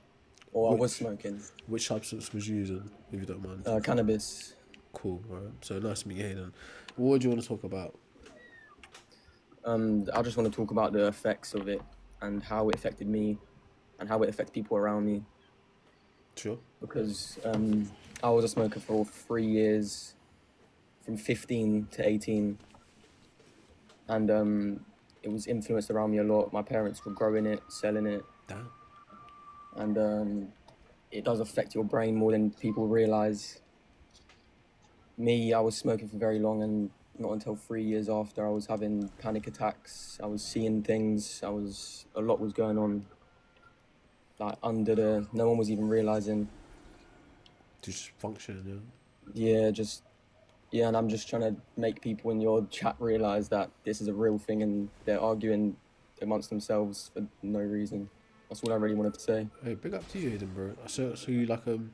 Or I was smoking. Which substance was you using, if you don't mind? Cannabis. Cool. All right. So nice to meet you, Hayden. What do you want to talk about? I just want to talk about the effects of it and how it affected me and how it affects people around me. Sure. Because I was a smoker for 3 years, from 15 to 18. And it was influenced around me a lot. My parents were growing it, selling it. Damn. And it does affect your brain more than people realize. Me, I was smoking for very long, and not until 3 years after I was having panic attacks. I was seeing things. A lot was going on. Like no one was even realizing. Just functioning, yeah. Yeah, and I'm just trying to make people in your chat realize that this is a real thing, and they're arguing amongst themselves for no reason. That's what I really wanted to say. Hey, big up to you, Hayden, bro. So you like do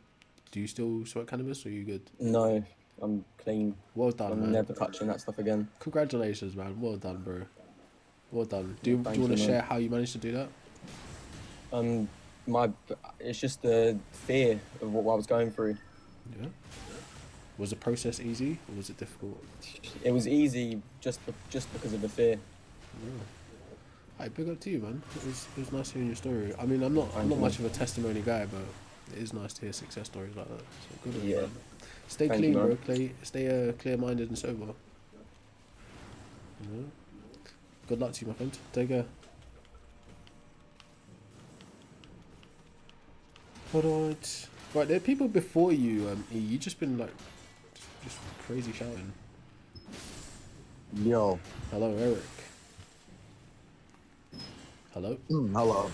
you still smoke cannabis, or are you good? No, I'm clean. Well done, man. I'm never touching that stuff again. Congratulations, man. Well done, bro. Well done. Do you want to share how you managed to do that? It's just the fear of what I was going through. Yeah. Was the process easy or was it difficult? It was easy just because of the fear. Yeah. Hey, big up to you, man. It was nice hearing your story. I mean, I'm not much of a testimony guy, but it is nice to hear success stories like that. So good on you, man. Stay clean, bro. Stay clear-minded and sober. You know? Good luck to you, my friend. Take care. Alright. Right, there are people before you, you just been like just crazy shouting. Yo. Hello, Eric. Hello? Hello.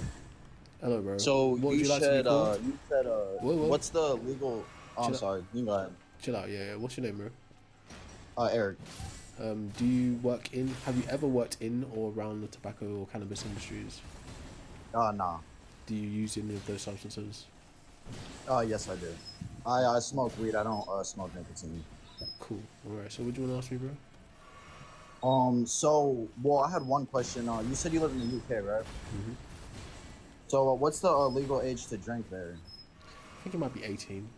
Hello, bro. So what would you like said, to be called? What's the legal... Oh, I'm Chill sorry. You go ahead. Chill out, yeah. What's your name, bro? Eric. Do you have you ever worked in or around the tobacco or cannabis industries? Nah. Do you use any of those substances? Yes, I do. I smoke weed. I don't smoke nicotine. Cool. Alright, so what do you want to ask me, bro? I had one question. You said you live in the UK, right? Mm-hmm. So, what's the legal age to drink there? I think it might be 18.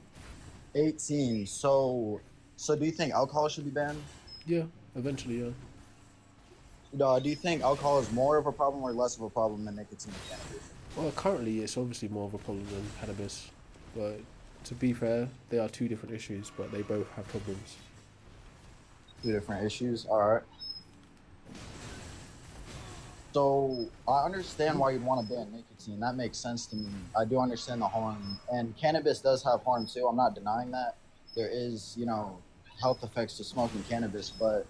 18. So do you think alcohol should be banned? Yeah, eventually, yeah. Do you think alcohol is more of a problem or less of a problem than nicotine and cannabis? Well, currently it's obviously more of a problem than cannabis, but to be fair, they are two different issues, but they both have problems. Two different issues? Alright. So I understand why you'd want to ban nicotine. That makes sense to me. I do understand the harm, and cannabis does have harm too. I'm not denying that. There is, health effects to smoking cannabis, but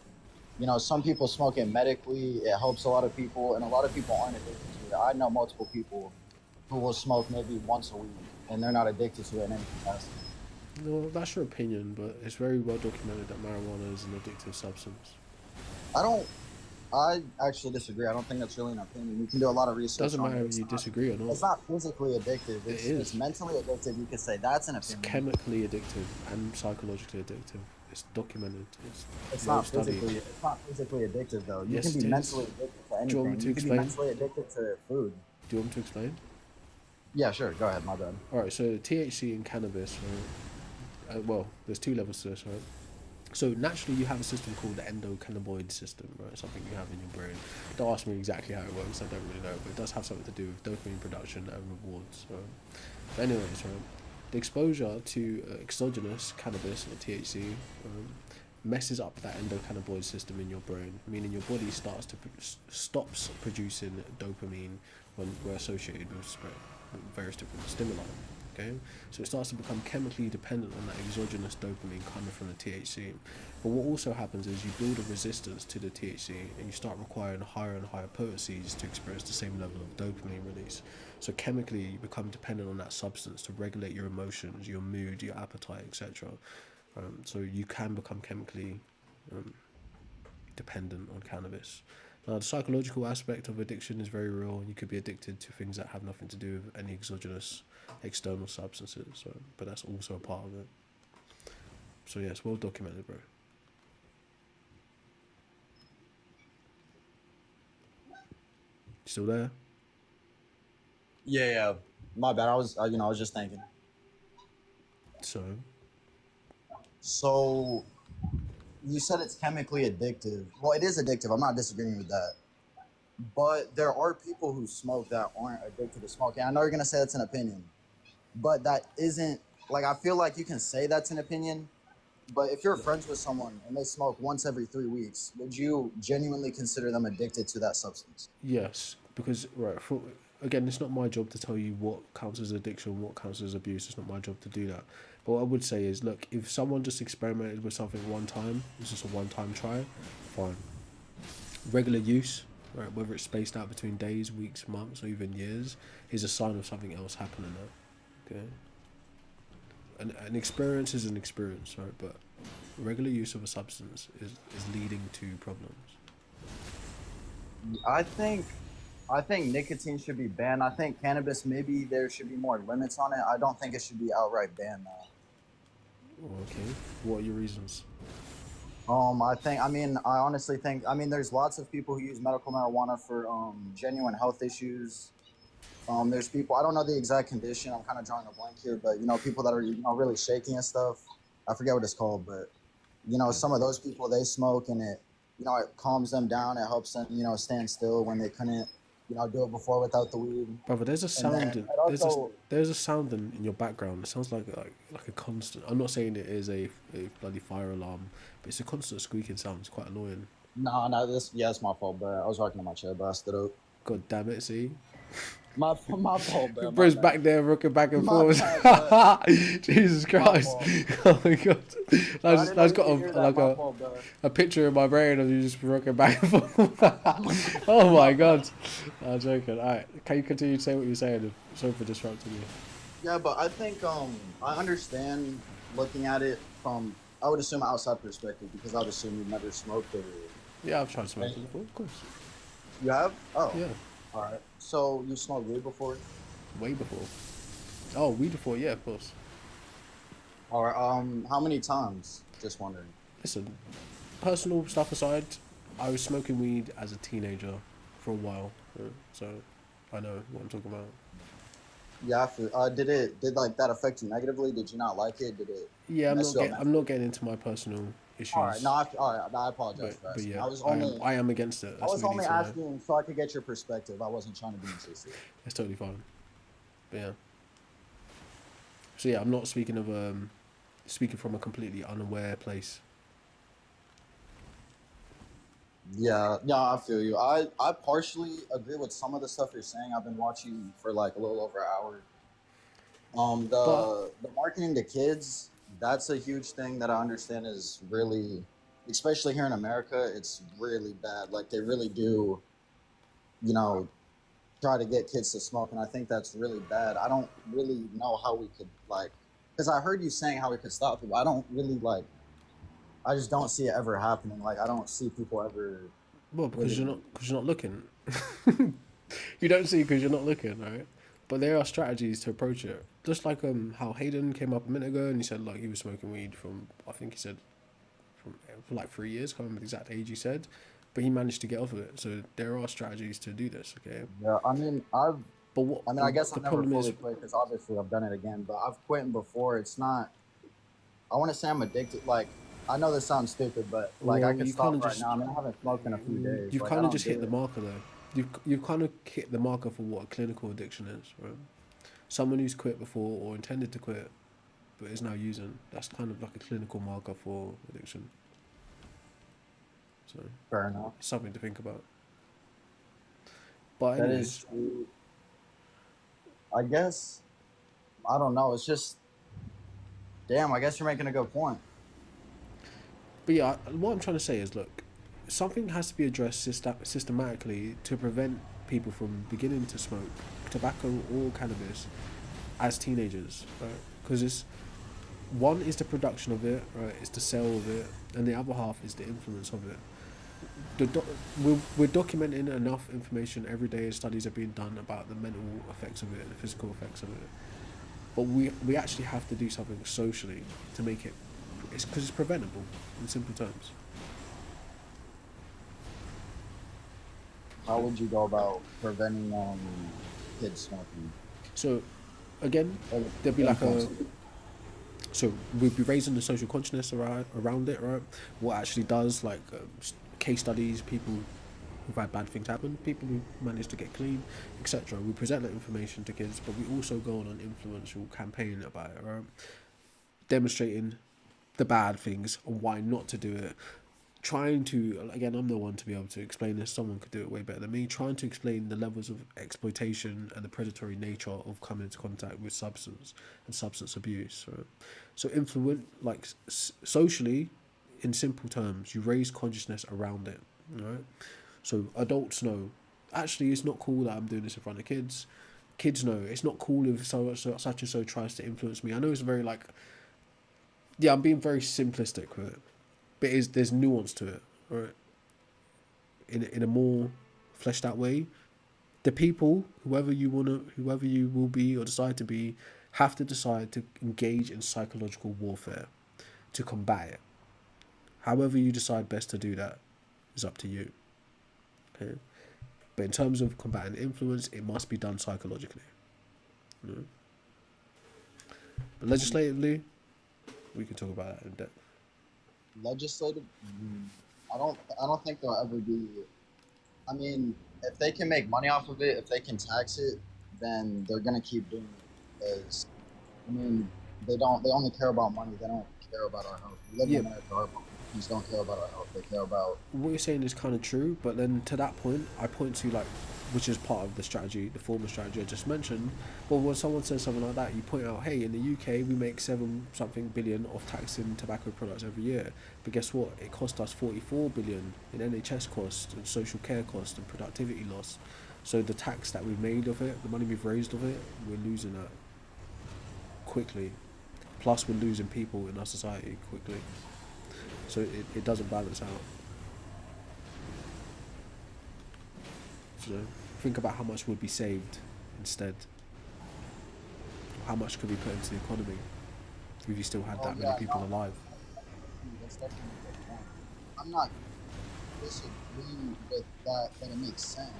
some people smoke it medically. It helps a lot of people, and a lot of people aren't addicted to it. I know multiple people who will smoke maybe once a week, and they're not addicted to it in any capacity. No, that's your opinion, but it's very well documented that marijuana is an addictive substance. I don't. I actually disagree. I don't think that's really an opinion. You can do a lot of research Doesn't on matter it. if you disagree or not. It's not physically addictive. It It's is. mentally addictive. You could say that's an It's opinion. chemically addictive and psychologically addictive. It's documented. It's Not well studied. physically. It's not physically addictive though. You Yes, can it be is. mentally addicted to anything. Do you want me to You can be explain? mentally addicted to food. Do you want me to explain? Yeah, sure. Go ahead. My bad. All right. So THC in cannabis, right? Well, there's two levels to this, right? So naturally, you have a system called the endocannabinoid system, right? Something you have in your brain. Don't ask me exactly how it works. I don't really know, but it does have something to do with dopamine production and rewards. Right? But anyways, right? The exposure to exogenous cannabis or THC messes up that endocannabinoid system in your brain, meaning your body stops producing dopamine when we're associated with various different stimuli. Okay, so it starts to become chemically dependent on that exogenous dopamine coming from the THC. But what also happens is you build a resistance to the THC and you start requiring higher and higher potencies to experience the same level of dopamine release. So chemically, you become dependent on that substance to regulate your emotions, your mood, your appetite, etc. So you can become chemically dependent on cannabis. Now, the psychological aspect of addiction is very real. You could be addicted to things that have nothing to do with any exogenous external substances. But that's also a part of it. So yeah, it's well documented, bro. Still there? Yeah. My bad. I was just thinking. So you said it's chemically addictive. Well, it is addictive. I'm not disagreeing with that. But there are people who smoke that aren't addicted to smoking. I know you're gonna say that's an opinion, but that isn't like I feel like you can say that's an opinion. But if you're friends with someone and they smoke once every 3 weeks, would you genuinely consider them addicted to that substance? Yes, because again, it's not my job to tell you what counts as addiction, what counts as abuse. It's not my job to do that. But what I would say is, look, if someone just experimented with something one time, it's just a one-time try, fine. Regular use, right, whether it's spaced out between days, weeks, months, or even years, is a sign of something else happening there. Okay. An experience is an experience, right? But regular use of a substance is leading to problems. I think nicotine should be banned. I think cannabis, maybe there should be more limits on it. I don't think it should be outright banned though. Okay. What are your reasons? I honestly think, there's lots of people who use medical marijuana for genuine health issues. There's people, I don't know the exact condition. I'm kind of drawing a blank here, but people that are really shaky and stuff. I forget what it's called, but some of those people, they smoke and it calms them down. It helps them stand still when they couldn't do it before without the weed. Brother, there's a And sound. then it also, There's a sound in your background. It sounds like a constant. I'm not saying it is a bloody fire alarm, but it's a constant squeaking sound. It's quite annoying. no, it's my fault, bro. I was rocking on my chair, but I stood up. God damn it! See, My fault, bro. bro's back there rocking back and My forth. bad, Jesus Christ! Oh my God! That's got fault, bro. a picture in my brain of you just rocking back and forth. Oh my God! I'm joking. All right, can you continue to say what you're saying? Sorry for disrupting you. Yeah, but I think I understand looking at it from, I would assume, outside perspective, because I would assume you've never smoked or. Yeah, I've tried smoking before, of course. You have? Oh. Yeah. All right. So you smoked weed before? Way before. Oh, weed before, yeah, of course. All right. How many times? Just wondering. Listen, personal stuff aside, I was smoking weed as a teenager for a while, so I know what I'm talking about. Yeah. Did like that affect you negatively? Did you not like it? Did it? Yeah, I'm not getting into my personal issues. All right. No. All right. I apologize for but asking. yeah, I am against it. I That's was what we only need to know. asking so I could get your perspective. I wasn't trying to be intrusive. It's totally fine. But yeah. So yeah, I'm not speaking of speaking from a completely unaware place. Yeah, I feel you. I partially agree with some of the stuff you're saying. I've been watching for like a little over an hour. But The marketing to kids, that's a huge thing that I understand is really, especially here in America, it's really bad. Like they really do, you know, try to get kids to smoke, and I think that's really bad. I don't really know how we could like, because I heard you saying how we could stop people. I don't really like. I just don't see it ever happening. Like I don't see people ever well, really. because you're not looking. You don't see because you're not looking, right? But there are strategies to approach it. Just like how Hayden came up a minute ago and he said like he was smoking weed from, I think he said for like 3 years. Can't remember the exact age he said, but he managed to get off of it. So there are strategies to do this. Okay. Yeah, I mean, But what I guess the I've never problem is? fully quit because obviously I've done it again, but I've quit before. It's not. I want to say I'm addicted. Like I know this sounds stupid, but like I Well, could you kind stop of right just now. I mean, I haven't smoked in a few days. you've Like I kind of don't just hit do the it. marker though. You've kind of hit the marker for what a clinical addiction is, right? Someone who's quit before or intended to quit but is now using. That's kind of like a clinical marker for addiction. So Fair enough. it's something to think about. But That is anyways, true. I guess I don't know. It's just damn. I guess you're making a good point. but yeah, what I'm trying to say is, look, something has to be addressed systematically to prevent people from beginning to smoke tobacco or cannabis as teenagers, right? Because it's one is the production of it, right? It's the sale of it, and the other half is the influence of it. We're documenting enough information every day. Studies are being done about the mental effects of it and the physical effects of it. But we actually have to do something socially to make it. It's because it's preventable, in simple terms. How would you go about preventing kids smoking? So, again, there'd be like a. So we'd be raising the social consciousness around it, right? What actually does, like case studies, people who've had bad things happen, people who managed to get clean, etc. We present that information to kids, but we also go on an influential campaign about it, right? Demonstrating the bad things and why not to do it. Trying to, again, I'm the one to be able to explain this. Someone could do it way better than me. Trying to explain the levels of exploitation and the predatory nature of coming into contact with substance and substance abuse. Right? So influent, like socially, in simple terms, you raise consciousness around it. Right? So adults know, actually, it's not cool that I'm doing this in front of kids. Kids know it's not cool if such and so tries to influence me. I know it's very like, yeah, I'm being very simplistic with it, but there's nuance to it, right? In a more fleshed out way, the people, whoever you will be or decide to be, have to decide to engage in psychological warfare to combat it. However you decide best to do that is up to you. Okay? But in terms of combating influence, it must be done psychologically. You know? But legislatively, we can talk about that in depth. Legislative. I don't think they'll ever be. I mean, if they can make money off of it, if they can tax it, then they're gonna keep doing it. Because I mean, they don't. They only care about money. They don't care about our health. We live in America. Our politicians don't care about our health. They care about. What you're saying is kind of true, but then to that point, I point to like, which is part of the strategy, the former strategy I just mentioned. Well, when someone says something like that, you point out, hey, in the UK we make 7-something billion off taxing tobacco products every year, but guess what? It cost us 44 billion in NHS costs and social care costs and productivity loss. So the tax that we've made of it, the money we've raised of it, we're losing that quickly. Plus, we're losing people in our society quickly. So it doesn't balance out. So think about how much would be saved instead. How much could be put into the economy if you still had that many people alive? That's definitely a good point. I'm not disagreeing with that. That it makes sense.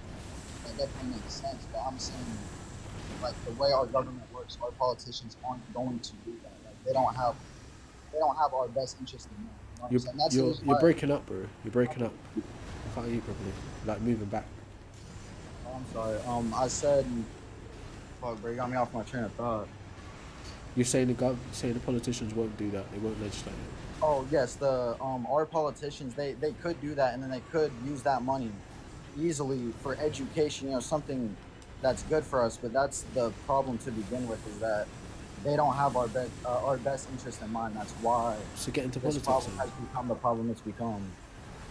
That definitely makes sense. But I'm saying, like the way our government works, our politicians aren't going to do that. Like they don't have our best interest in mind. You know what I'm saying? That's the reason You're why. breaking up, bro. You're breaking up. I can't hear you properly. Like moving back. Oh, I'm sorry. I said, fuck, bro, you got me off my train of thought. You're saying the politicians won't do that. They won't legislate it. Oh yes, the our politicians they could do that, and then they could use that money easily for education. You know, something that's good for us. But that's the problem to begin with, is that they don't have our best interest in mind. That's why So get into this politics problem then. has become the problem it's become.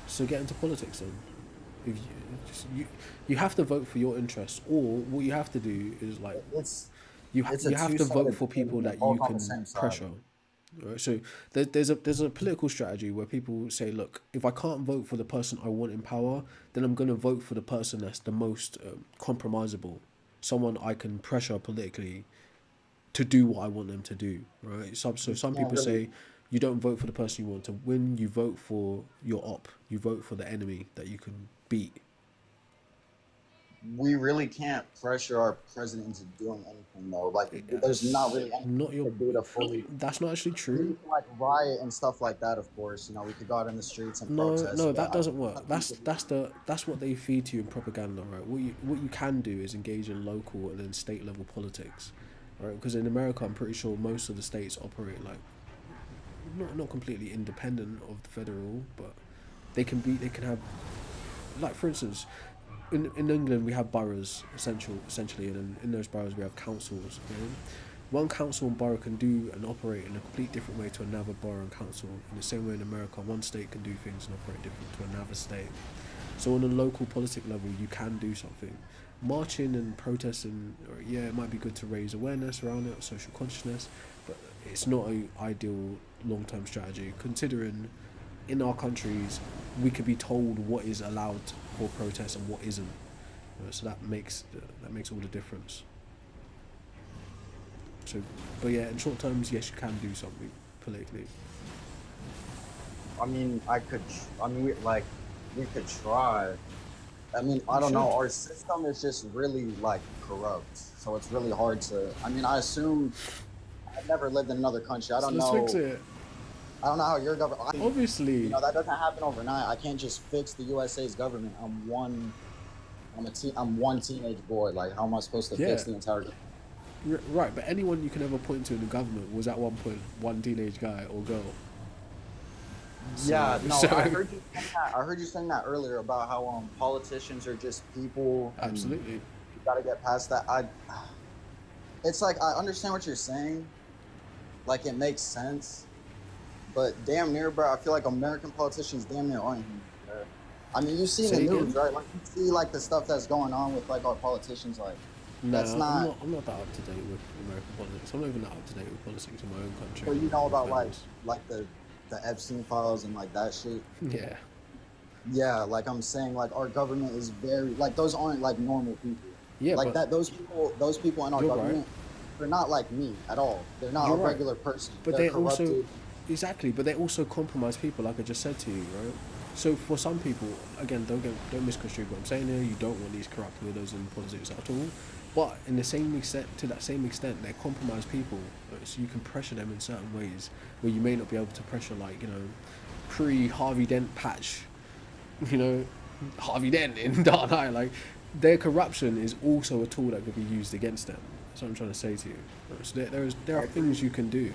So get into politics then. If you, you have to vote for your interests, or what you have to do is like It's you a have to vote two-sided for thing. people We're that you both on the can same side. pressure. Right? So there's a political strategy where people say, look, if I can't vote for the person I want in power, then I'm going to vote for the person that's the most compromisable, someone I can pressure politically to do what I want them to do. Right? So You some can't people really. say you don't vote for the person you want to win. You vote for your op. You vote for the enemy that you can beat. We really can't pressure our president into doing anything though. Like, there's not Yes. really anything Not we your. could do to fully. That's not actually We true. can like riot and stuff like that, of course. You know, we could go out in the streets and No, protest, no, but that I doesn't work. nothing we could do. That's what they feed to you in propaganda, right? What you can do is engage in local and then state level politics, right? Because in America, I'm pretty sure most of the states operate like not completely independent of the federal, but they can have, like, for instance, in England we have boroughs essentially, and in those boroughs we have councils. Okay? One council and borough can do and operate in a complete different way to another borough and council. In the same way in America, one state can do things and operate different to another state. So on a local politic level, you can do something. Marching and protesting, or, yeah, it might be good to raise awareness around it, social consciousness, but it's not a ideal long-term strategy. Considering in our countries, we could be told what is allowed for protest and what isn't. So that makes all the difference. So, but yeah, in short terms, yes, you can do something politically. I mean, we could try. I mean, I You don't know. should. Our system is just really like corrupt, so it's really hard to. I mean, I assume I've never lived in another country. I So don't let's fix know. it. I don't know how your government. You Obviously, know, that doesn't happen overnight. I can't just fix the USA's government. I'm one teenage boy. Like, how am I supposed to fix yeah, the entire government? right. But anyone you can ever point to in the government was at one point one teenage guy or girl. Yeah, no, So I heard you saying that earlier about how politicians are just people, and absolutely. you got to get past that. It's like I understand what you're saying, like it makes sense, but damn near, bro, I feel like American politicians damn near aren't human, bro. I mean, you see in the Say news, again. right? Like you see like the stuff that's going on with like our politicians, like that's No, not. I'm not that up to date with American politics. I'm not even that up to date with politics in my own country. So you know In about fairness. like the Epstein files and like that shit. Yeah, Yeah, like I'm saying, like our government is very like those aren't like normal people. yeah, Like but that, those people in our you're right. government, they're not like me at all. They're not a You're right. regular person. But They're they also, corrupted. exactly, but they also compromise people, like I just said to you, right? So for some people, again, don't misconstrue what I'm saying here. You don't want these corrupt widows in politics at all. But in the same extent, to that same extent, they're compromised people. Right? So you can pressure them in certain ways where you may not be able to pressure, like, you know, pre Harvey Dent patch, you know, Harvey Dent in Dark Knight. Like, their corruption is also a tool that could be used against them. That's what I'm trying to say to you. Right? So there are things you can do.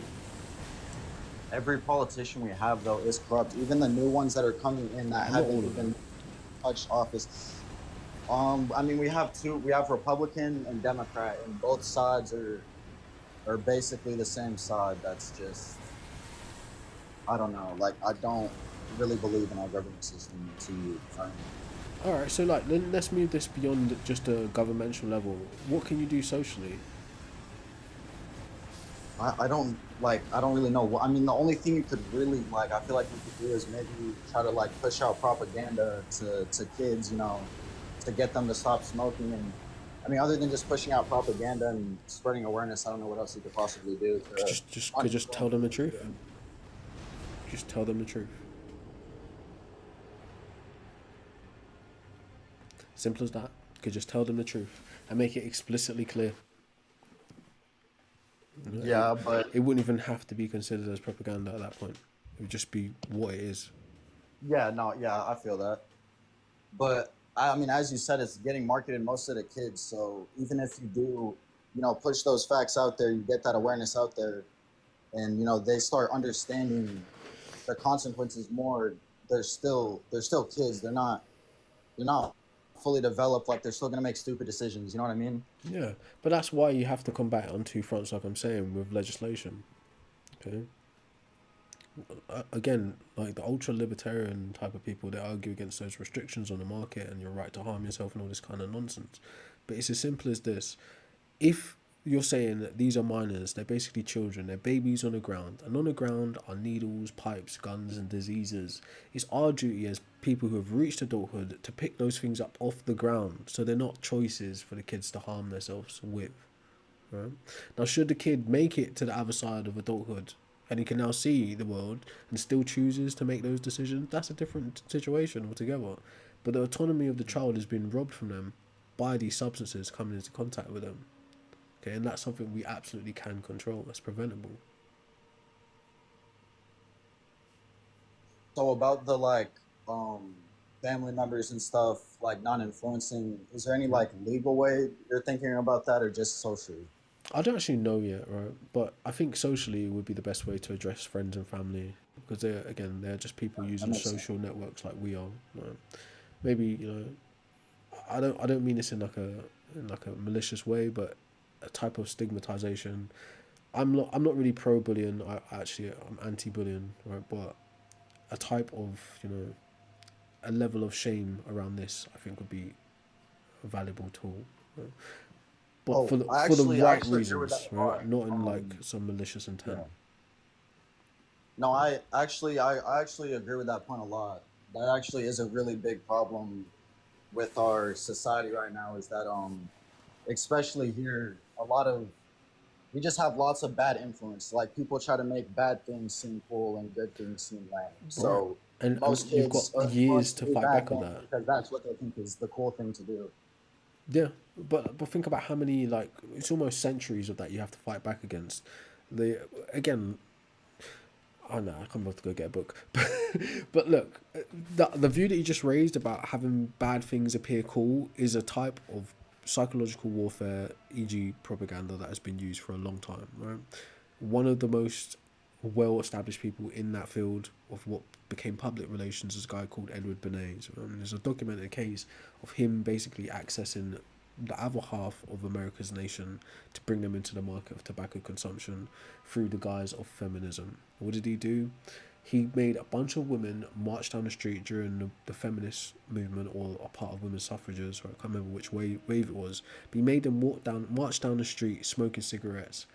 Every politician we have though is corrupt. Even the new ones that are coming in that Not all haven't of them. even touched office. I mean, we have two. We have Republican and Democrat, and both sides are basically the same side. That's just, I don't know. Like, I don't really believe in our government system to firm. All right, so like, then let's move this beyond just a governmental level. What can you do socially? I don't like. I don't really know. I mean, the only thing you could really like, I feel like we could do is maybe try to like push out propaganda to kids. You know, to get them to stop smoking. And I mean, other than just pushing out propaganda and spreading awareness, I don't know what else you could possibly do to. Just tell them the truth. Just tell them the truth. Simple as that. You could just tell them the truth and make it explicitly clear. You know, Yeah, but it wouldn't even have to be considered as propaganda at that point. It would just be what it is. yeah, no, yeah, I feel that. But I mean, as you said, it's getting marketed most of the kids. So even if you do, push those facts out there, you get that awareness out there, and they start understanding the consequences more. They're still kids. They're not fully developed. Like they're still gonna make stupid decisions. You know what I mean? Yeah, but that's why you have to combat it on two fronts, like I'm saying, with legislation. Okay. Again, like the ultra libertarian type of people, they argue against those restrictions on the market and your right to harm yourself and all this kind of nonsense. But it's as simple as this: if you're saying that these are minors, they're basically children, they're babies on the ground, and on the ground are needles, pipes, guns, and diseases. It's our duty as people who have reached adulthood to pick those things up off the ground, so they're not choices for the kids to harm themselves with. Right? Now, should the kid make it to the other side of adulthood and he can now see the world and still chooses to make those decisions, that's a different situation altogether. But the autonomy of the child has been robbed from them by these substances coming into contact with them. Okay, and that's something we absolutely can control. That's preventable. So about the family members and stuff like non-influencing, is there any like legal way you're thinking about that, or just socially? I don't actually know yet, right? But I think socially would be the best way to address friends and family because they're just people That using makes sense. social networks like we are. Right? Maybe I don't mean this in like a malicious way, but a type of stigmatization. I'm not really pro bullying. I'm anti bullying, right? But a type of a level of shame around this, I think would be a valuable tool. Right? But Oh, for the I for the actually I right actually agree with that reasons, a right? lot. Not in like some malicious intent. Yeah. No, I actually agree with that point a lot. That actually is a really big problem with our society right now. Is that especially here, a lot of we just have lots of bad influence. Like people try to make bad things seem cool and good things seem lame. Right. So And most you've got kids are years influenced to to do fight bad back on things that. because that's what they think is the cool thing to do. Yeah, but think about how many like it's almost centuries of that you have to fight back against. The again, I know I can't bother to go get a book, but look, the view that you just raised about having bad things appear cool is a type of psychological warfare, e.g., propaganda that has been used for a long time. Right, one of the most well-established people in that field of what became public relations is a guy called Edward Bernays. There's a documented case of him basically accessing the other half of America's nation to bring them into the market of tobacco consumption through the guise of feminism. What did he do? He made a bunch of women march down the street during the feminist movement or a part of women's suffrages, or I can't remember which wave it was, but he made them march down the street smoking cigarettes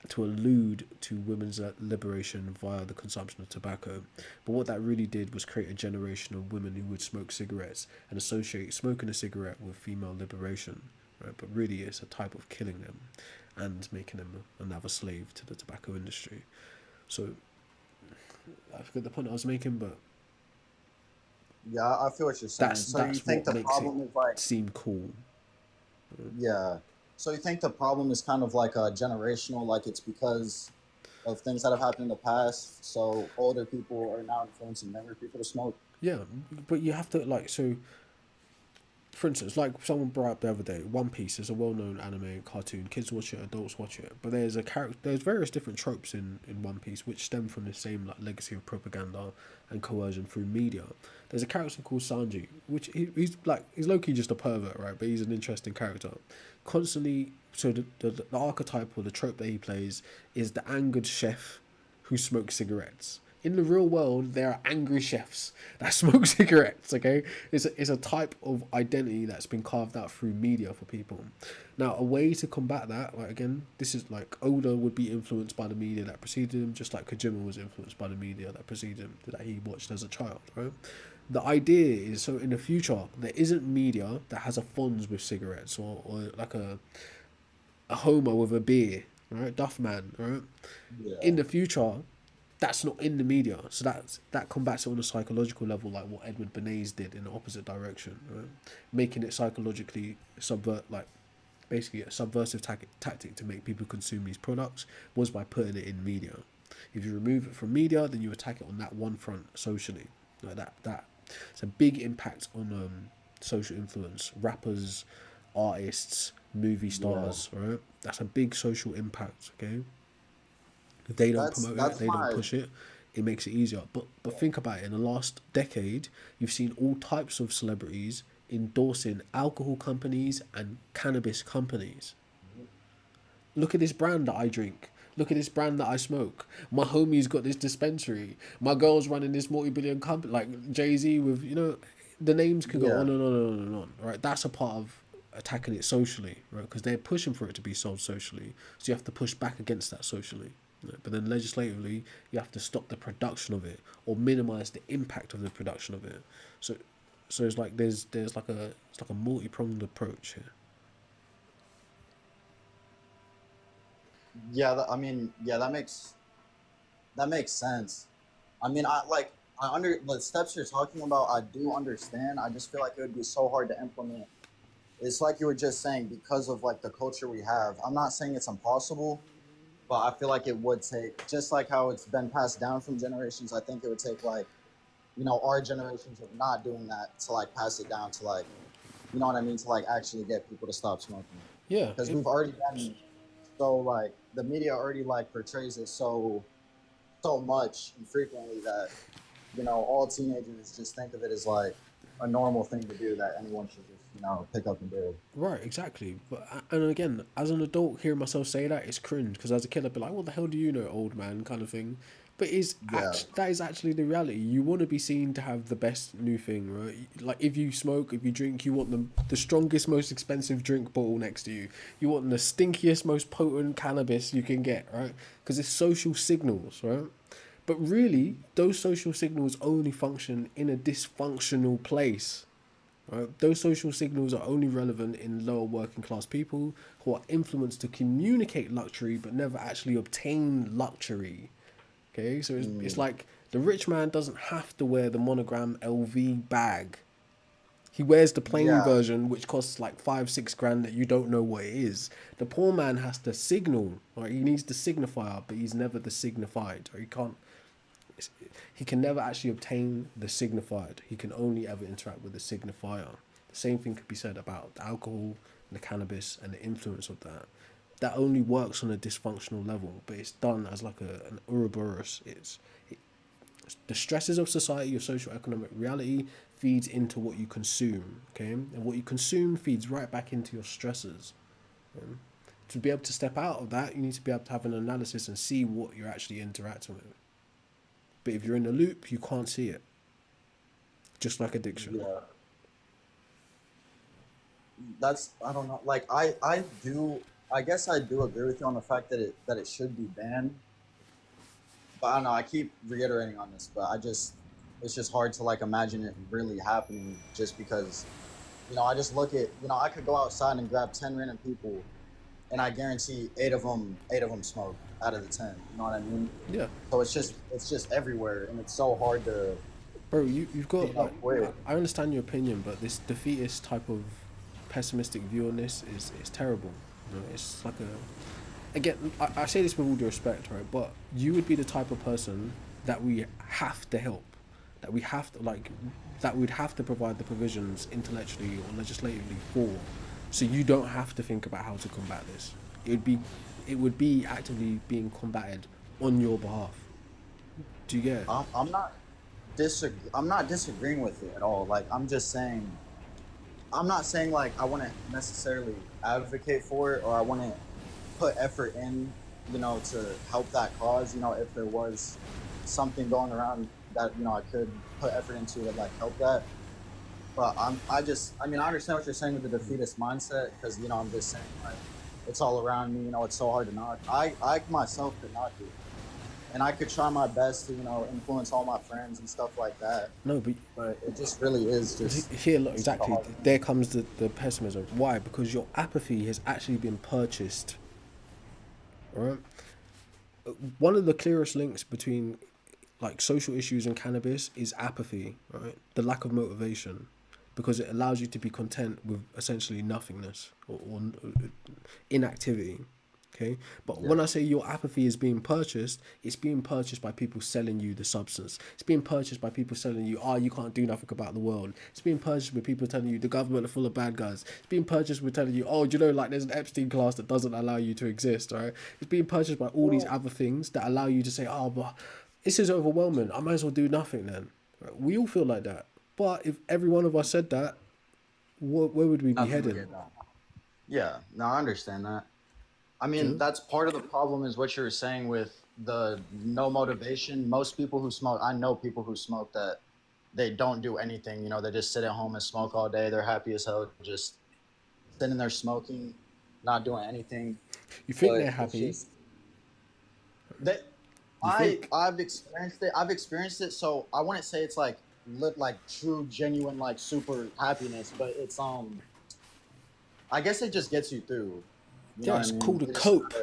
to allude to women's liberation via the consumption of tobacco. But what that really did was create a generation of women who would smoke cigarettes and associate smoking a cigarette with female liberation. Right? But really, it's a type of killing them and making them another slave to the tobacco industry. So I forget the point I was making, but Yeah, I feel what you're saying. So you that's think what the makes it problem is like, seem cool. yeah. So you think the problem is kind of like generational, like it's because of things that have happened in the past. So older people are now influencing younger people to smoke. Yeah, but you have to like so. For instance, like someone brought up the other day, One Piece is a well-known anime cartoon. Kids watch it, adults watch it. But there's various different tropes in One Piece which stem from the same like legacy of propaganda and coercion through media. There's a character called Sanji, which he's low-key just a pervert, right? But he's an interesting character. Constantly, so the archetype or the trope that he plays is the angered chef who smokes cigarettes. In the real world, there are angry chefs that smoke cigarettes. Okay, it's a type of identity that's been carved out through media for people. Now, a way to combat that, like again, this is like Oda would be influenced by the media that preceded him, just like Kojima was influenced by the media that preceded him, that he watched as a child. Right. The idea is so in the future there isn't media that has a fonz with cigarettes or like a homo with a beer, right? Duff man, right? Yeah. In the future, that's not in the media, so that combats it on a psychological level, like what Edward Bernays did in the opposite direction, right? Making it psychologically basically a subversive tactic to make people consume these products was by putting it in media. If you remove it from media, then you attack it on that one front socially, like that. It's a big impact on social influence, rappers, artists, movie stars, right? That's a big social impact. Okay, if they don't That's promote it, that's they don't my push it, it makes it easier. But think about it. In the last decade, you've seen all types of celebrities endorsing alcohol companies and cannabis companies. Look at this brand that I drink. Look at this brand that I smoke. My homie's got this dispensary. My girl's running this multi-billion company, like Jay-Z with, the names could go Yeah. on and on and on and on, right? That's a part of attacking it socially, right? Because they're pushing for it to be sold socially. So you have to push back against that socially. Right? But then legislatively, you have to stop the production of it or minimize the impact of the production of it. So it's like there's like a multi-pronged approach here. Yeah, that makes sense. I mean, I under the steps you're talking about. I do understand. I just feel like it would be so hard to implement. It's like you were just saying because of like the culture we have. I'm not saying it's impossible, but I feel like it would take just like how it's been passed down from generations. I think it would take like our generations of not doing that to like pass it down to like what I mean, to like actually get people to stop smoking. Yeah. Because we've already been so like the media already like portrays it so much and frequently that all teenagers just think of it as like a normal thing to do that anyone should just pick up and do. Right, exactly. But and again, as an adult, hearing myself say that, it's cringe because as a kid, I'd be like, "What the hell do you know, old man?" kind of thing. But that is actually the reality. You want to be seen to have the best new thing, right? Like if you smoke, if you drink, you want the strongest, most expensive drink bottle next to you. You want the stinkiest, most potent cannabis you can get, right? Because it's social signals, right? But really, those social signals only function in a dysfunctional place. Right? Those social signals are only relevant in lower working class people who are influenced to communicate luxury but never actually obtain luxury. Okay, so it's like the rich man doesn't have to wear the monogram LV bag. He wears the plain version, which costs like 5-6 grand that you don't know what it is. The poor man has to signal, right? He needs the signifier, but he's never the signified. Or he can never actually obtain the signified. He can only ever interact with the signifier. The same thing could be said about the alcohol, the cannabis, and the influence of that. That only works on a dysfunctional level, but it's done as like an Ouroboros. The stresses of society, your social economic reality, feeds into what you consume, okay? And what you consume feeds right back into your stresses. Okay? To be able to step out of that, you need to be able to have an analysis and see what you're actually interacting with. But if you're in a loop, you can't see it. Just like addiction. Yeah. I don't know. Like I guess I do agree with you on the fact that it should be banned. But I don't know, I keep reiterating on this, but it's just hard to like imagine it really happening just because I just look at I could go outside and grab 10 random people and I guarantee eight of them smoke out of the 10. You know what I mean? Yeah. So it's just everywhere, and it's so hard to. Bro, you've got. I understand your opinion, but this defeatist type of pessimistic view on this is terrible. It's like again, I say this with all due respect, right? But you would be the type of person that we have to help, that we have to that we'd have to provide the provisions intellectually or legislatively for. So you don't have to think about how to combat this. It would be actively being combated on your behalf. Do you get it? I'm not disagreeing with it at all. Like I'm not saying like I want to necessarily advocate for it or I want to put effort in, to help that cause. If there was something going around that I could put effort into to like help that. But I understand what you're saying with the defeatist mindset because I'm just saying like it's all around me. It's so hard to knock. I myself could knock it, and I could try my best to influence all my friends and stuff like that. No, but it just really is just here. Look, exactly. There comes the pessimism. Why? Because your apathy has actually been purchased. All right. One of the clearest links between like social issues and cannabis is apathy, right? The lack of motivation, because it allows you to be content with essentially nothingness or inactivity. Okay, but when I say your apathy is being purchased, it's being purchased by people selling you the substance. It's being purchased by people selling you, you can't do nothing about the world. It's being purchased with people telling you the government are full of bad guys. It's being purchased with telling you, like there's an Epstein class that doesn't allow you to exist, right? It's being purchased by all these other things that allow you to say, but This is overwhelming. I might as well do nothing then. Right? We all feel like that. But if every one of us said that, where would we be Nothing would heading? get done. Yeah, no, I understand that. I mean, Joe? that's part of the problem is what you were saying with the no motivation. Most people who smoke, I know people who smoke that they don't do anything. You know, they just sit at home and smoke all day. They're happy as hell, just sitting there smoking, not doing anything. You think But they're it's happy? just that You think? I've experienced it. I've experienced it. So I wouldn't say it's like like true, genuine, like super happiness, but it's I guess it just gets you through. You know Yeah, what I it's mean? called a It's cope.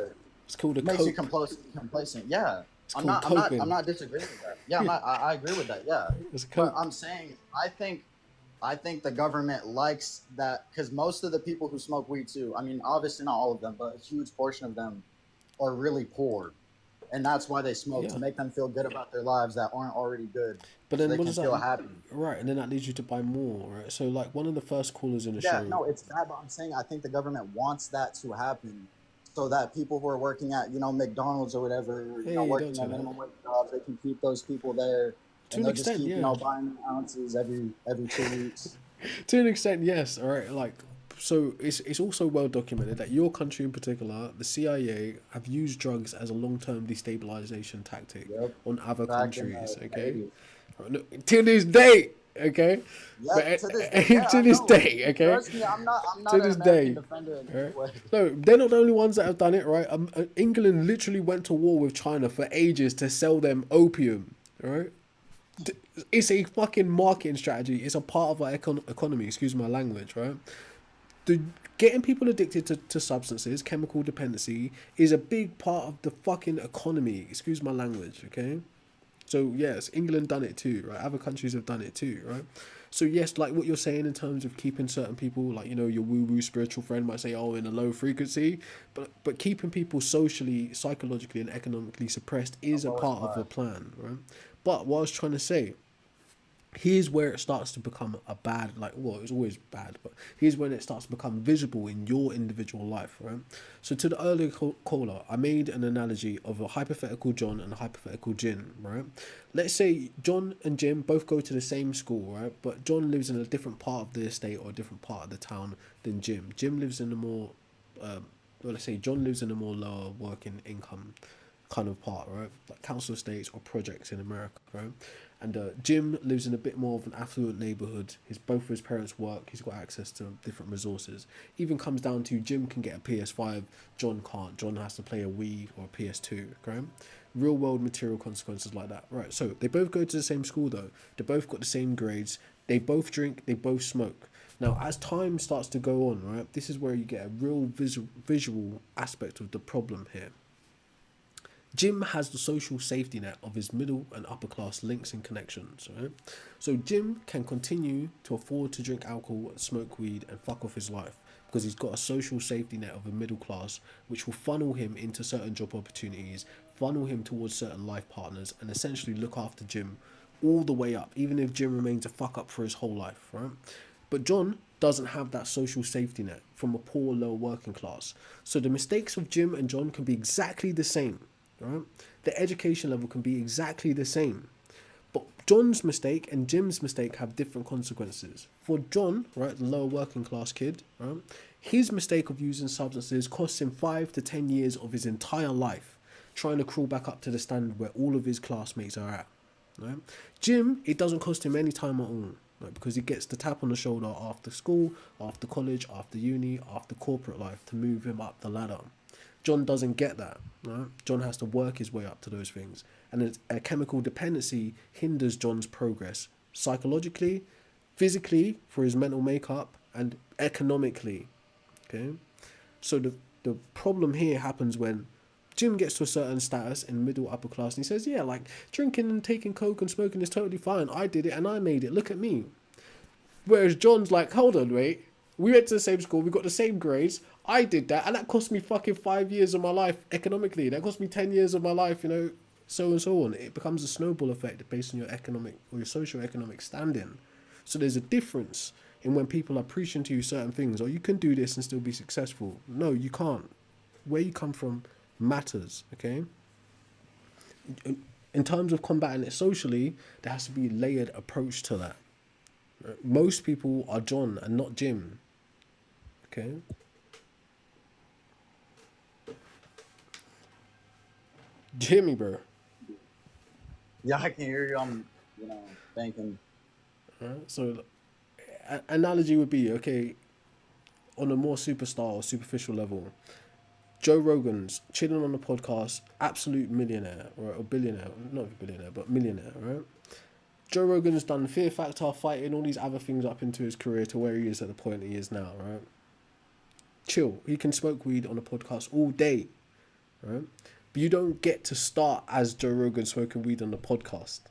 It's called a makes you cope. complacent. Yeah, It's called coping. I'm not disagreeing with that. Yeah, I agree with that. Yeah, It's a but cope. I'm saying I think the government likes that because most of the people who smoke weed too. I mean, obviously not all of them, but a huge portion of them are really poor, and that's why they smoke Yeah. to make them feel good about their lives that aren't already good, But so then they what can does feel that... happy. Right, and then that leads you to buy more, right? So like one of the first callers in the Yeah, show... no, it's bad, but I'm saying I think the government wants that to happen so that people who are working at, McDonald's or whatever, Hey, don't working say at that. minimum wage jobs, they can keep those people there To and an they'll just extent, keep, yeah. buying ounces every 2 weeks. To an extent, yes. All right, like so, it's also well documented that your country in particular, the CIA, have used drugs as a long-term destabilization tactic Yep. on other Back in countries. the Okay, 80s. to this day. Okay, Yeah, but to this day, yeah, to I this know. day. Okay, Trust me, I'm to not an this American day. defender in All any right? way. No, they're not the only ones that have done it, right? England literally went to war with China for ages to sell them opium, all right? It's a fucking marketing strategy. It's a part of our economy. Excuse my language, right? The getting people addicted to substances, chemical dependency, is a big part of the fucking economy. Excuse my language, okay? So yes, England done it too, right? Other countries have done it too, right? So yes, like what you're saying in terms of keeping certain people, like your woo woo spiritual friend might say, oh, in a low frequency, but keeping people socially, psychologically, and economically suppressed is a Lower part of supply. the plan, right? But what I was trying to say, here's where it starts to become a bad, like, well, it's always bad, but here's when it starts to become visible in your individual life, right? So to the earlier caller, I made an analogy of a hypothetical John and a hypothetical Jin, right? Let's say John and Jim both go to the same school, right? But John lives in a different part of the estate or a different part of the town than Jim. Jim lives in a more, well, let's say John lives in a more lower working income kind of part, right? Like council estates or projects in America, right? And Jim lives in a bit more of an affluent neighborhood. Both of his parents work. He's got access to different resources. Even comes down to Jim can get a PS5, John can't. John has to play a Wii or a PS2, okay? Real world material consequences like that, right? So they both go to the same school though. They both got the same grades. They both drink. They both smoke. Now, as time starts to go on, right, this is where you get a real visual aspect of the problem here. Jim has the social safety net of his middle and upper class links and connections, right? So Jim can continue to afford to drink alcohol, smoke weed, and fuck off his life because he's got a social safety net of a middle class which will funnel him into certain job opportunities, funnel him towards certain life partners, and essentially look after Jim all the way up, even if Jim remains a fuck up for his whole life, right? But John doesn't have that social safety net from a poor, low working class. So the mistakes of Jim and John can be exactly the same, right? The education level can be exactly the same. But John's mistake and Jim's mistake have different consequences. For John, right, the lower working class kid, right, his mistake of using substances costs him 5 to 10 years of his entire life trying to crawl back up to the standard where all of his classmates are at. Right? Jim, it doesn't cost him any time at all. Right? Because he gets the tap on the shoulder after school, after college, after uni, after corporate life to move him up the ladder. John doesn't get that. Right? John has to work his way up to those things. And a chemical dependency hinders John's progress psychologically, physically for his mental makeup, and economically. Okay? So the problem here happens when Jim gets to a certain status in middle upper class and he says, yeah, like drinking and taking coke and smoking is totally fine. I did it and I made it. Look at me. Whereas John's like, hold on, wait. We went to the same school. We got the same grades. I did that. And that cost me fucking 5 years of my life economically. That cost me 10 years of my life, so and so on. It becomes a snowball effect based on your economic or your socio-economic standing. So there's a difference in when people are preaching to you certain things. Or you can do this and still be successful. No, you can't. Where you come from matters, okay? In terms of combating it socially, there has to be a layered approach to that. Most people are John and not Jim. Okay? Jimmy, bro. Yeah, I can hear you. I'm, thinking. Right? So, analogy would be, okay, on a more superstar or superficial level, Joe Rogan's chilling on the podcast, absolute millionaire, right? Or billionaire, not a billionaire, but millionaire, right? Joe Rogan's done Fear Factor, fighting, all these other things up into his career to where he is at the point he is now, right? Chill. He can smoke weed on a podcast all day, right? But you don't get to start as Joe Rogan smoking weed on the podcast.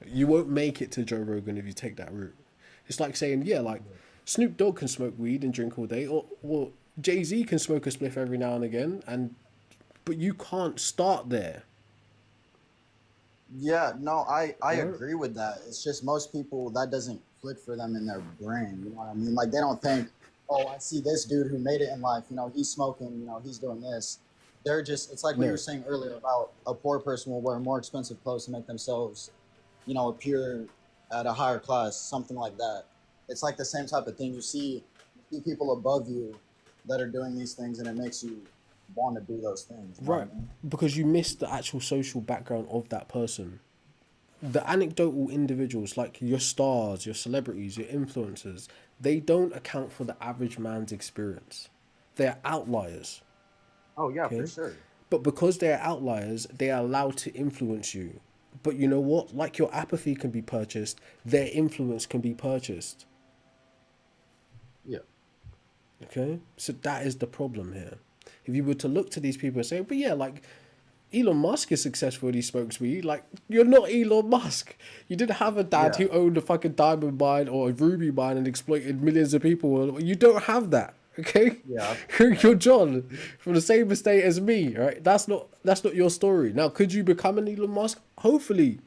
You won't make it to Joe Rogan if you take that route. It's like saying, yeah, like Snoop Dogg can smoke weed and drink all day, or Jay-Z can smoke a spliff every now and again, but you can't start there. Yeah, no, I Right? agree with that. It's just most people that doesn't click for them in their brain. You know what I mean? Like they don't think, oh, I see this dude who made it in life. He's smoking. He's doing this. They're just. It's like what you No. were saying earlier about a poor person will wear more expensive clothes to make themselves, appear at a higher class, something like that. It's like the same type of thing. You see people above you that are doing these things, and it makes you want to do those things. You know what I Right. mean? Because you miss the actual social background of that person. The anecdotal individuals, like your stars, your celebrities, your influencers, they don't account for the average man's experience. They're outliers. Oh yeah, for Okay? sure. But because they're outliers, they are allowed to influence you. But you know what? Like your apathy can be purchased, their influence can be purchased. Yeah. Okay? So that is the problem here. If you were to look to these people and say, but yeah, like Elon Musk is successful, he smokes weed. Like, you're not Elon Musk. You didn't have a dad Yeah. who owned a fucking diamond mine or a ruby mine and exploited millions of people. You don't have that. Okay? Yeah. You're John from the same estate as me, right? That's not your story. Now, could you become an Elon Musk? Hopefully.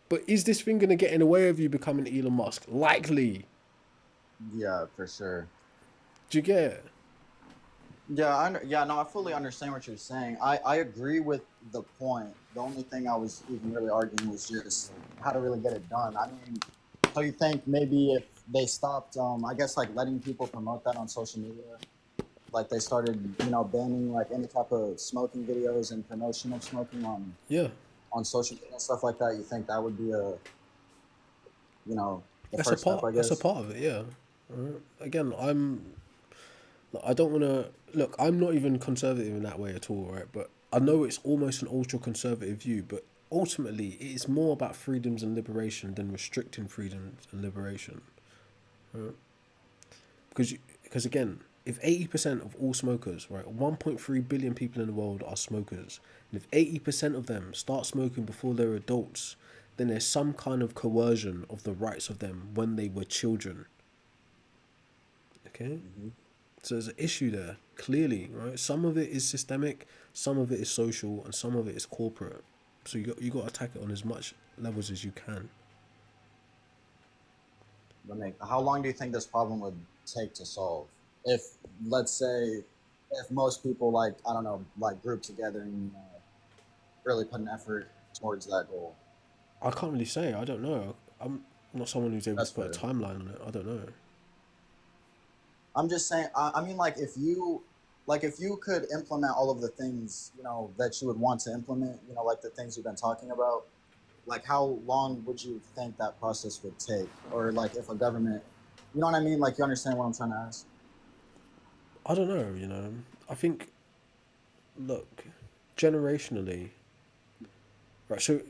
But is this thing gonna get in the way of you becoming Elon Musk? Likely. Yeah, for sure. Do you get it? Yeah, no, I fully understand what you're saying. I agree with the point. The only thing I was even really arguing was just how to really get it done. I mean, so you think maybe if they stopped, I guess like letting people promote that on social media, like they started, banning like any type of smoking videos and promotion of smoking Yeah. on social media and stuff like that, you think that would be the That's first step, I That's a guess? part of it, yeah. Again, I don't want to look. I'm not even conservative in that way at all, right? But I know it's almost an ultra conservative view. But ultimately, it's more about freedoms and liberation than restricting freedoms and liberation, right? Because again, if 80% of all smokers, right, 1.3 billion people in the world are smokers, and if 80% of them start smoking before they're adults, then there's some kind of coercion of the rights of them when they were children. Okay? So there's an issue there, clearly, right? Some of it is systemic, some of it is social, and some of it is corporate. So you got to attack it on as much levels as you can. How long do you think this problem would take to solve? If, let's say, if most people I don't know, group together and really put an effort towards that goal. I can't really say. I don't know. I'm not someone who's able That's to put a fair. timeline on it. I don't know. I'm just saying. I mean, if you could implement all of the things that you would want to implement, like the things you've been talking about, like how long would you think that process would take, or like if a government, you know what I mean? Like you understand what I'm trying to ask? I don't know. I think, look, generationally, right? So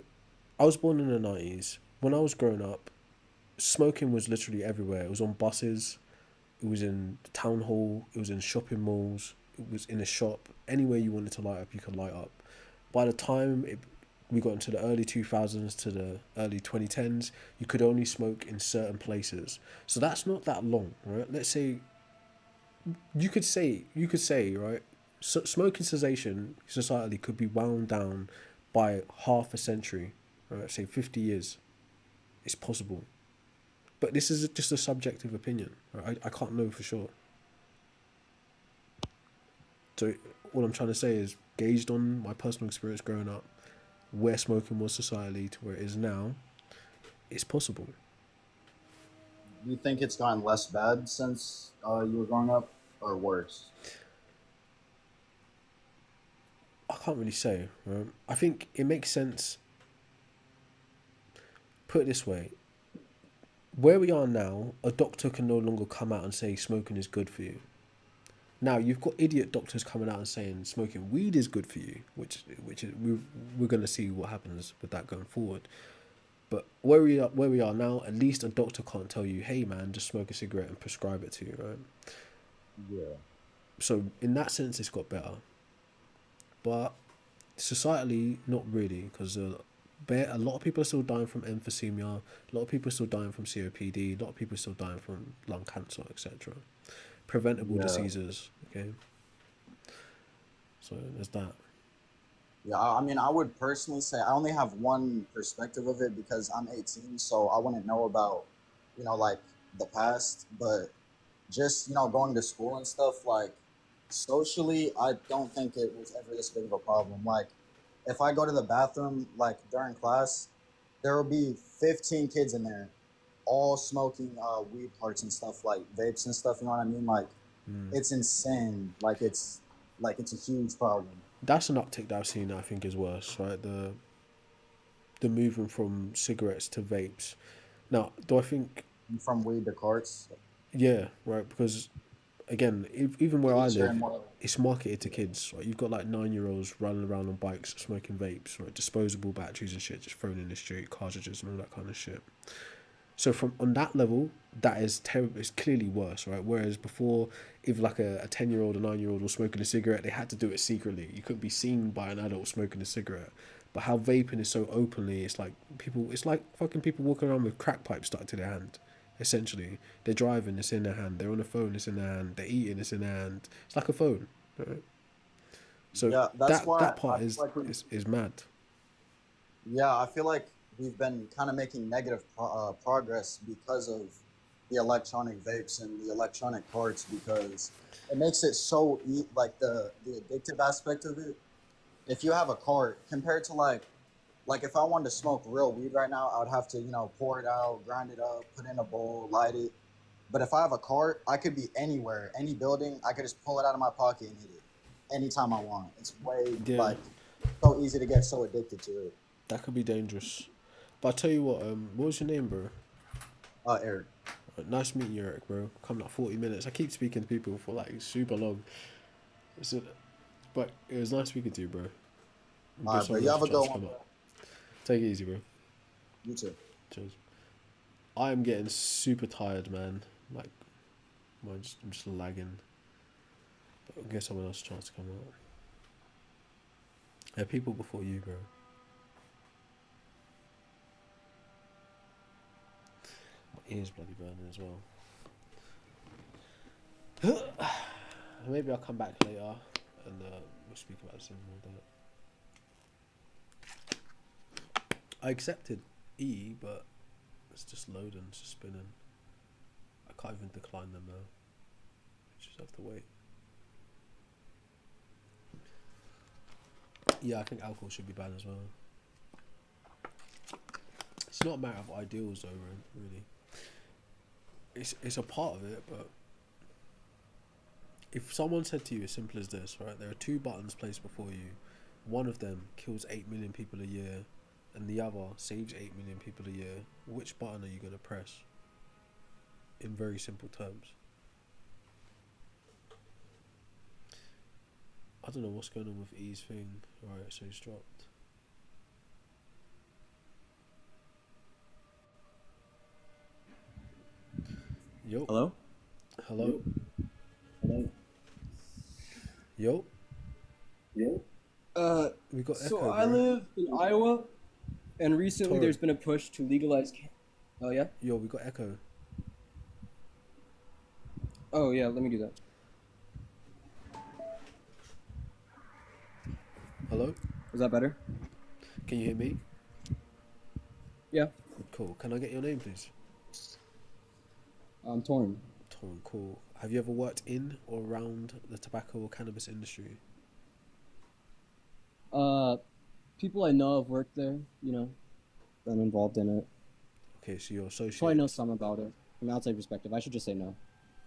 I was born in the 90s. When I was growing up, smoking was literally everywhere. It was on buses, it was in the town hall, it was in shopping malls, it was in a shop. Anywhere you wanted to light up, you could light up. By the time we got into the early 2000s to the early 2010s, you could only smoke in certain places. So that's not that long, right? Let's say you could say, right, so smoking cessation societally could be wound down by half a century, right? Say 50 years. It's possible. But this is just a subjective opinion. Right? I can't know for sure. So what I'm trying to say is, gauged on my personal experience growing up, where smoking was societally to where it is now, it's possible. Do you think it's gotten less bad since you were growing up, or worse? I can't really say. Right? I think it makes sense. Put it this way: where we are now, a doctor can no longer come out and say smoking is good for you. Now you've got idiot doctors coming out and saying smoking weed is good for you, which is we're gonna see what happens with that going forward. But where we are now, at least a doctor can't tell you, hey man, just smoke a cigarette and prescribe it to you, right? Yeah. So in that sense, it's got better. But societally, not really, because a lot of people are still dying from emphysema. A lot of people are still dying from COPD. A lot of people are still dying from lung cancer, etc. Preventable Yeah. diseases. Okay. So there's that. Yeah, I mean, I would personally say I only have one perspective of it because I'm 18, so I wouldn't know about, like the past. But just, going to school and stuff, like socially, I don't think it was ever this big of a problem. Like, if I go to the bathroom, like during class, there will be 15 kids in there, all smoking weed parts and stuff, like vapes and stuff. You know what I mean? Like, it's insane. It's a huge problem. That's an uptick that I've seen that I think is worse, right? The moving from cigarettes to vapes. Now, do I think From weed to carts. yeah, right? Because again, even where I Easier live, and more. it's marketed to kids. Right? You've got like 9-year-olds running around on bikes smoking vapes, right? Disposable batteries and shit, just thrown in the street, cartridges and all that kind of shit. So from on that level, that is terrible. It's clearly worse, right? Whereas before, if like a 10-year-old or 9-year-old was smoking a cigarette, they had to do it secretly. You couldn't be seen by an adult smoking a cigarette. But how vaping is so openly, it's like people. It's like fucking people walking around with crack pipes stuck to their hand. Essentially, they're driving, it's in their hand. They're on the phone, it's in their hand. They're eating, it's in their hand. It's like a phone. Right? So Yeah, that's why that I part feel like is mad. yeah, I feel like we've been kind of making negative progress because of the electronic vapes and the electronic carts because it makes it so like the addictive aspect of it. If you have a cart compared to like if I wanted to smoke real weed right now, I would have to pour it out, grind it up, put it in a bowl, light it. But if I have a cart, I could be anywhere, any building. I could just pull it out of my pocket and hit it anytime I want. It's way Yeah, so easy to get so addicted to it. that could be dangerous. But I tell you what was your name, bro? Eric. Nice meeting you, Eric, bro. Coming up 40 minutes. I keep speaking to people for like super long. But it was nice speaking to you, bro. All right, bro. You have a good one. Take it easy, bro. You too. Cheers. I am getting super tired, man. Like, I'm just lagging. But I'll get someone else a chance to come out. There are people before you, bro. My ears bloody burning as well. Maybe I'll come back later and we'll speak about this in more depth. I accepted E, but it's just loading, it's just spinning. I can't even decline them now. I just have to wait. Yeah, I think alcohol should be banned as well. It's not a matter of ideals though, really. It's a part of it, but if someone said to you as simple as this, right, there are 2 buttons placed before you. One of them kills 8 million people a year, and the other saves 8 million people a year. Which button are you going to press? In very simple terms. I don't know what's going on with E's thing. Alright, so he's dropped. Yo. Hello? Hello. Hello. Yo. Yo. We got So echo, I bro. live in Iowa, and recently Torrent. there's been a push to legalize. Oh yeah. Yo, we got echo. Oh yeah. Let me do that. Hello. Is that better? Can you hear me? Yeah. Cool. Can I get your name, please? I'm torn. Tom, cool. Have you ever worked in or around the tobacco or cannabis industry? people I know have worked there, been involved in it. Okay, so you're So I associated. know some about it. From an outside perspective, I should just say no.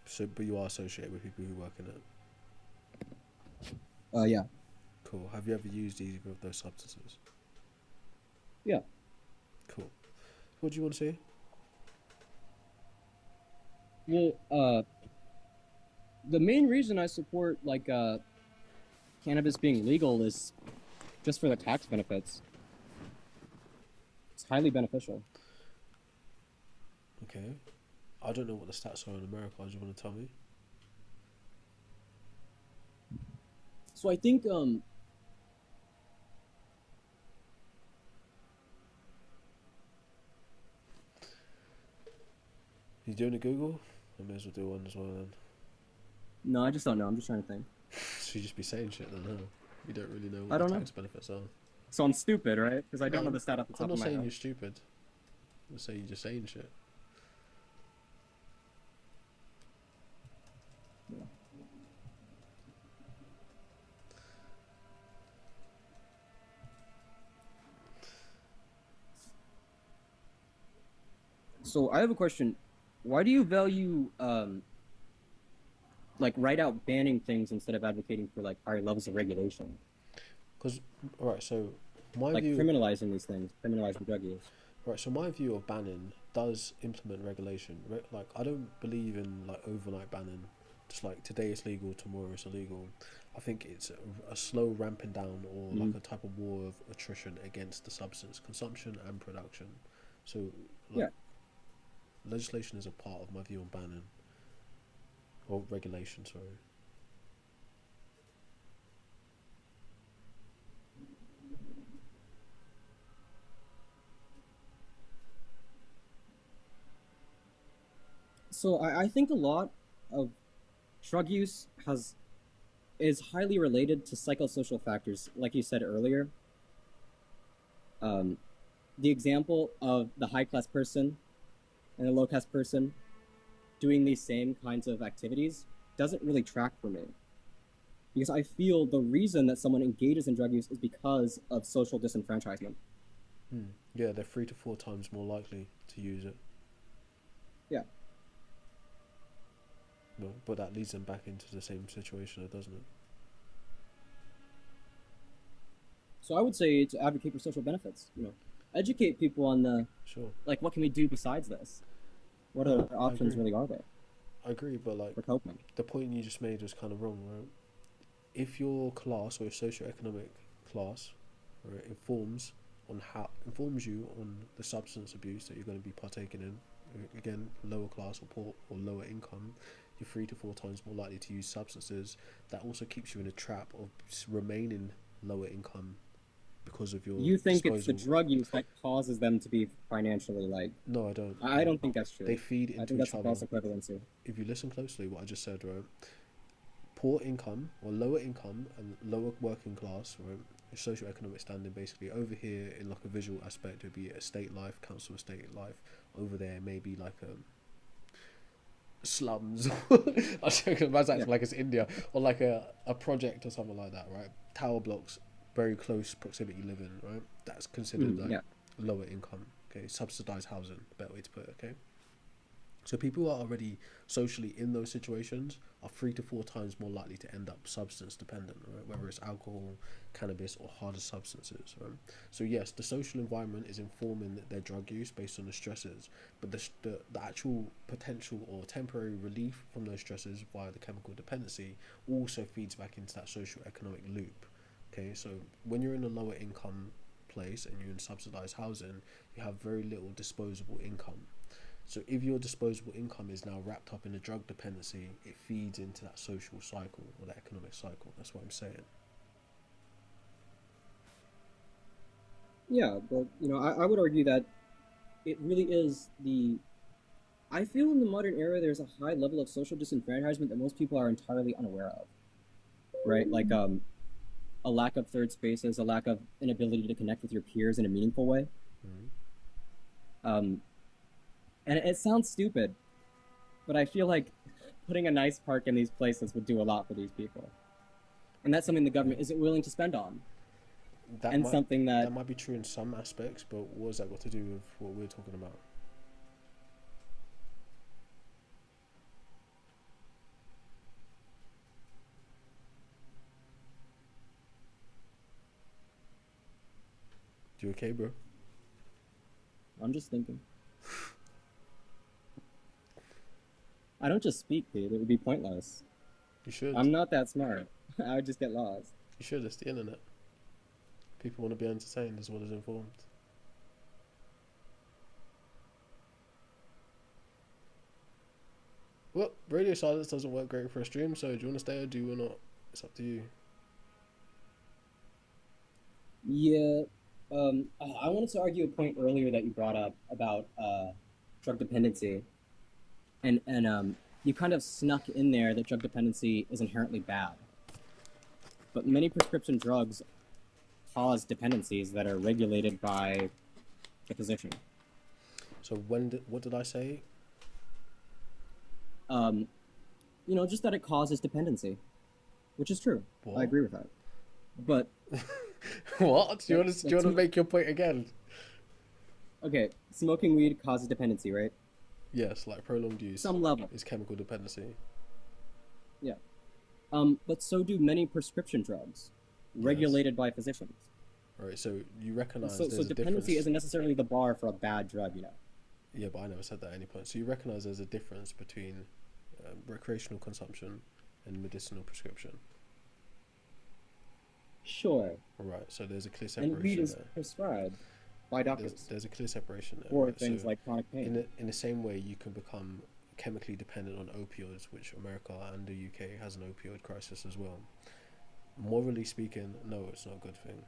So, but you are associated with people who work in it. Yeah. Cool. Have you ever used either of those substances? Yeah. Cool. What do you want to say? Well, the main reason I support cannabis being legal is just for the tax benefits. It's highly beneficial. Okay. I don't know what the stats are in America. Do you want to tell me? So I think You doing a Google? I may as well do one as well then. no, I just don't know. I'm just trying to think. So you just be saying shit then, huh? You don't really know I what don't the know. tax benefits are. So I'm stupid, right? Because I don't know No, the stat off the top I'm not of my saying head. you're stupid. I'm saying you're just saying shit. So I have a question. Why do you value right out banning things instead of advocating for higher levels of regulation? Because, alright, so my Like view. criminalizing these things, criminalizing drug use. Right, so my view of banning does implement regulation. Like, I don't believe in like overnight banning. Just like today it's legal, tomorrow it's illegal. I think it's a slow ramping down, or like a type of war of attrition against the substance consumption and production. So, like, legislation is a part of my view on banning or regulation. Sorry. So I think a lot of drug use is highly related to psychosocial factors, like you said earlier. The example of the high class person and the low class person doing these same kinds of activities doesn't really track for me. Because I feel the reason that someone engages in drug use is because of social disenfranchisement. Yeah, they're 3 to 4 times more likely to use it. Yeah. No, but that leads them back into the same situation, doesn't it? So I would say to advocate for social benefits. Educate people on the what can we do besides this? What other options really are there? I agree, but like for coping. The point you just made was kind of wrong, right? If your class or your socioeconomic class, right, informs you on the substance abuse that you're going to be partaking in, again, lower class or poor or lower income, you're 3 to 4 times more likely to use substances. That also keeps you in a trap of remaining lower income because of your. You think disposal. it's the drug use that causes them to be financially No, I don't. I don't think that's true. They feed into I think each that's other. a false equivalency. If you listen closely, what I just said, right? Poor income or lower income and lower working class, right? Socioeconomic standing, basically. Over here, in like a visual aspect, it would be estate life, council estate life. Over there, maybe like slums. I can imagine like it's India, or like a project or something like that, right? Tower blocks, very close proximity living, right? That's considered lower income. Okay, subsidized housing, better way to put it. Okay. So people who are already socially in those situations are 3 to 4 times more likely to end up substance dependent, right? Whether it's alcohol, cannabis, or harder substances. Right? So yes, the social environment is informing their drug use based on the stresses, but the actual potential or temporary relief from those stresses via the chemical dependency also feeds back into that social economic loop. Okay, so when you're in a lower income place and you're in subsidized housing, you have very little disposable income. So if your disposable income is now wrapped up in a drug dependency, it feeds into that social cycle or that economic cycle. That's what I'm saying. Yeah, but I would argue that it really is I feel in the modern era there's a high level of social disenfranchisement that most people are entirely unaware of. Right? Like a lack of third spaces, a lack of an ability to connect with your peers in a meaningful way. And it sounds stupid, but I feel like putting a nice park in these places would do a lot for these people. And that's something the government isn't willing to spend on. That and might, something that might be true in some aspects, but what has that got to do with what we're talking about? You okay, bro? I'm just thinking. I don't just speak, dude. It would be pointless. You should. I'm not that smart. I would just get lost. You should. It's the internet. People want to be entertained as well as informed. Well, radio silence doesn't work great for a stream, so do you want to stay or do you not? It's up to you. Yeah. I wanted to argue a point earlier that you brought up about drug dependency, and you kind of snuck in there that drug dependency is inherently bad. But many prescription drugs cause dependencies that are regulated by the physician. So what did I say? You know, just that it causes dependency, which is true. What? I agree with that. But what? Do you want to make your point again? okay, smoking weed causes dependency, right? Yes, like prolonged use. Some level is chemical dependency. Yeah. But so do many prescription drugs, regulated by physicians. Right. So you recognize So there's a dependency difference. isn't necessarily the bar for a bad drug, you know. Yeah, but I never said that at any point. So you recognize there's a difference between recreational consumption and medicinal prescription. Sure. Right. So there's a clear separation And weed is there. prescribed by doctors. There's a clear separation there. For right? things So like chronic pain. in the same way, you can become chemically dependent on opioids, which America and the UK has an opioid crisis as well. Morally speaking, no, it's not a good thing.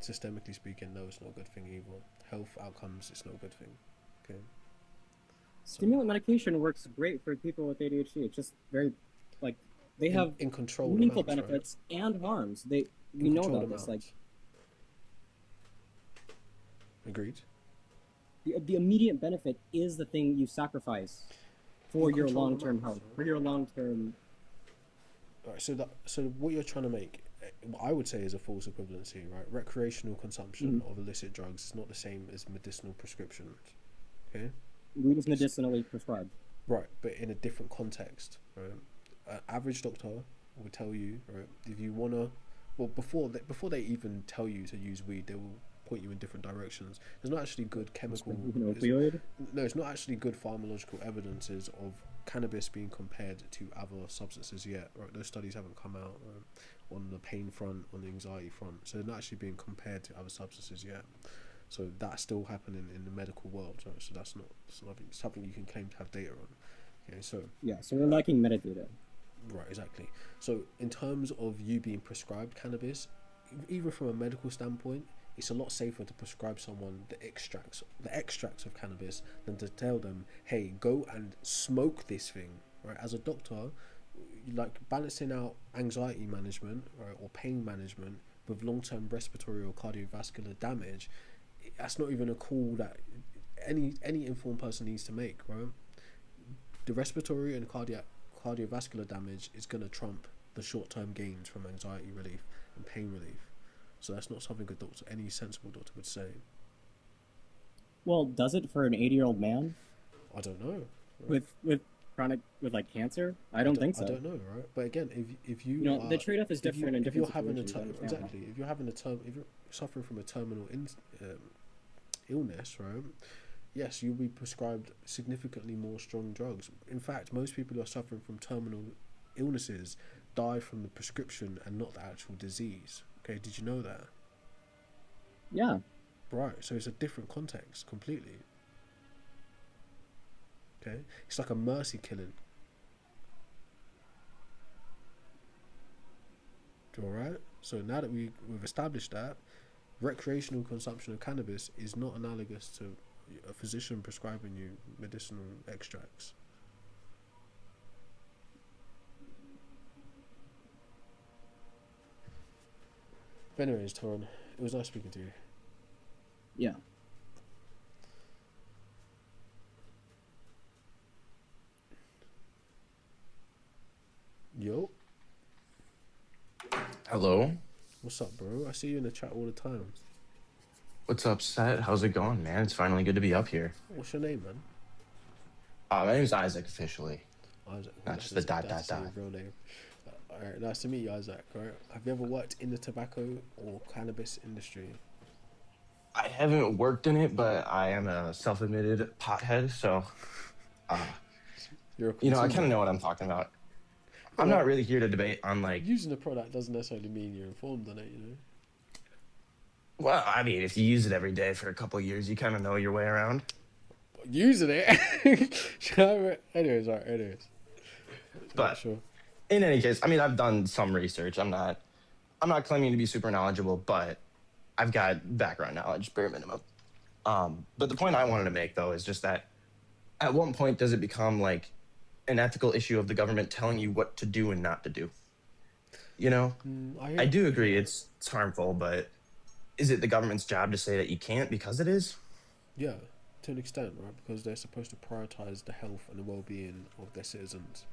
Systemically speaking, no, it's not a good thing either. Health outcomes, it's not a good thing. Okay. Stimulant medication works great for people with ADHD. It's just very, like, they have in controlled meaningful amounts, right? benefits and harms. We In know controlled about this. Like, agreed. the immediate benefit is the thing you sacrifice for In your controlled long-term amounts, health, for your long-term. Right, so what you're trying to make, what I would say, is a false equivalency, right? Recreational consumption of illicit drugs is not the same as medicinal prescriptions. Okay. Weed is medicinally prescribed. Right, but in a different context, right? An average doctor will tell you, right, if you wanna, well, before they even tell you to use weed, they will point you in different directions. There's not actually good chemical. An opioid? No, it's not actually good pharmacological evidences of cannabis being compared to other substances yet. Right, those studies haven't come out on the pain front, on the anxiety front. So they're not actually being compared to other substances yet. So that's still happening in the medical world. Right? So that's not something you can claim to have data on. Okay, so Yeah, so we're lacking metadata. right, exactly. So in terms of you being prescribed cannabis, even from a medical standpoint, it's a lot safer to prescribe someone the extracts of cannabis than to tell them, hey, go and smoke this thing. Right, as a doctor, like balancing out anxiety management, right, or pain management with long-term respiratory or cardiovascular damage, that's not even a call that any informed person needs to make, right? The respiratory and cardiovascular damage is going to trump the short-term gains from anxiety relief and pain relief. So that's not something a doctor, any sensible doctor, would say. Well, does it for an 80-year-old man? I don't know. Right? With chronic, with like cancer? I don't think so. I don't know, right? But again, if you know, the trade-off is different in different situations. Exactly, if you're suffering from a terminal illness, right? Yes, you'll be prescribed significantly more strong drugs. In fact, most people who are suffering from terminal illnesses die from the prescription and not the actual disease. Okay, did you know that? Yeah. Right, so it's a different context completely. Okay, it's like a mercy killing. Alright, so now that we've established that, recreational consumption of cannabis is not analogous to a physician prescribing you medicinal extracts. But anyways, Toron, it was nice speaking to you. Yeah. Yo. Hello. What's up, bro? I see you in the chat all the time. What's up, Set? How's it going, man? It's finally good to be up here. What's your name, man? My name's Isaac officially. Isaac. Not just the dot dot dot. Your real name. All right, nice to meet you, Isaac. All right. Have you ever worked in the tobacco or cannabis industry? I haven't worked in it, but I am a self-admitted pothead, so You're a you know, I kind consumer. of know what I'm talking about. Yeah, I'm well, not really here to debate on like. using the product doesn't necessarily mean you're informed on it, you know. Well, I mean, if you use it every day for a couple of years, you kind of know your way around. Using it. Anyways, all right. Anyways. But sure. In any case, I mean, I've done some research. I'm not claiming to be super knowledgeable, but I've got background knowledge, bare minimum. But the point I wanted to make, though, is just that at what point does it become like an ethical issue of the government telling you what to do and not to do? You know, I do agree it's harmful, but is it the government's job to say that you can't because it is? Yeah, to an extent, right? Because they're supposed to prioritize the health and the well-being of their citizens.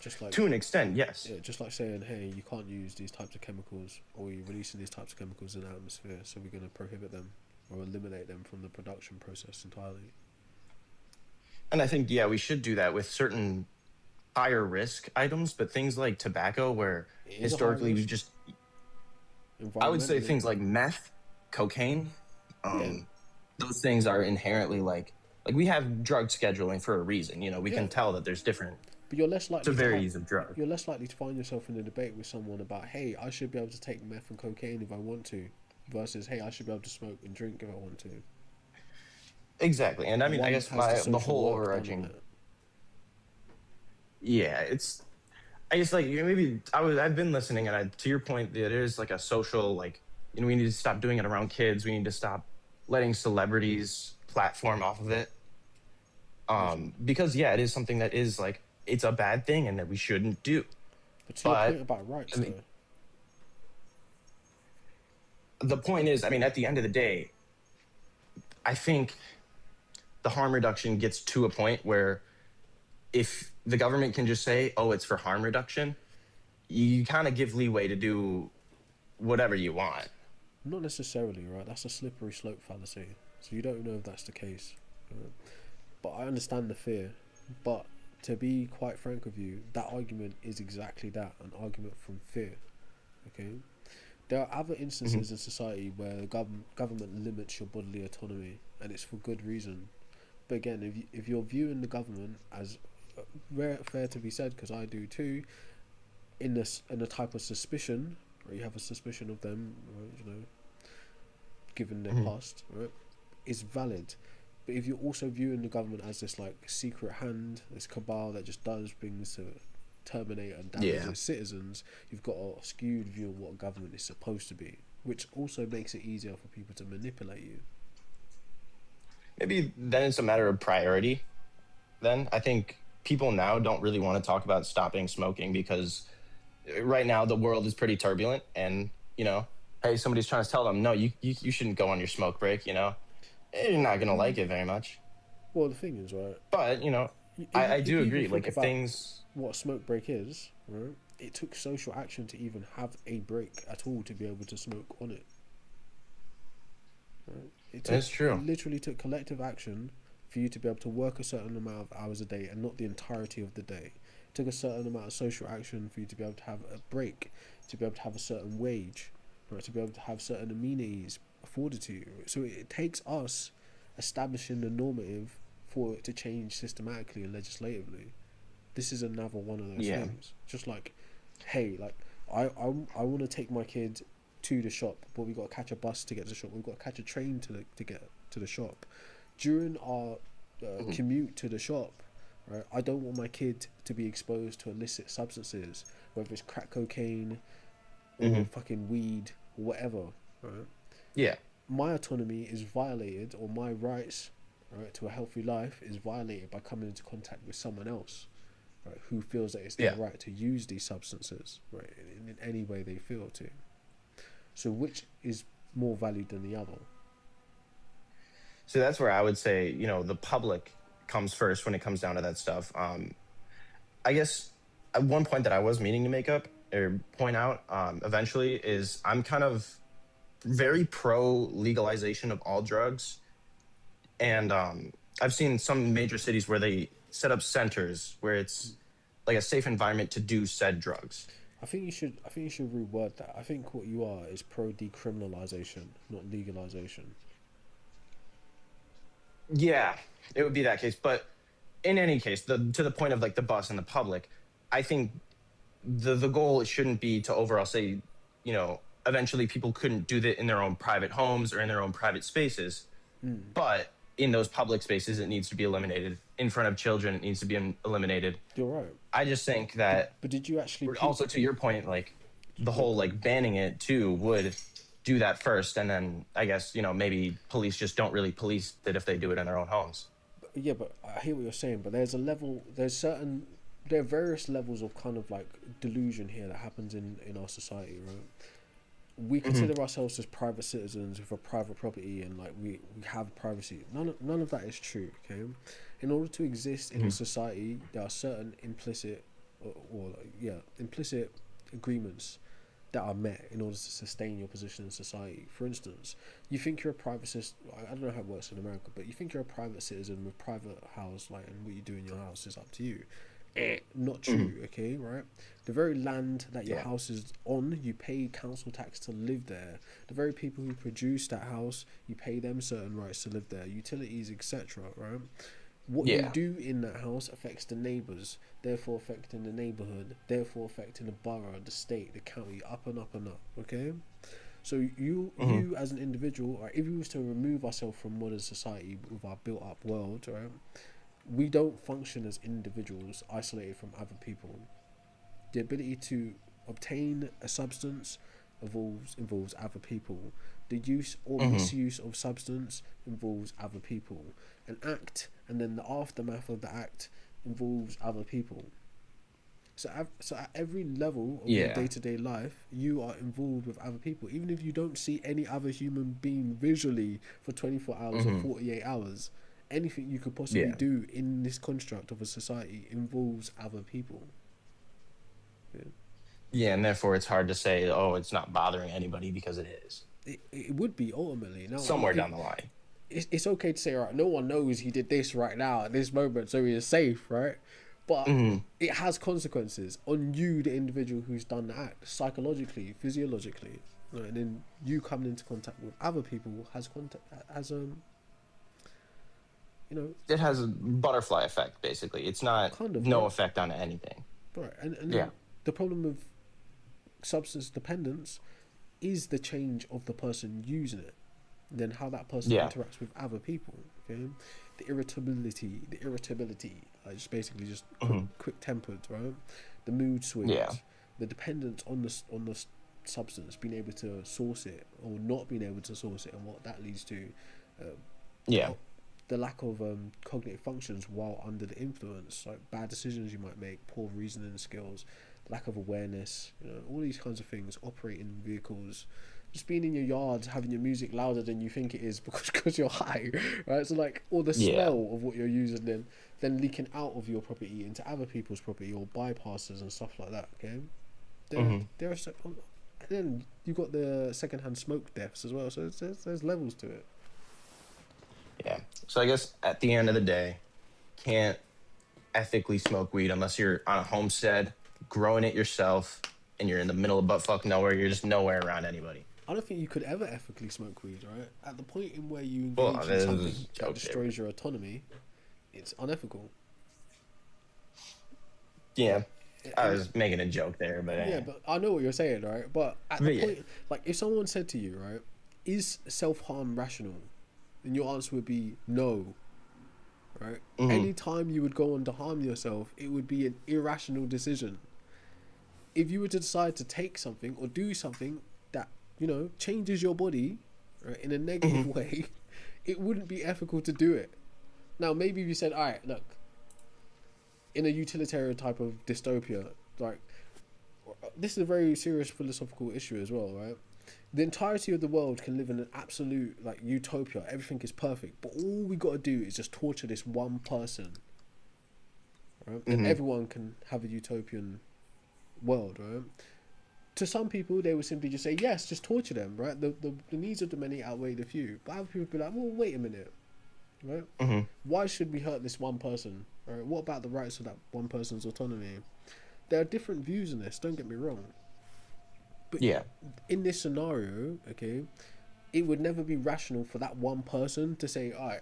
Just like to an extent, yes. Yeah, just like saying, hey, you can't use these types of chemicals, or you're releasing these types of chemicals in the atmosphere, so we're going to prohibit them or eliminate them from the production process entirely. And I think, yeah, we should do that with certain higher risk items, but things like tobacco, where historically we just, I would say things like meth, cocaine, those things are inherently like we have drug scheduling for a reason. You know, we can tell that there's different. But you're less likely severities of drug. You're less likely to find yourself in a debate with someone about, hey, I should be able to take meth and cocaine if I want to, versus, hey, I should be able to smoke and drink if I want to. Exactly, and I mean, I guess the whole overarching. Yeah, it's. I guess like maybe I've been listening, and to your point, it is like a social we need to stop doing it around kids. We need to stop letting celebrities platform off of it. Because it is something that is like it's a bad thing and that we shouldn't do. But to your point about rights, though. The point is, I mean, at the end of the day, I think the harm reduction gets to a point where if the government can just say, oh, it's for harm reduction, you kind of give leeway to do whatever you want. Not necessarily, right? That's a slippery slope fallacy. So you don't know if that's the case. But I understand the fear. But to be quite frank with you, that argument is exactly that, an argument from fear. Okay? There are other instances in society where the government limits your bodily autonomy, and it's for good reason. But again, if you're viewing the government as fair to be said, because I do too, in a type of suspicion, or you have a suspicion of them, right, you know, given their past, right, is valid. But if you're also viewing the government as this like secret hand, this cabal that just does things to terminate and damage its citizens, you've got a skewed view of what government is supposed to be, which also makes it easier for people to manipulate you. Maybe then it's a matter of priority. Then I think people now don't really want to talk about stopping smoking because right now the world is pretty turbulent, and you know, hey, somebody's trying to tell them, no, you shouldn't go on your smoke break, you know, you're not gonna like it very much. Well, the thing is, right, but you know, I do agree, like if things, what a smoke break is, right, it took social action to even have a break at all to be able to smoke on it, right? That's true. It literally took collective action for you to be able to work a certain amount of hours a day and not the entirety of the day. It took a certain amount of social action for you to be able to have a break, to be able to have a certain wage, right, to be able to have certain amenities afforded to you. So it takes us establishing the normative for it to change systematically and legislatively. This is another one of those things. Just like, hey, like I want to take my kid to the shop, but we got to catch a bus to get to the shop. We've got to catch a train to get to the shop. During our commute to the shop, right, I don't want my kid to be exposed to illicit substances, whether it's crack cocaine or fucking weed or whatever, right? Yeah. My autonomy is violated, or my rights, right, to a healthy life is violated by coming into contact with someone else, right, who feels that it's their right to use these substances, right, in any way they feel to. So which is more valued than the other? So that's where I would say, you know, the public comes first when it comes down to that stuff. I guess one point that I was meaning to make up or point out eventually is I'm kind of very pro legalization of all drugs, and I've seen some major cities where they set up centers where it's like a safe environment to do said drugs. I think you should. I think you should reword that. I think what you are is pro decriminalization, not legalization. Yeah, it would be that case. But in any case, to the point of like the bus and the public, I think the goal shouldn't be to overall say, eventually people couldn't do that in their own private homes or in their own private spaces. But in those public spaces, it needs to be eliminated. In front of children, it needs to be eliminated. You're right. I just think that. But did you actually? Also, to your point, like the whole like banning it too would do that first, and then I guess maybe police just don't really police it if they do it in their own homes. Yeah, but I hear what you're saying. But there's a level. There are various levels of kind of like delusion here that happens in our society, right? We consider ourselves as private citizens with a private property, and like we have privacy. None of that is true. Okay, in order to exist in a society, there are certain implicit implicit agreements that are met in order to sustain your position in society. For instance, you think you're a private citizen. I don't know how it works in America, but you think you're a private citizen with private house, like, and what you do in your house is up to you. Not true, okay, right? The very land that your house is on, you pay council tax to live there. The very people who produce that house, you pay them certain rights to live there, utilities, etc., right? What you do in that house affects the neighbours, therefore affecting the neighbourhood, therefore affecting the borough, the state, the county, up and up and up, okay? So you as an individual, or if we was to remove ourselves from modern society with our built-up world, right? We don't function as individuals isolated from other people. The ability to obtain a substance involves other people. The use or misuse of substance involves other people. An act and then the aftermath of the act involves other people. So at every level of your day-to-day life, you are involved with other people. Even if you don't see any other human being visually for 24 hours or 48 hours, anything you could possibly do in this construct of a society involves other people. Yeah, and therefore it's hard to say, oh, it's not bothering anybody, because it is. It would be ultimately. Now, somewhere down the line. It's okay to say, all right, no one knows he did this right now at this moment, so he is safe, right? But it has consequences on you, the individual who's done the act, psychologically, physiologically, right? And then you coming into contact with other people it has a butterfly effect, basically. It's not kind of, no effect on anything. Right, and the problem with substance dependence is the change of the person using it, then how that person interacts with other people. Okay, the irritability, just basically just quick tempered, right? The mood swings, the dependence on the substance, being able to source it or not being able to source it, and what that leads to. The lack of cognitive functions while under the influence, like bad decisions you might make, poor reasoning skills, lack of awareness, all these kinds of things. Operating vehicles, just being in your yard, having your music louder than you think it is because you're high, right? So like all the smell of what you're using, then leaking out of your property into other people's property, or bypasses and stuff like that. Okay, there are and then you've got the secondhand smoke deaths as well. So there's levels to it. Yeah. So I guess at the end of the day, can't ethically smoke weed unless you're on a homestead, growing it yourself, and you're in the middle of buttfuck nowhere. You're just nowhere around anybody. I don't think you could ever ethically smoke weed, right? At the point in where you engage in something that destroys your autonomy, it's unethical. Yeah. I was making a joke there, but... Yeah, but I know what you're saying, right? But at the point... Like, if someone said to you, right, is self-harm rational? And your answer would be no, right? Anytime you would go on to harm yourself, it would be an irrational decision. If you were to decide to take something or do something that, changes your body, right, in a negative way, it wouldn't be ethical to do it. Now, maybe if you said, all right, look, in a utilitarian type of dystopia, like, this is a very serious philosophical issue as well, right? The entirety of the world can live in an absolute like utopia. Everything is perfect, but all we got to do is just torture this one person, right? And everyone can have a utopian world, right? to some people, they would simply just say, yes, just torture them, right? The needs of the many outweigh the few. But other people would be like, well, wait a minute, right? Why should we hurt this one person? Right? What about the rights of that one person's autonomy? There are different views in this, don't get me wrong. But Yeah. in this scenario, okay, it would never be rational for that one person to say, all right,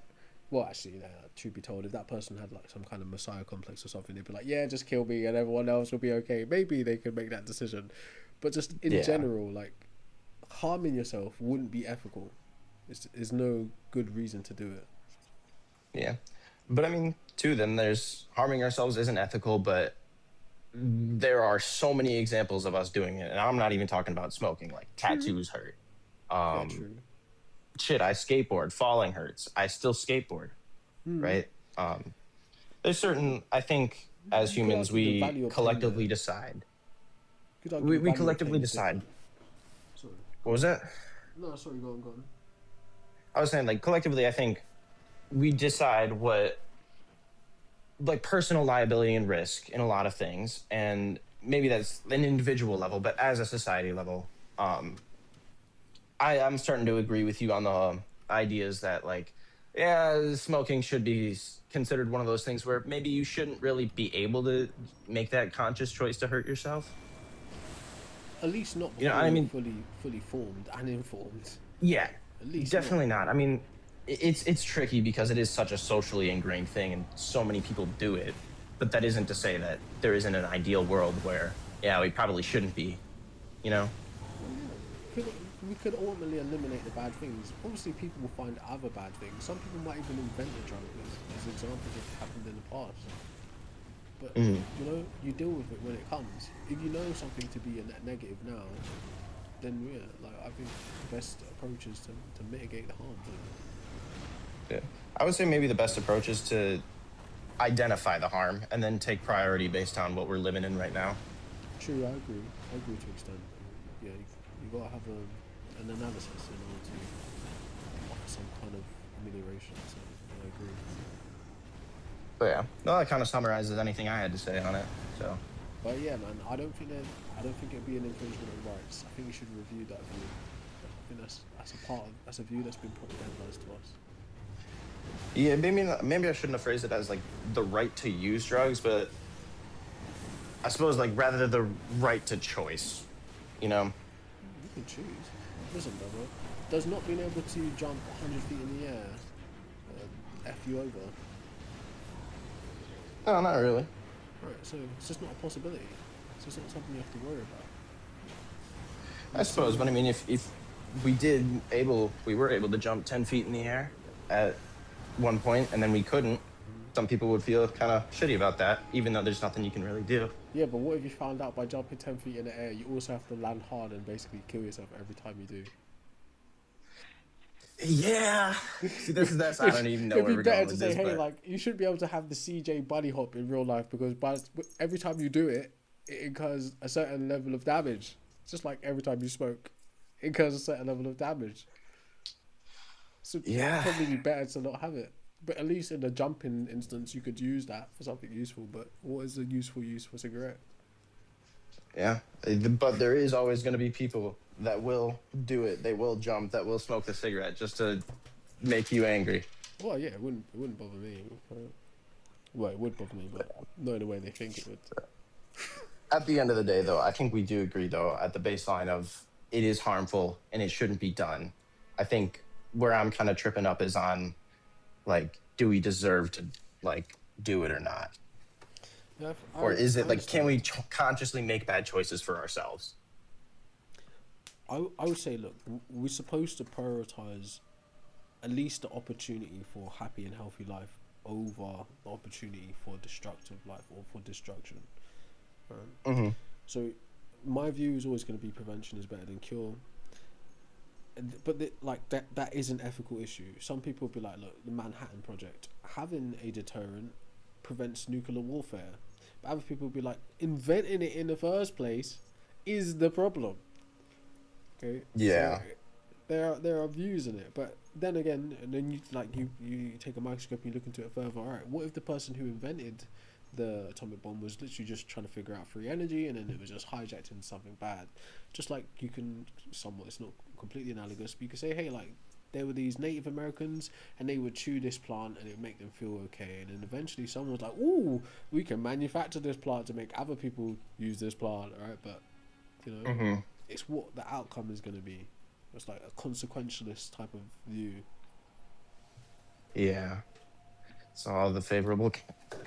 well, actually, truth be told, if that person had like some kind of messiah complex or something, they'd be like, yeah, just kill me and everyone else will be okay. Maybe they could make that decision. But just in general, like, harming yourself wouldn't be ethical. There's no good reason to do it. Yeah. But I mean, too, then there's harming ourselves isn't ethical, but there are so many examples of us doing it. And I'm not even talking about smoking, like tattoos hurt. True. Shit, I skateboard, falling hurts. I still skateboard, right? There's certain, I think, as humans, we collectively decide. We collectively decide. Sorry. What was that? No, sorry, go on. I was saying, like, collectively, I think we decide what, like, personal liability and risk in a lot of things, and maybe that's an individual level, but as a society level, I'm starting to agree with you on the ideas that, like, yeah, smoking should be considered one of those things where maybe you shouldn't really be able to make that conscious choice to hurt yourself. At least not before, You know, I mean, fully formed and informed. Yeah, At least definitely not. I mean, it's tricky because it is such a socially ingrained thing, and so many people do it. But that isn't to say that there isn't an ideal world where, yeah, we probably shouldn't be. You know? We could ultimately eliminate the bad things. Obviously, people will find other bad things. Some people might even invent the drug as examples have happened in the past. But you know, you deal with it when it comes. If you know something to be a net negative now, then yeah, like I think the best approach is to mitigate the harm. Yeah, I would say maybe the best approach is to identify the harm and then take priority based on what we're living in right now. True, I agree. I agree to an extent. Yeah, you gotta have an analysis in order to offer some kind of amelioration. So I agree. But yeah, no, that kind of summarizes anything I had to say on it. So. But yeah, man, I don't think it'd be an infringement of rights. I think we should review that view. I think that's a view that's been propagandized to us. Yeah, maybe I shouldn't have phrased it as like the right to use drugs, but I suppose like rather the right to choice. You know. You can choose. Listen, brother. Does not being able to jump 100 feet in the air F you over? No, not really. Right, so it's just not a possibility. So it's not something you have to worry about. I suppose, but I mean, if we were able to jump 10 feet in the air at one point, and then we couldn't, some people would feel kind of shitty about that, even though there's nothing you can really do. Yeah, but what if you found out by jumping 10 feet in the air, you also have to land hard and basically kill yourself every time you do? Yeah. See, that's I don't even know where we're going with this. It'd be better to say, hey, like, you should be able to have the CJ bunny hop in real life because every time you do it, it incurs a certain level of damage. It's just like every time you smoke, it incurs a certain level of damage. So it'd probably be better to not have it. But at least in the jumping instance, you could use that for something useful. But what is the useful use for a cigarette? Yeah, but there is always going to be people that will do it. They will jump, that will smoke the cigarette just to make you angry. Well, yeah, it wouldn't bother me. Well, it would bother me, but not in the way they think it would. At the end of the day, though, I think we do agree, though, at the baseline of it is harmful and it shouldn't be done. I think where I'm kind of tripping up is on, like, do we deserve to, like, do it or not? Yeah, or is it like, can we consciously make bad choices for ourselves? I would say, look, we're supposed to prioritize at least the opportunity for happy and healthy life over the opportunity for destructive life or for destruction. So my view is always going to be prevention is better than cure. But that is an ethical issue. Some people will be like, look, the Manhattan Project, having a deterrent prevents nuclear warfare. But other people will be like, inventing it in the first place is the problem. Okay. Yeah. So there are views in it, but then again, and then you take a microscope and you look into it further. All right, what if the person who invented the atomic bomb was literally just trying to figure out free energy, and then it was just hijacked into something bad. Just like you can somewhat, it's not completely analogous, but you could say, hey, like there were these Native Americans, and they would chew this plant, and it would make them feel okay. And then eventually, someone was like, "Ooh, we can manufacture this plant to make other people use this plant, right?" But you know, it's what the outcome is going to be. It's like a consequentialist type of view. Yeah. So all the favorable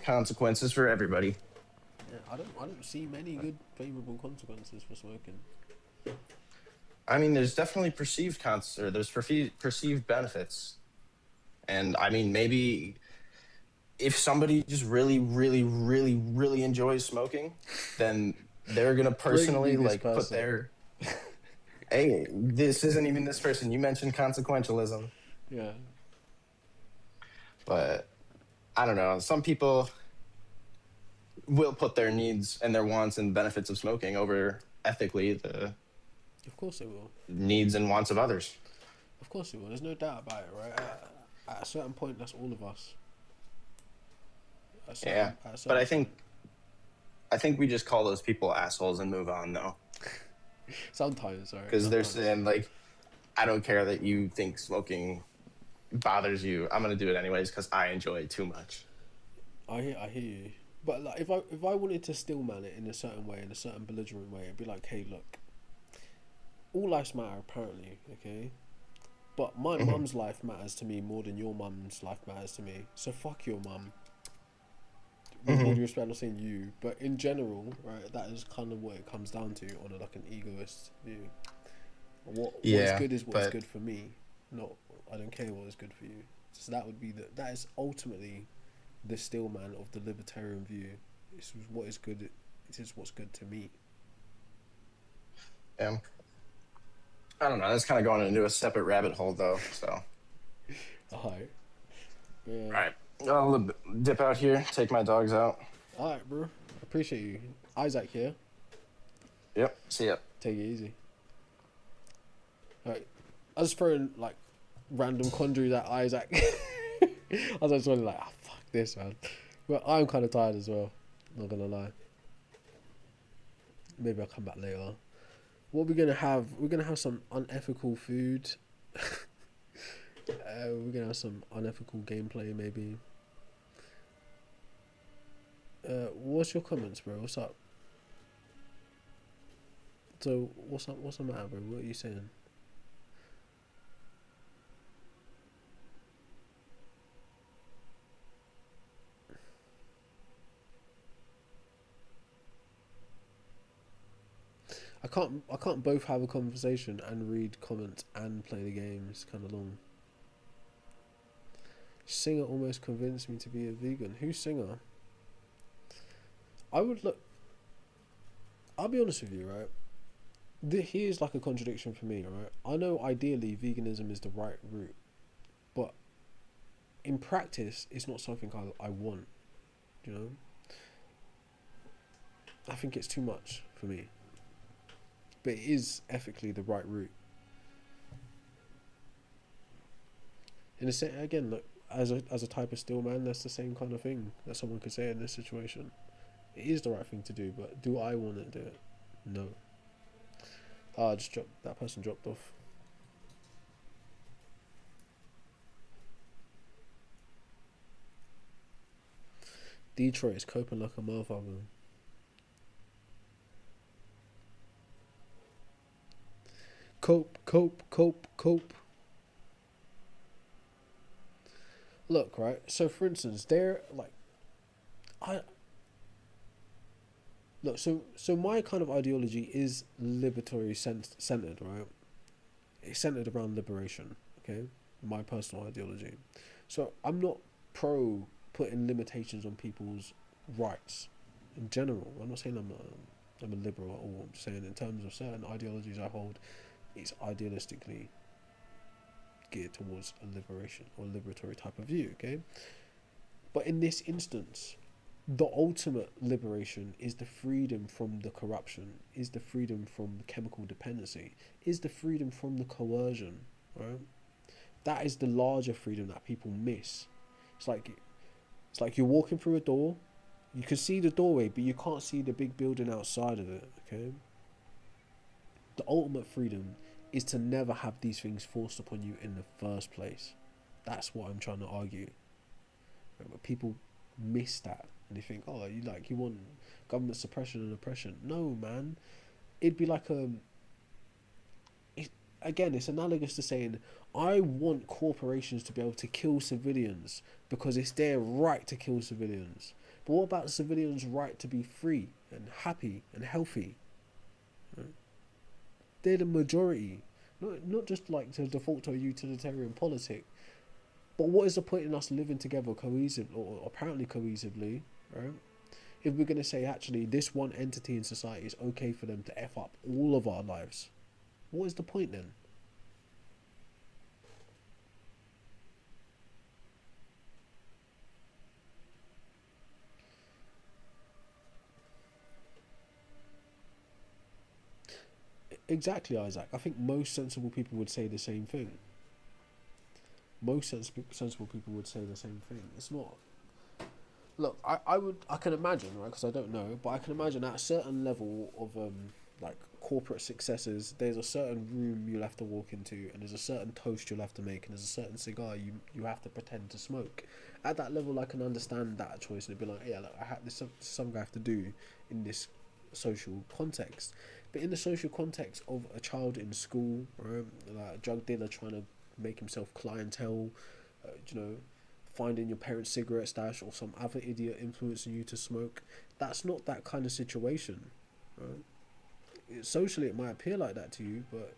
consequences for everybody. Yeah, I don't see many good favorable consequences for smoking. I mean, there's definitely there's perceived benefits, and I mean, maybe if somebody just really, really, really, really enjoys smoking, then they're gonna personally like put their. Hey, this isn't even this person. You mentioned consequentialism. Yeah. But I don't know. Some people will put their needs and their wants and benefits of smoking over ethically the. Of course they will. Needs and wants of others. Of course they will. There's no doubt about it, right? At a certain point, that's all of us. But I think we just call those people assholes and move on, though. Sometimes, right? Because they're saying like, I don't care that you think smoking bothers you. I'm gonna do it anyways because I enjoy it too much. I hear you. But like, if I wanted to stillman it in a certain way, in a certain belligerent way, it'd be like, hey, look. All lives matter, apparently, okay? But my mum's life matters to me more than your mum's life matters to me. So fuck your mum. With all due respect, I'm not saying you, but in general, right, that is kind of what it comes down to on like an egoist view. What is good is what is good for me. Not, I don't care what is good for you. So that would be that is ultimately the stillman of the libertarian view. This is what is good. It is what's good to me. Yeah. I don't know. That's kind of going into a separate rabbit hole, though. So. Alright. Yeah. All right. I'll dip out here. Take my dogs out. Alright, bro. Appreciate you. Isaac here. Yep. See ya. Take it easy. Alright. I was throwing like random conjuries at Isaac. I was just like, fuck this, man. But I'm kind of tired as well. Not gonna lie. Maybe I'll come back later. What we're gonna have? We're gonna have some unethical food. We're gonna have some unethical gameplay, maybe. What's your comments, bro? What's up? So, what's up? What's the matter, bro? What are you saying? I can't both have a conversation and read comments and play the game. It's kind of long. Singer almost convinced me to be a vegan. Who's Singer? I'll be honest with you, right? Here's like a contradiction for me, right? I know ideally veganism is the right route, but in practice, it's not something I want. You know? I think it's too much for me. But it is ethically the right route. In a sense, again, look, as a type of stillman, that's the same kind of thing that someone could say in this situation. It is the right thing to do, but do I want to do it? No. That person dropped off. Detroit is coping like a motherfucker. Cope. Look, right? So, for instance, So my kind of ideology is liberatory centered, right? It's centered around liberation, okay? My personal ideology. So I'm not pro putting limitations on people's rights in general. I'm not saying I'm a liberal at all. I'm just saying in terms of certain ideologies I hold, it's idealistically geared towards a liberation or liberatory type of view, okay? But in this instance, the ultimate liberation is the freedom from the corruption, is the freedom from the chemical dependency, is the freedom from the coercion, right? That is the larger freedom that people miss. It's like you're walking through a door, You can see the doorway, but you can't see the big building outside of it, okay? The ultimate freedom is to never have these things forced upon you in the first place. That's what I'm trying to argue. Right? But people miss that and they think, oh, you want government suppression and oppression. No, man. It'd be like again, it's analogous to saying, I want corporations to be able to kill civilians because it's their right to kill civilians. But what about civilians' right to be free and happy and healthy? Right? They're the majority. Not just like to default to a utilitarian politic. But what is the point in us living together cohesively, or apparently cohesively, right? If we're going to say, actually, this one entity in society is okay for them to F up all of our lives. What is the point then? Exactly, Isaac. I think most sensible people would say the same thing. Most sensible people would say the same thing. It's not. Look, I can imagine, right? Because I don't know, but I can imagine at a certain level of like corporate successes, there's a certain room you'll have to walk into, and there's a certain toast you'll have to make, and there's a certain cigar you have to pretend to smoke. At that level, I can understand that choice, and it'd be like, yeah, look, this is something I have to do in this social context. But in the social context of a child in school, right, like a drug dealer trying to make himself clientele, finding your parents' cigarette stash or some other idiot influencing you to smoke, that's not that kind of situation, right? Socially, it might appear like that to you, but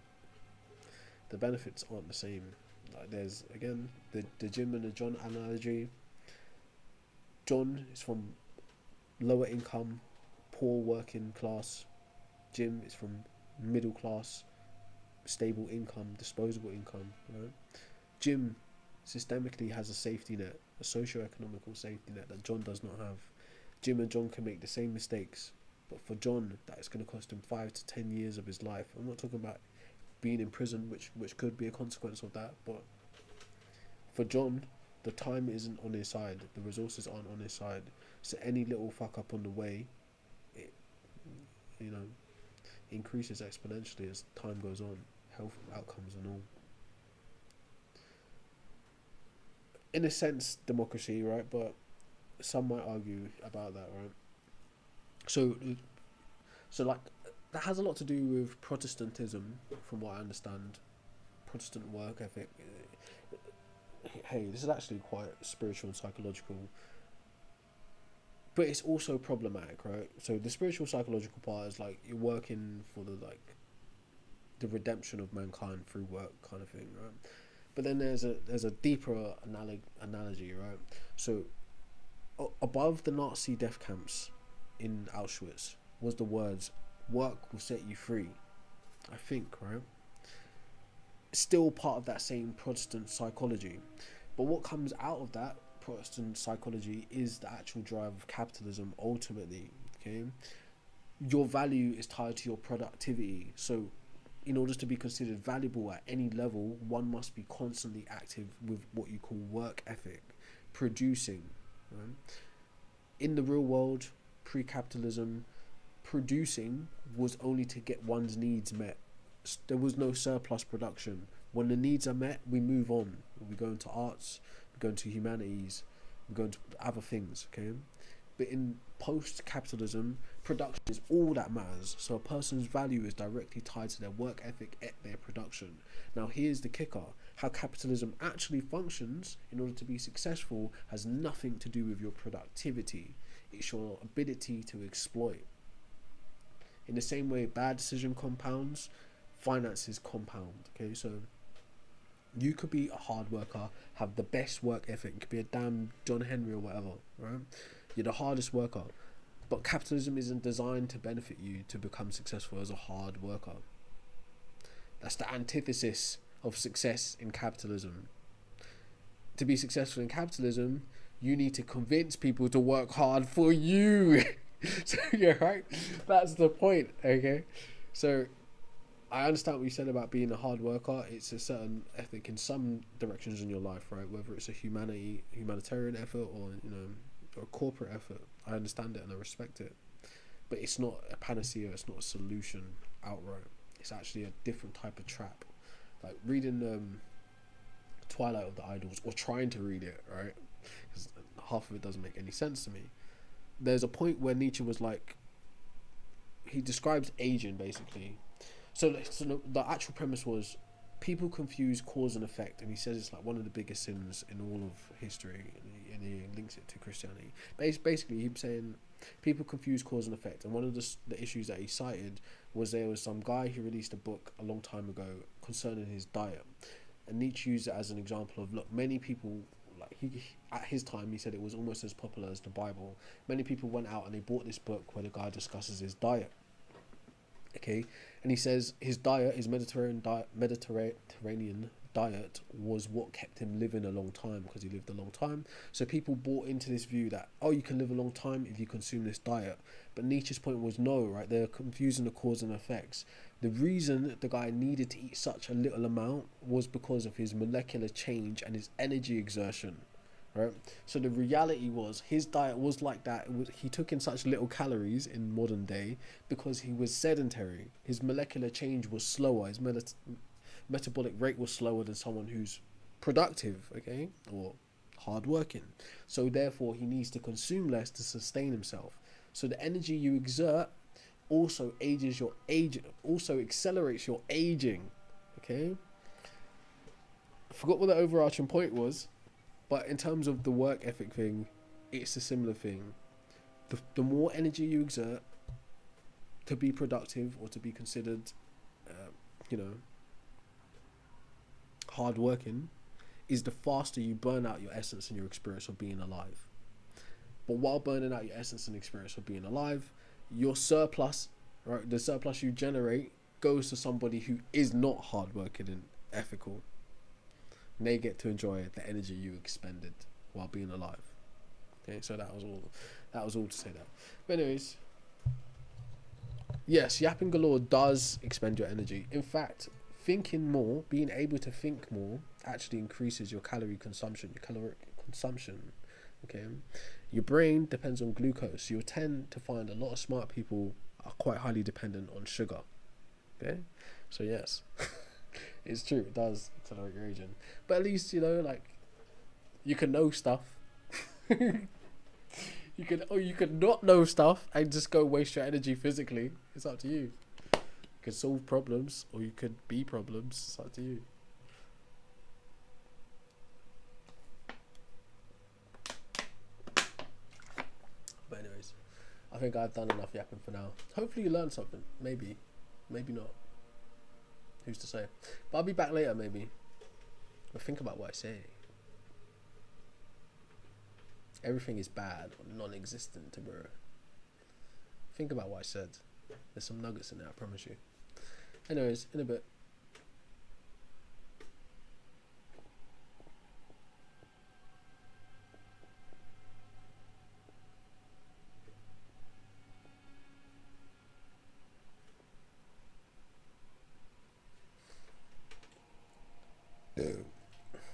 the benefits aren't the same. Like there's, again, the Jim and the John analogy. John is from lower income, poor working class. Jim is from middle class, stable income, disposable income, right? Jim systemically has a safety net, a socio-economical safety net that John does not have. Jim and John can make the same mistakes, but for John, that is going to cost him 5 to 10 years of his life. I'm not talking about being in prison, which could be a consequence of that, but for John, the time isn't on his side, the resources aren't on his side, so any little fuck up on the way, it, increases exponentially as time goes on, health outcomes and all. In a sense, democracy, right? But some might argue about that, right? So like, that has a lot to do with Protestantism, from what I understand. Protestant work ethic. Hey, this is actually quite spiritual and psychological. But it's also problematic, right? So the spiritual psychological part is like you're working for the redemption of mankind through work kind of thing, right? But then there's a deeper analogy, right? So above the Nazi death camps in Auschwitz was the words, "Work will set you free." I think, right? Still part of that same Protestant psychology. But what comes out of that Protestant psychology is the actual drive of capitalism ultimately, okay? Your value is tied to your productivity. So in order to be considered valuable at any level, one must be constantly active with what you call work ethic, producing, right? In the real world, pre-capitalism, producing was only to get one's needs met. There was no surplus production. When the needs are met, we move on. We go into arts, we go into humanities, we go into other things, okay? But in post-capitalism, production is all that matters. So a person's value is directly tied to their work ethic at their production. Now here's the kicker. How capitalism actually functions in order to be successful has nothing to do with your productivity. It's your ability to exploit. In the same way bad decision compounds, finances compound, okay? So you could be a hard worker, have the best work ethic, you could be a damn John Henry or whatever, right? You're the hardest worker. But capitalism isn't designed to benefit you to become successful as a hard worker. That's the antithesis of success in capitalism. To be successful in capitalism, you need to convince people to work hard for you. So, yeah, right? That's the point, okay? So I understand what you said about being a hard worker. It's a certain ethic in some directions in your life, right? Whether it's a humanitarian effort or, or a corporate effort. I understand it and I respect it, but it's not a panacea. It's not a solution outright. It's actually a different type of trap. Like reading Twilight of the Idols, or trying to read it, right? Because half of it doesn't make any sense to me. There's a point where Nietzsche was like, he describes aging basically. So the actual premise was, people confuse cause and effect, and he says it's like one of the biggest sins in all of history, and he links it to Christianity. Basically, he's saying people confuse cause and effect, and one of the issues that he cited was there was some guy who released a book a long time ago concerning his diet, and Nietzsche used it as an example of, look, many people, like he at his time, he said it was almost as popular as the Bible. Many people went out and they bought this book where the guy discusses his diet. Okay, and he says his diet, his Mediterranean diet, was what kept him living a long time, because he lived a long time. So people bought into this view that, oh, you can live a long time if you consume this diet. But Nietzsche's point was, no, right? They're confusing the cause and effects. The reason the guy needed to eat such a little amount was because of his molecular change and his energy exertion. Right, so the reality was his diet was like that. He took in such little calories in modern day because he was sedentary. His molecular change was slower. His metabolic rate was slower than someone who's productive, okay, or hardworking. So therefore, he needs to consume less to sustain himself. So the energy you exert also ages your age, also accelerates your aging. Okay. I forgot what the overarching point was. But in terms of the work ethic thing, it's a similar thing. The more energy you exert to be productive or to be considered, hard working, is the faster you burn out your essence and your experience of being alive. But while burning out your essence and experience of being alive, your surplus, right, the surplus you generate, goes to somebody who is not hardworking and ethical. And they get to enjoy the energy you expended while being alive. Okay, so that was all to say that. But anyways, yes, yapping galore does expend your energy. In fact, thinking more, being able to think more, actually increases your calorie consumption, your caloric consumption. Okay, your brain depends on glucose. You'll tend to find a lot of smart people are quite highly dependent on sugar. Okay, so yes. It's true, it does accelerate your aging. But at least, like, you can know stuff. you could not know stuff and just go waste your energy physically. It's up to you. You could solve problems, or you could be problems. It's up to you. But anyways, I think I've done enough yapping for now. Hopefully you learned something. Maybe. Maybe not. Who's to say? But I'll be back later, maybe. But think about what I say. Everything is bad or non-existent, bro. Think about what I said. There's some nuggets in there, I promise you. Anyways, in a bit.